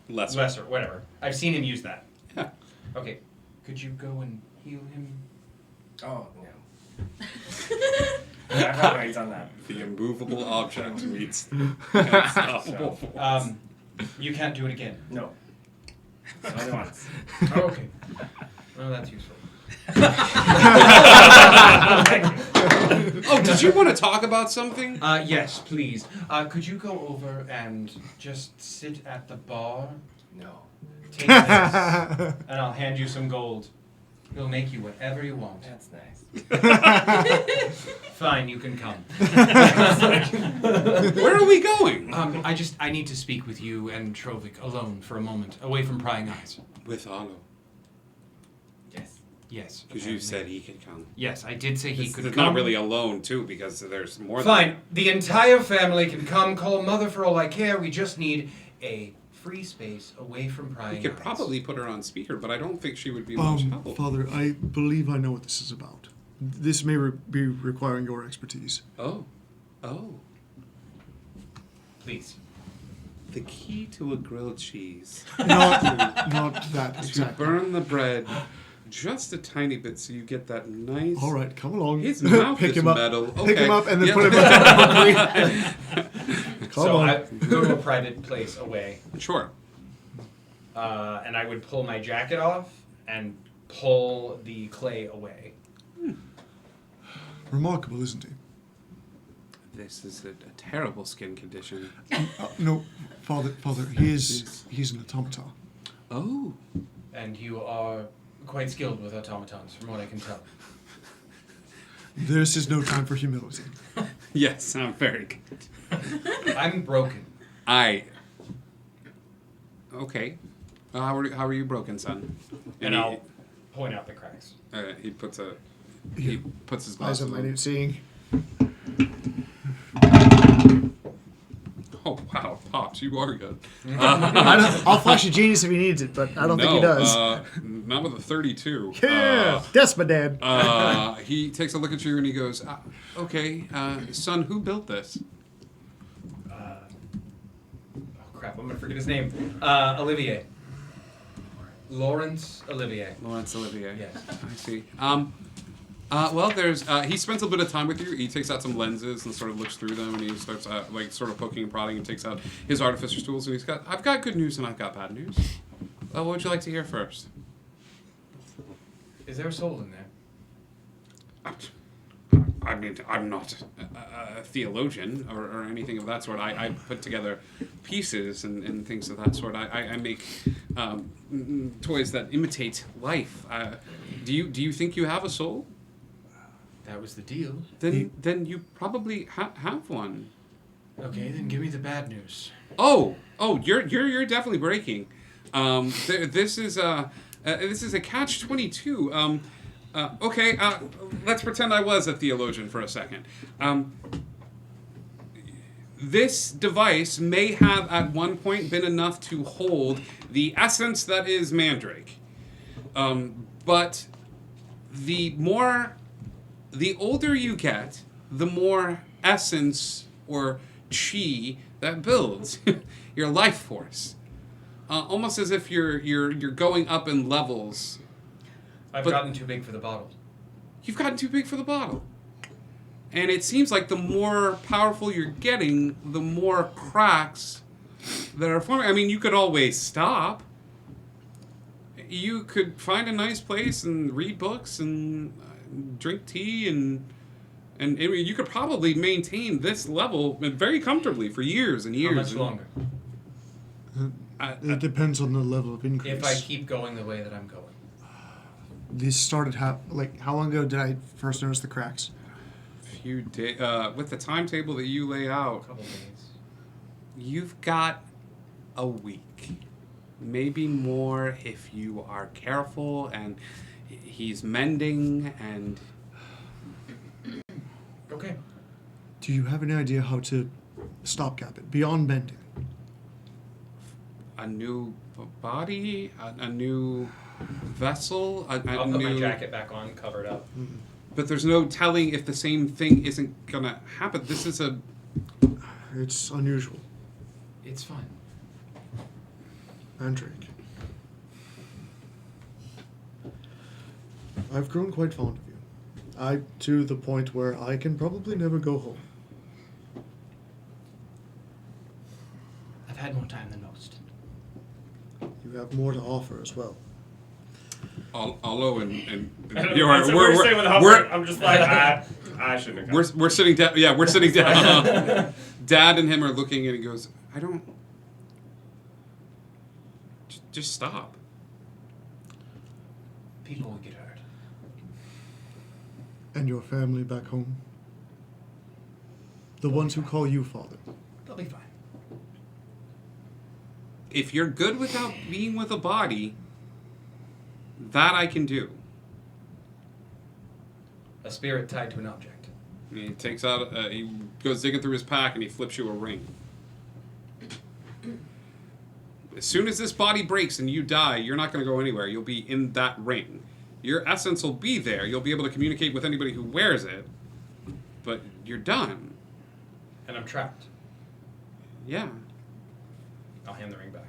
[SPEAKER 13] Lesser, whatever. I've seen him use that.
[SPEAKER 2] Yeah.
[SPEAKER 13] Okay. Could you go and heal him?
[SPEAKER 11] Oh, no. I've already done that.
[SPEAKER 2] The immovable object meets unstoppable force.
[SPEAKER 13] You can't do it again.
[SPEAKER 11] No. Only once.
[SPEAKER 13] Oh, okay. Well, that's useful.
[SPEAKER 2] Oh, did you want to talk about something?
[SPEAKER 13] Yes, please. Could you go over and just sit at the bar?
[SPEAKER 11] No.
[SPEAKER 13] Take this, and I'll hand you some gold. He'll make you whatever you want.
[SPEAKER 11] That's nice.
[SPEAKER 13] Fine, you can come.
[SPEAKER 2] Where are we going?
[SPEAKER 13] I need to speak with you and Trovik alone for a moment, away from prying eyes.
[SPEAKER 2] With Alo.
[SPEAKER 11] Yes.
[SPEAKER 13] Yes.
[SPEAKER 2] Because you said he could come.
[SPEAKER 13] Yes, I did say he could
[SPEAKER 2] It's
[SPEAKER 13] come.
[SPEAKER 2] not really alone, too, because there's more
[SPEAKER 13] Fine. The entire family can come. Call Mother for all I care. We just need a free space away from prying
[SPEAKER 2] We could
[SPEAKER 13] eyes.
[SPEAKER 2] probably put her on speaker, but I don't think she would be much help.
[SPEAKER 12] Father, I believe I know what this is about. This may be requiring your expertise.
[SPEAKER 2] Oh.
[SPEAKER 13] Please.
[SPEAKER 2] The key to a grilled cheese.
[SPEAKER 12] Not that
[SPEAKER 2] To
[SPEAKER 12] exactly.
[SPEAKER 2] burn the bread just a tiny bit so you get that nice...
[SPEAKER 12] All right, come along.
[SPEAKER 2] His mouth
[SPEAKER 12] Pick
[SPEAKER 2] is
[SPEAKER 12] him up.
[SPEAKER 2] metal.
[SPEAKER 12] Pick
[SPEAKER 2] Okay.
[SPEAKER 12] him up and then
[SPEAKER 2] Yeah.
[SPEAKER 12] put him back. Come
[SPEAKER 13] So
[SPEAKER 12] on.
[SPEAKER 13] I go to a private place away.
[SPEAKER 2] Sure.
[SPEAKER 13] And I would pull my jacket off and pull the clay away.
[SPEAKER 12] Remarkable, isn't he?
[SPEAKER 2] This is a terrible skin condition.
[SPEAKER 12] No, Father, he's an automata.
[SPEAKER 2] Oh.
[SPEAKER 13] And you are quite skilled with automatons, from what I can tell.
[SPEAKER 12] This is no time for humility.
[SPEAKER 2] Yes, I'm very good.
[SPEAKER 13] I'm broken.
[SPEAKER 2] Okay. How are you broken, son?
[SPEAKER 13] And I'll point out the cracks.
[SPEAKER 2] He puts his
[SPEAKER 12] Eyes
[SPEAKER 2] glasses
[SPEAKER 12] on my
[SPEAKER 2] on.
[SPEAKER 12] new seeing.
[SPEAKER 2] Oh wow, Pops, you are good.
[SPEAKER 14] I'll flash a genius if he needs it, but I don't think he does.
[SPEAKER 2] Not with a 32.
[SPEAKER 14] Yeah, that's my dad.
[SPEAKER 2] He takes a look at you and he goes, "Okay, son, who built this?"
[SPEAKER 13] Oh crap! I'm gonna forget his name. Olivier. Laurence Olivier.
[SPEAKER 2] Laurence Olivier.
[SPEAKER 13] Yes.
[SPEAKER 2] I see. Well, there's he spends a bit of time with you. He takes out some lenses and sort of looks through them, and he starts sort of poking and prodding, and takes out his artificer's tools. And I've got good news and I've got bad news. What would you like to hear first?
[SPEAKER 13] Is there a soul in there?
[SPEAKER 2] I mean, I'm not a theologian or anything of that sort. I put together pieces and things of that sort. I make toys that imitate life. Do you think you have a soul?
[SPEAKER 13] That was the deal.
[SPEAKER 2] Then you probably have one.
[SPEAKER 13] Okay, then give me the bad news.
[SPEAKER 2] Oh, you're definitely breaking. This is a catch-22. Okay, let's pretend I was a theologian for a second. This device may have at one point been enough to hold the essence that is Mandrake. But the older you get, the more essence or chi that builds your life force. Almost as if you're going up in levels.
[SPEAKER 13] I've gotten too big for the bottle.
[SPEAKER 2] You've gotten too big for the bottle. And it seems like the more powerful you're getting, the more cracks that are forming. I mean, you could always stop. You could find a nice place and read books and drink tea and you could probably maintain this level very comfortably for years and years.
[SPEAKER 13] How much longer?
[SPEAKER 12] It depends on the level of increase.
[SPEAKER 13] If I keep going the way that I'm going.
[SPEAKER 12] These started how long ago did I first notice the cracks?
[SPEAKER 2] Few days. With the timetable that you lay out,
[SPEAKER 13] A couple days.
[SPEAKER 2] you've got a week, maybe more if you are careful and he's mending and.
[SPEAKER 13] Okay.
[SPEAKER 12] Do you have any idea how to stopgap it beyond bending?
[SPEAKER 2] A new body, a new vessel, a
[SPEAKER 13] I'll
[SPEAKER 2] new.
[SPEAKER 13] put my jacket back on, covered up.
[SPEAKER 2] But there's no telling if the same thing isn't gonna happen. This is a.
[SPEAKER 12] It's unusual.
[SPEAKER 13] It's fine.
[SPEAKER 12] Mandrake. I've grown quite fond of you. To the point where I can probably never go home.
[SPEAKER 13] I've had more time than most.
[SPEAKER 12] You have more to offer as well.
[SPEAKER 2] Although and
[SPEAKER 3] That's a weird statement, Humphrey. I'm just like, I shouldn't have come.
[SPEAKER 2] We're sitting down. Yeah, we're sitting down. Dad and him are looking, and he goes, "I don't. Just stop."
[SPEAKER 13] People will get hurt.
[SPEAKER 12] And your family back home? The ones who call you father.
[SPEAKER 13] They'll be fine.
[SPEAKER 2] If you're good without being with a body, that I can do.
[SPEAKER 13] A spirit tied to an object.
[SPEAKER 2] And he takes out. He goes digging through his pack, and he flips you a ring. As soon as this body breaks and you die, you're not going to go anywhere. You'll be in that ring. Your essence will be there. You'll be able to communicate with anybody who wears it, but you're done.
[SPEAKER 13] And I'm trapped.
[SPEAKER 2] Yeah.
[SPEAKER 13] I'll hand the ring back.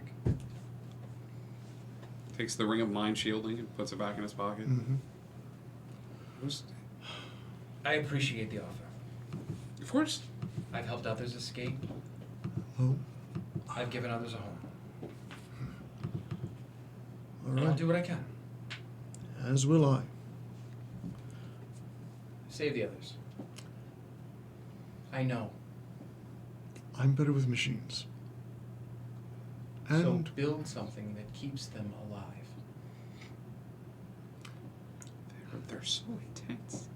[SPEAKER 2] Takes the ring of mind shielding and puts it back in his pocket.
[SPEAKER 12] Mm-hmm.
[SPEAKER 13] I appreciate the offer.
[SPEAKER 2] Of course.
[SPEAKER 13] I've helped others escape.
[SPEAKER 12] Oh.
[SPEAKER 13] I've given others a home.
[SPEAKER 12] All
[SPEAKER 13] And I'll
[SPEAKER 12] right.
[SPEAKER 13] do what I can.
[SPEAKER 12] As will I.
[SPEAKER 13] Save the others. I know.
[SPEAKER 12] I'm better with machines.
[SPEAKER 13] So
[SPEAKER 12] And
[SPEAKER 13] build something that keeps them alive.
[SPEAKER 2] They're so intense.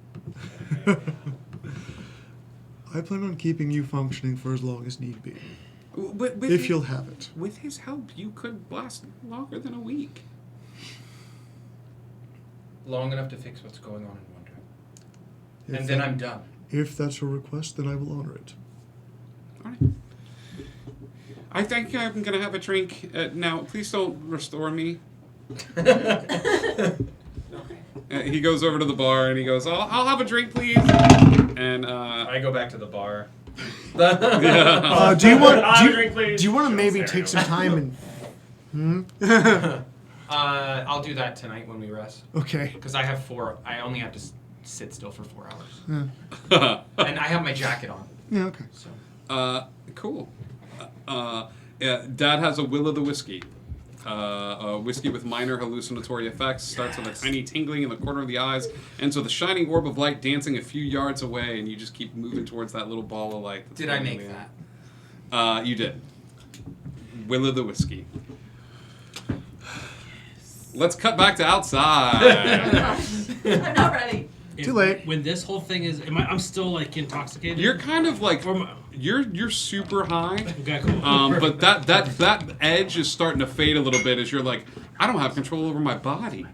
[SPEAKER 12] I plan on keeping you functioning for as long as need be.
[SPEAKER 2] With
[SPEAKER 12] If you'll have it.
[SPEAKER 2] With his help, you could last longer than a week.
[SPEAKER 13] Long enough to fix what's going on in Wonder.
[SPEAKER 12] If
[SPEAKER 13] And then
[SPEAKER 12] that-
[SPEAKER 13] I'm done.
[SPEAKER 12] If that's your request, then I will honor it.
[SPEAKER 2] All right. I think I'm gonna have a drink now. Please don't restore me. He goes over to the bar and he goes, "I'll have a drink, please." And
[SPEAKER 13] I go back to the bar.
[SPEAKER 2] Yeah.
[SPEAKER 12] Do you want?
[SPEAKER 3] Drink, please.
[SPEAKER 12] Do you want to
[SPEAKER 3] Don't
[SPEAKER 12] maybe
[SPEAKER 3] stare
[SPEAKER 12] take
[SPEAKER 3] at
[SPEAKER 12] some
[SPEAKER 3] me.
[SPEAKER 12] time and?
[SPEAKER 13] I'll do that tonight when we rest.
[SPEAKER 12] Okay.
[SPEAKER 13] Because I have 4. I only have to sit still for 4 hours.
[SPEAKER 12] Yeah.
[SPEAKER 13] And I have my jacket on.
[SPEAKER 12] Yeah. Okay.
[SPEAKER 13] So.
[SPEAKER 2] Cool. Yeah, Dad has a will of the whiskey. A whiskey with minor hallucinatory effects. Starts with a tiny tingling in the corner of the eyes, ends with a shining orb of light dancing a few yards away, and you just keep moving towards that little ball of light.
[SPEAKER 7] Did I make
[SPEAKER 2] that? You did. Will of the whiskey. Let's cut back to outside.
[SPEAKER 8] I'm not ready.
[SPEAKER 12] Too late.
[SPEAKER 9] When this whole thing is, I'm still like intoxicated.
[SPEAKER 2] You're kind of like you're super high.
[SPEAKER 9] Okay, cool.
[SPEAKER 2] But that edge is starting to fade a little bit as you're like, I don't have control over my body.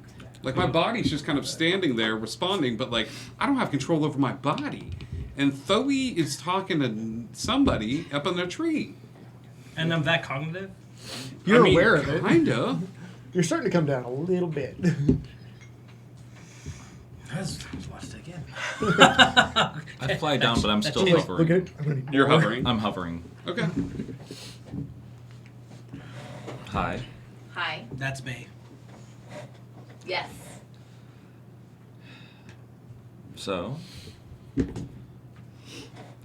[SPEAKER 2] Like my body's just kind of standing there responding, but like I don't have control over my body. And Thoe is talking to somebody up in the tree.
[SPEAKER 9] And I'm that cognitive?
[SPEAKER 14] You're aware of it.
[SPEAKER 2] Kinda.
[SPEAKER 14] You're starting to come down a little bit.
[SPEAKER 9] Let's watch it again.
[SPEAKER 10] I fly down, but I'm still
[SPEAKER 14] Look,
[SPEAKER 10] hovering.
[SPEAKER 14] look at it.
[SPEAKER 2] You're hovering.
[SPEAKER 10] I'm hovering.
[SPEAKER 2] Okay.
[SPEAKER 10] Hi.
[SPEAKER 8] Hi.
[SPEAKER 9] That's me.
[SPEAKER 8] Yes.
[SPEAKER 10] So, you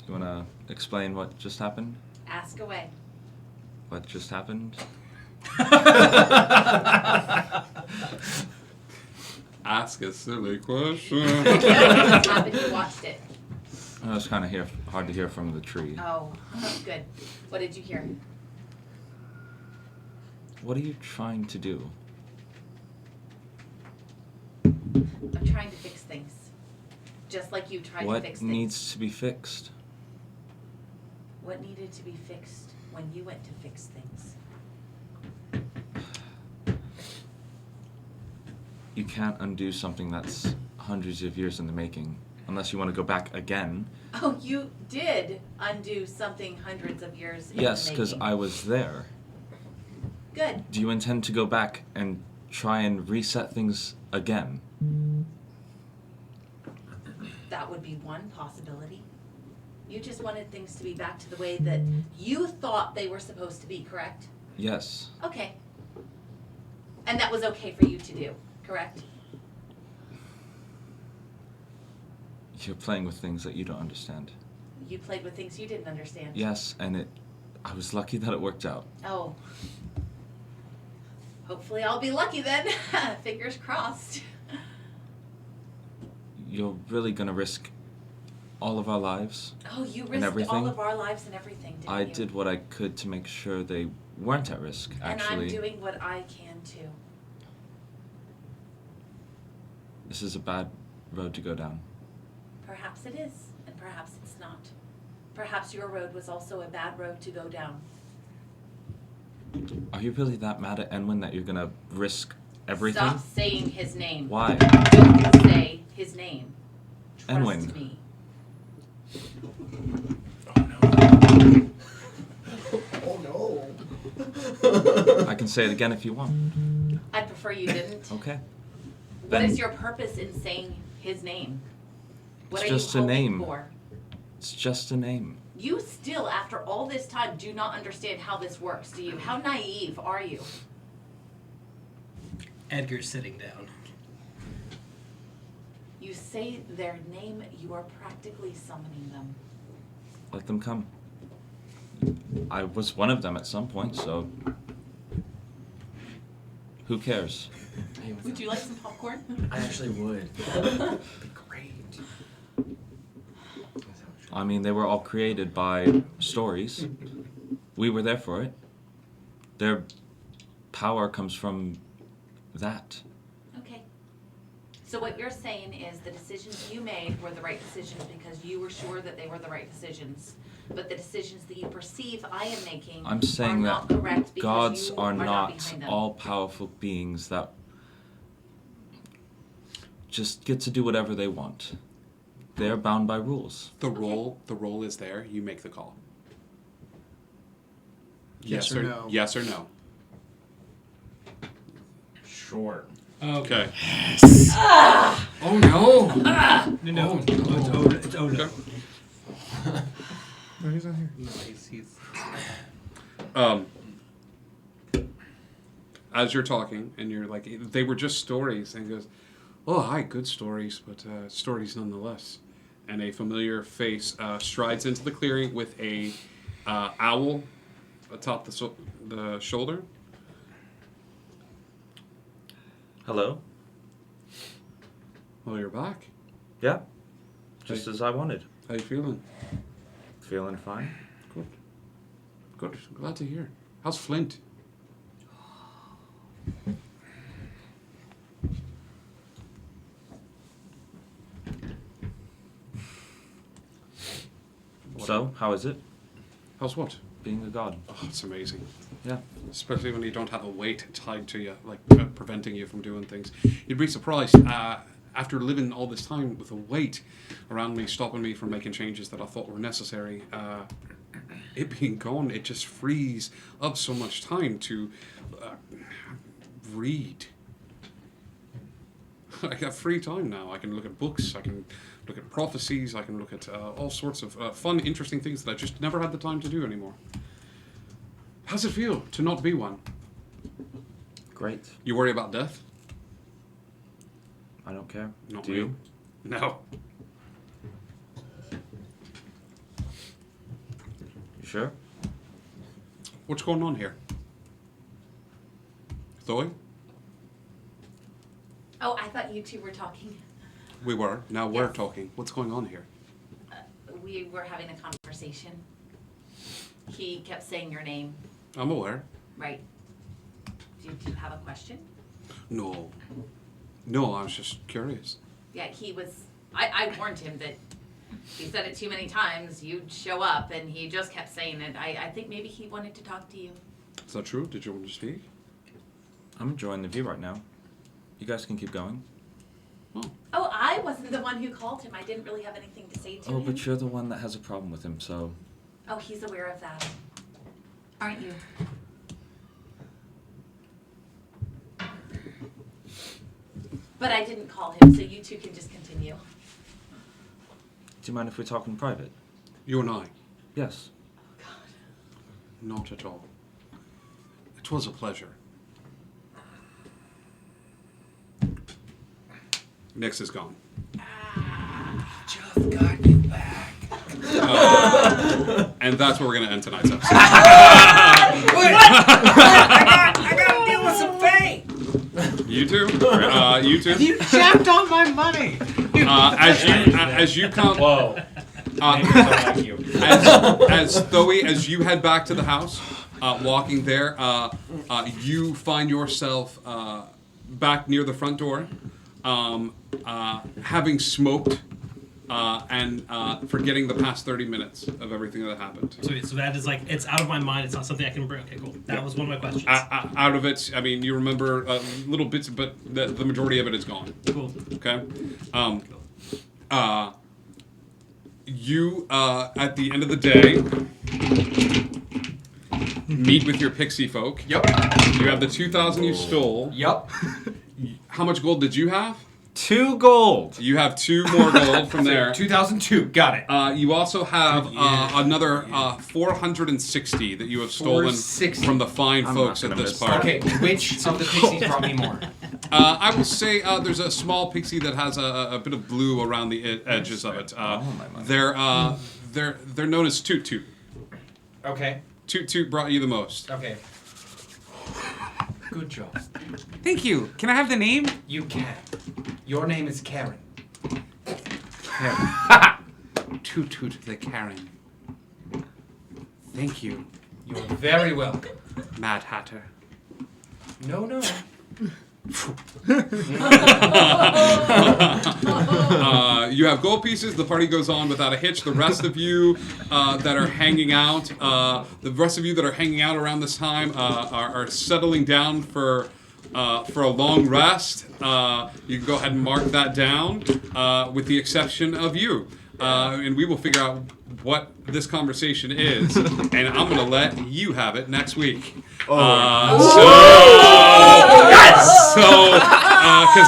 [SPEAKER 10] want to explain what just happened?
[SPEAKER 8] Ask away.
[SPEAKER 10] What just happened?
[SPEAKER 2] Ask a silly question.
[SPEAKER 8] What happened? You watched it.
[SPEAKER 10] It was kind of hard to hear from the tree.
[SPEAKER 8] Oh, good. What did you hear?
[SPEAKER 10] What are you trying to do?
[SPEAKER 8] I'm trying to fix things. Just like you tried
[SPEAKER 10] What
[SPEAKER 8] to fix things.
[SPEAKER 10] needs to be fixed?
[SPEAKER 8] What needed to be fixed when you went to fix things?
[SPEAKER 10] You can't undo something that's hundreds of years in the making, unless you want to go back again.
[SPEAKER 8] Oh, you did undo something hundreds of years in
[SPEAKER 10] Yes,
[SPEAKER 8] the
[SPEAKER 10] because
[SPEAKER 8] making.
[SPEAKER 10] I was there.
[SPEAKER 8] Good.
[SPEAKER 10] Do you intend to go back and try and reset things again?
[SPEAKER 8] That would be one possibility. You just wanted things to be back to the way that you thought they were supposed to be, correct?
[SPEAKER 10] Yes.
[SPEAKER 8] Okay. And that was okay for you to do, correct?
[SPEAKER 10] You're playing with things that you don't understand.
[SPEAKER 8] You played with things you didn't understand.
[SPEAKER 10] Yes, and I was lucky that it worked out.
[SPEAKER 8] Oh. Hopefully I'll be lucky then. Fingers crossed.
[SPEAKER 10] You're really gonna risk all of our lives?
[SPEAKER 8] Oh, you
[SPEAKER 10] and
[SPEAKER 8] risked
[SPEAKER 10] everything?
[SPEAKER 8] all of our lives and everything, didn't
[SPEAKER 10] I
[SPEAKER 8] you?
[SPEAKER 10] did what I could to make sure they weren't at risk, actually.
[SPEAKER 8] And I'm doing what I can too.
[SPEAKER 10] This is a bad road to go down.
[SPEAKER 8] Perhaps it is, and perhaps it's not. Perhaps your road was also a bad road to go down.
[SPEAKER 10] Are you really that mad at Enwin that you're gonna risk everything?
[SPEAKER 8] Stop saying his name.
[SPEAKER 10] Why?
[SPEAKER 8] Don't say his name. Trust
[SPEAKER 10] Enwin.
[SPEAKER 8] me.
[SPEAKER 14] Oh no.
[SPEAKER 10] I can say it again if you want.
[SPEAKER 8] I'd prefer you didn't.
[SPEAKER 10] Okay.
[SPEAKER 8] What
[SPEAKER 10] Then
[SPEAKER 8] is your purpose in saying his name? What
[SPEAKER 10] It's
[SPEAKER 8] are
[SPEAKER 10] just
[SPEAKER 8] you
[SPEAKER 10] a
[SPEAKER 8] hoping
[SPEAKER 10] name.
[SPEAKER 8] for?
[SPEAKER 10] It's just a name.
[SPEAKER 8] You still, after all this time, do not understand how this works, do you? How naive are you?
[SPEAKER 9] Edgar's sitting down.
[SPEAKER 8] You say their name, you are practically summoning them.
[SPEAKER 10] Let them come. I was one of them at some point, so who cares?
[SPEAKER 8] Would you like some popcorn?
[SPEAKER 11] I actually would.
[SPEAKER 8] That'd
[SPEAKER 11] be great.
[SPEAKER 10] I mean, they were all created by stories. We were there for it. Their power comes from that.
[SPEAKER 8] Okay. So what you're saying is the decisions you made were the right decisions because you were sure that they were the right decisions. But the decisions that you perceive I am making
[SPEAKER 10] I'm saying
[SPEAKER 8] are
[SPEAKER 10] that
[SPEAKER 8] not correct because
[SPEAKER 10] gods
[SPEAKER 8] you
[SPEAKER 10] are not
[SPEAKER 8] behind them.
[SPEAKER 10] all-powerful beings that just get to do whatever they want. They're bound by rules.
[SPEAKER 2] The role is there. You make the call.
[SPEAKER 14] Yes or no?
[SPEAKER 2] Yes or no.
[SPEAKER 11] Sure.
[SPEAKER 2] Okay.
[SPEAKER 11] Yes. Oh no.
[SPEAKER 9] No. It's oh no.
[SPEAKER 12] No, he's not here.
[SPEAKER 2] As you're talking, and you're like, they were just stories, and he goes, "Oh, hi, good stories, but stories nonetheless." And a familiar face strides into the clearing with a owl atop the shoulder.
[SPEAKER 10] Hello?
[SPEAKER 2] Well, you're back.
[SPEAKER 10] Yeah. Just as I wanted.
[SPEAKER 2] How you feeling?
[SPEAKER 10] Feeling fine.
[SPEAKER 2] Good. Good. Glad to hear. How's Flint?
[SPEAKER 10] So, how is it?
[SPEAKER 2] How's what?
[SPEAKER 10] Being a god.
[SPEAKER 2] Oh, it's amazing.
[SPEAKER 10] Yeah.
[SPEAKER 2] Especially when you don't have a weight tied to you, like preventing you from doing things. You'd be surprised, after living all this time with a weight around me, stopping me from making changes that I thought were necessary, it being gone, it just frees up so much time to read. I got free time now. I can look at books, I can look at prophecies, I can look at all sorts of fun, interesting things that I just never had the time to do anymore. How's it feel to not be one?
[SPEAKER 10] Great.
[SPEAKER 2] You worry about death?
[SPEAKER 10] I don't care.
[SPEAKER 2] Not
[SPEAKER 10] Do
[SPEAKER 2] me.
[SPEAKER 10] you?
[SPEAKER 2] No.
[SPEAKER 10] You sure?
[SPEAKER 2] What's going on here? Zoe?
[SPEAKER 8] Oh, I thought you two were talking.
[SPEAKER 2] We were. Now we're talking. What's going on here?
[SPEAKER 8] We were having a conversation. He kept saying your name.
[SPEAKER 2] I'm aware.
[SPEAKER 8] Right. Do you have a question?
[SPEAKER 2] No. No, I was just curious.
[SPEAKER 8] Yeah, he was. I warned him that he said it too many times, you'd show up, and he just kept saying it. I think maybe he wanted to talk to you.
[SPEAKER 2] Is that true? Did you want to speak?
[SPEAKER 10] I'm enjoying the view right now. You guys can keep going.
[SPEAKER 8] Oh, I wasn't the one who called him. I didn't really have anything to say to
[SPEAKER 10] Oh,
[SPEAKER 8] him.
[SPEAKER 10] but you're the one that has a problem with him, so...
[SPEAKER 8] Oh, he's aware of that. Aren't you? But I didn't call him, so you two can just continue.
[SPEAKER 10] Do you mind if we talk in private?
[SPEAKER 2] You and I?
[SPEAKER 10] Yes.
[SPEAKER 2] Not at all. It was a pleasure. Nix is gone.
[SPEAKER 7] Just got you back.
[SPEAKER 2] And that's where we're going to end tonight's episode.
[SPEAKER 7] I gotta deal with some fame.
[SPEAKER 2] You too? You too?
[SPEAKER 7] You jacked on my money.
[SPEAKER 2] As you come...
[SPEAKER 7] Whoa.
[SPEAKER 2] As Thoe, as you head back to the house, walking there, you find yourself back near the front door, having smoked and forgetting the past 30 minutes of everything that happened.
[SPEAKER 9] So that is like, it's out of my mind. It's not something I can bring. Okay, cool. That was one of my questions.
[SPEAKER 2] Out of it, I mean, you remember little bits, but the majority of it is gone.
[SPEAKER 9] Cool.
[SPEAKER 2] Okay? You, at the end of the day, meet with your pixie folk.
[SPEAKER 7] Yep.
[SPEAKER 2] You have the 2,000 you stole.
[SPEAKER 7] Yep.
[SPEAKER 2] How much gold did you have?
[SPEAKER 10] 2 gold.
[SPEAKER 2] You have 2 more gold from there.
[SPEAKER 7] 2002. Got it.
[SPEAKER 2] You also have another 460 that you have stolen
[SPEAKER 7] 460.
[SPEAKER 2] from the fine
[SPEAKER 10] I'm
[SPEAKER 2] folks
[SPEAKER 10] not
[SPEAKER 2] at
[SPEAKER 10] gonna
[SPEAKER 2] this
[SPEAKER 10] miss
[SPEAKER 2] party.
[SPEAKER 7] Okay, which of the pixies brought me more?
[SPEAKER 2] I will say there's a small pixie that has a bit of blue around the edges of it. They're known as Toot Toot.
[SPEAKER 7] Okay.
[SPEAKER 2] Toot Toot brought you the most.
[SPEAKER 7] Okay. Good job.
[SPEAKER 15] Thank you. Can I have the name?
[SPEAKER 7] You can. Your name is Karen.
[SPEAKER 2] Toot Toot the Karen. Thank you.
[SPEAKER 7] You're very welcome.
[SPEAKER 2] Mad Hatter.
[SPEAKER 7] No.
[SPEAKER 2] You have gold pieces. The party goes on without a hitch. The rest of you that are hanging out, around this time are settling down for a long rest. You can go ahead and mark that down, with the exception of you. And we will figure out what this conversation is, and I'm gonna let you have it next week. Because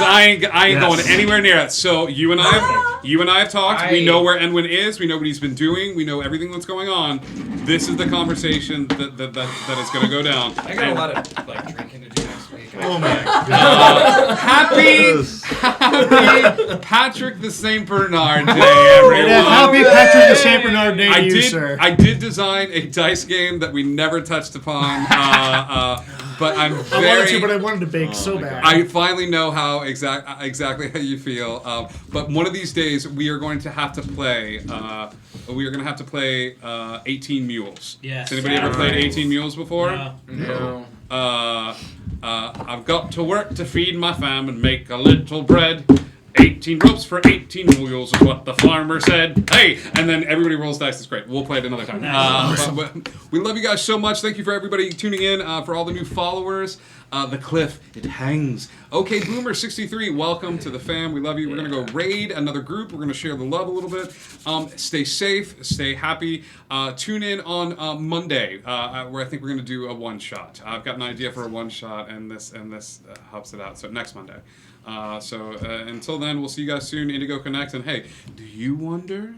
[SPEAKER 2] I ain't going anywhere near it. So you and I have talked. We know where Enwin is. We know what he's been doing. We know everything that's going on. This is the conversation that is going to go down.
[SPEAKER 7] I got a lot of drinking to do next week.
[SPEAKER 12] Oh my
[SPEAKER 2] Happy Patrick the Saint Bernard Day, everyone.
[SPEAKER 14] Happy Patrick the Saint Bernard Day to you, sir.
[SPEAKER 2] I did design a dice game that we never touched upon. but I'm
[SPEAKER 14] I
[SPEAKER 2] very.
[SPEAKER 14] wanted to, but I wanted to bake so bad.
[SPEAKER 2] I finally know how exactly how you feel. But one of these days we are going to have to play. We are going to have to play 18 Mules.
[SPEAKER 9] Yes.
[SPEAKER 2] Has anybody ever played 18 Mules before?
[SPEAKER 7] No.
[SPEAKER 2] I've got to work to feed my fam and make a little bread. 18 ropes for 18 mules is what the farmer said. Hey! And then everybody rolls dice. It's great. We'll play it another time. But we love you guys so much. Thank you for everybody tuning in, for all the new followers. The cliff, it hangs. Okay, Boomer63, welcome to the fam. We love you. We're going to go raid another group. We're going to share the love a little bit. Stay safe. Stay happy. Tune in on Monday, where I think we're going to do a one-shot. I've got an idea for a one-shot, and this helps it out. So next Monday. So until then, we'll see you guys soon. Indigo Connect. And hey, do you wonder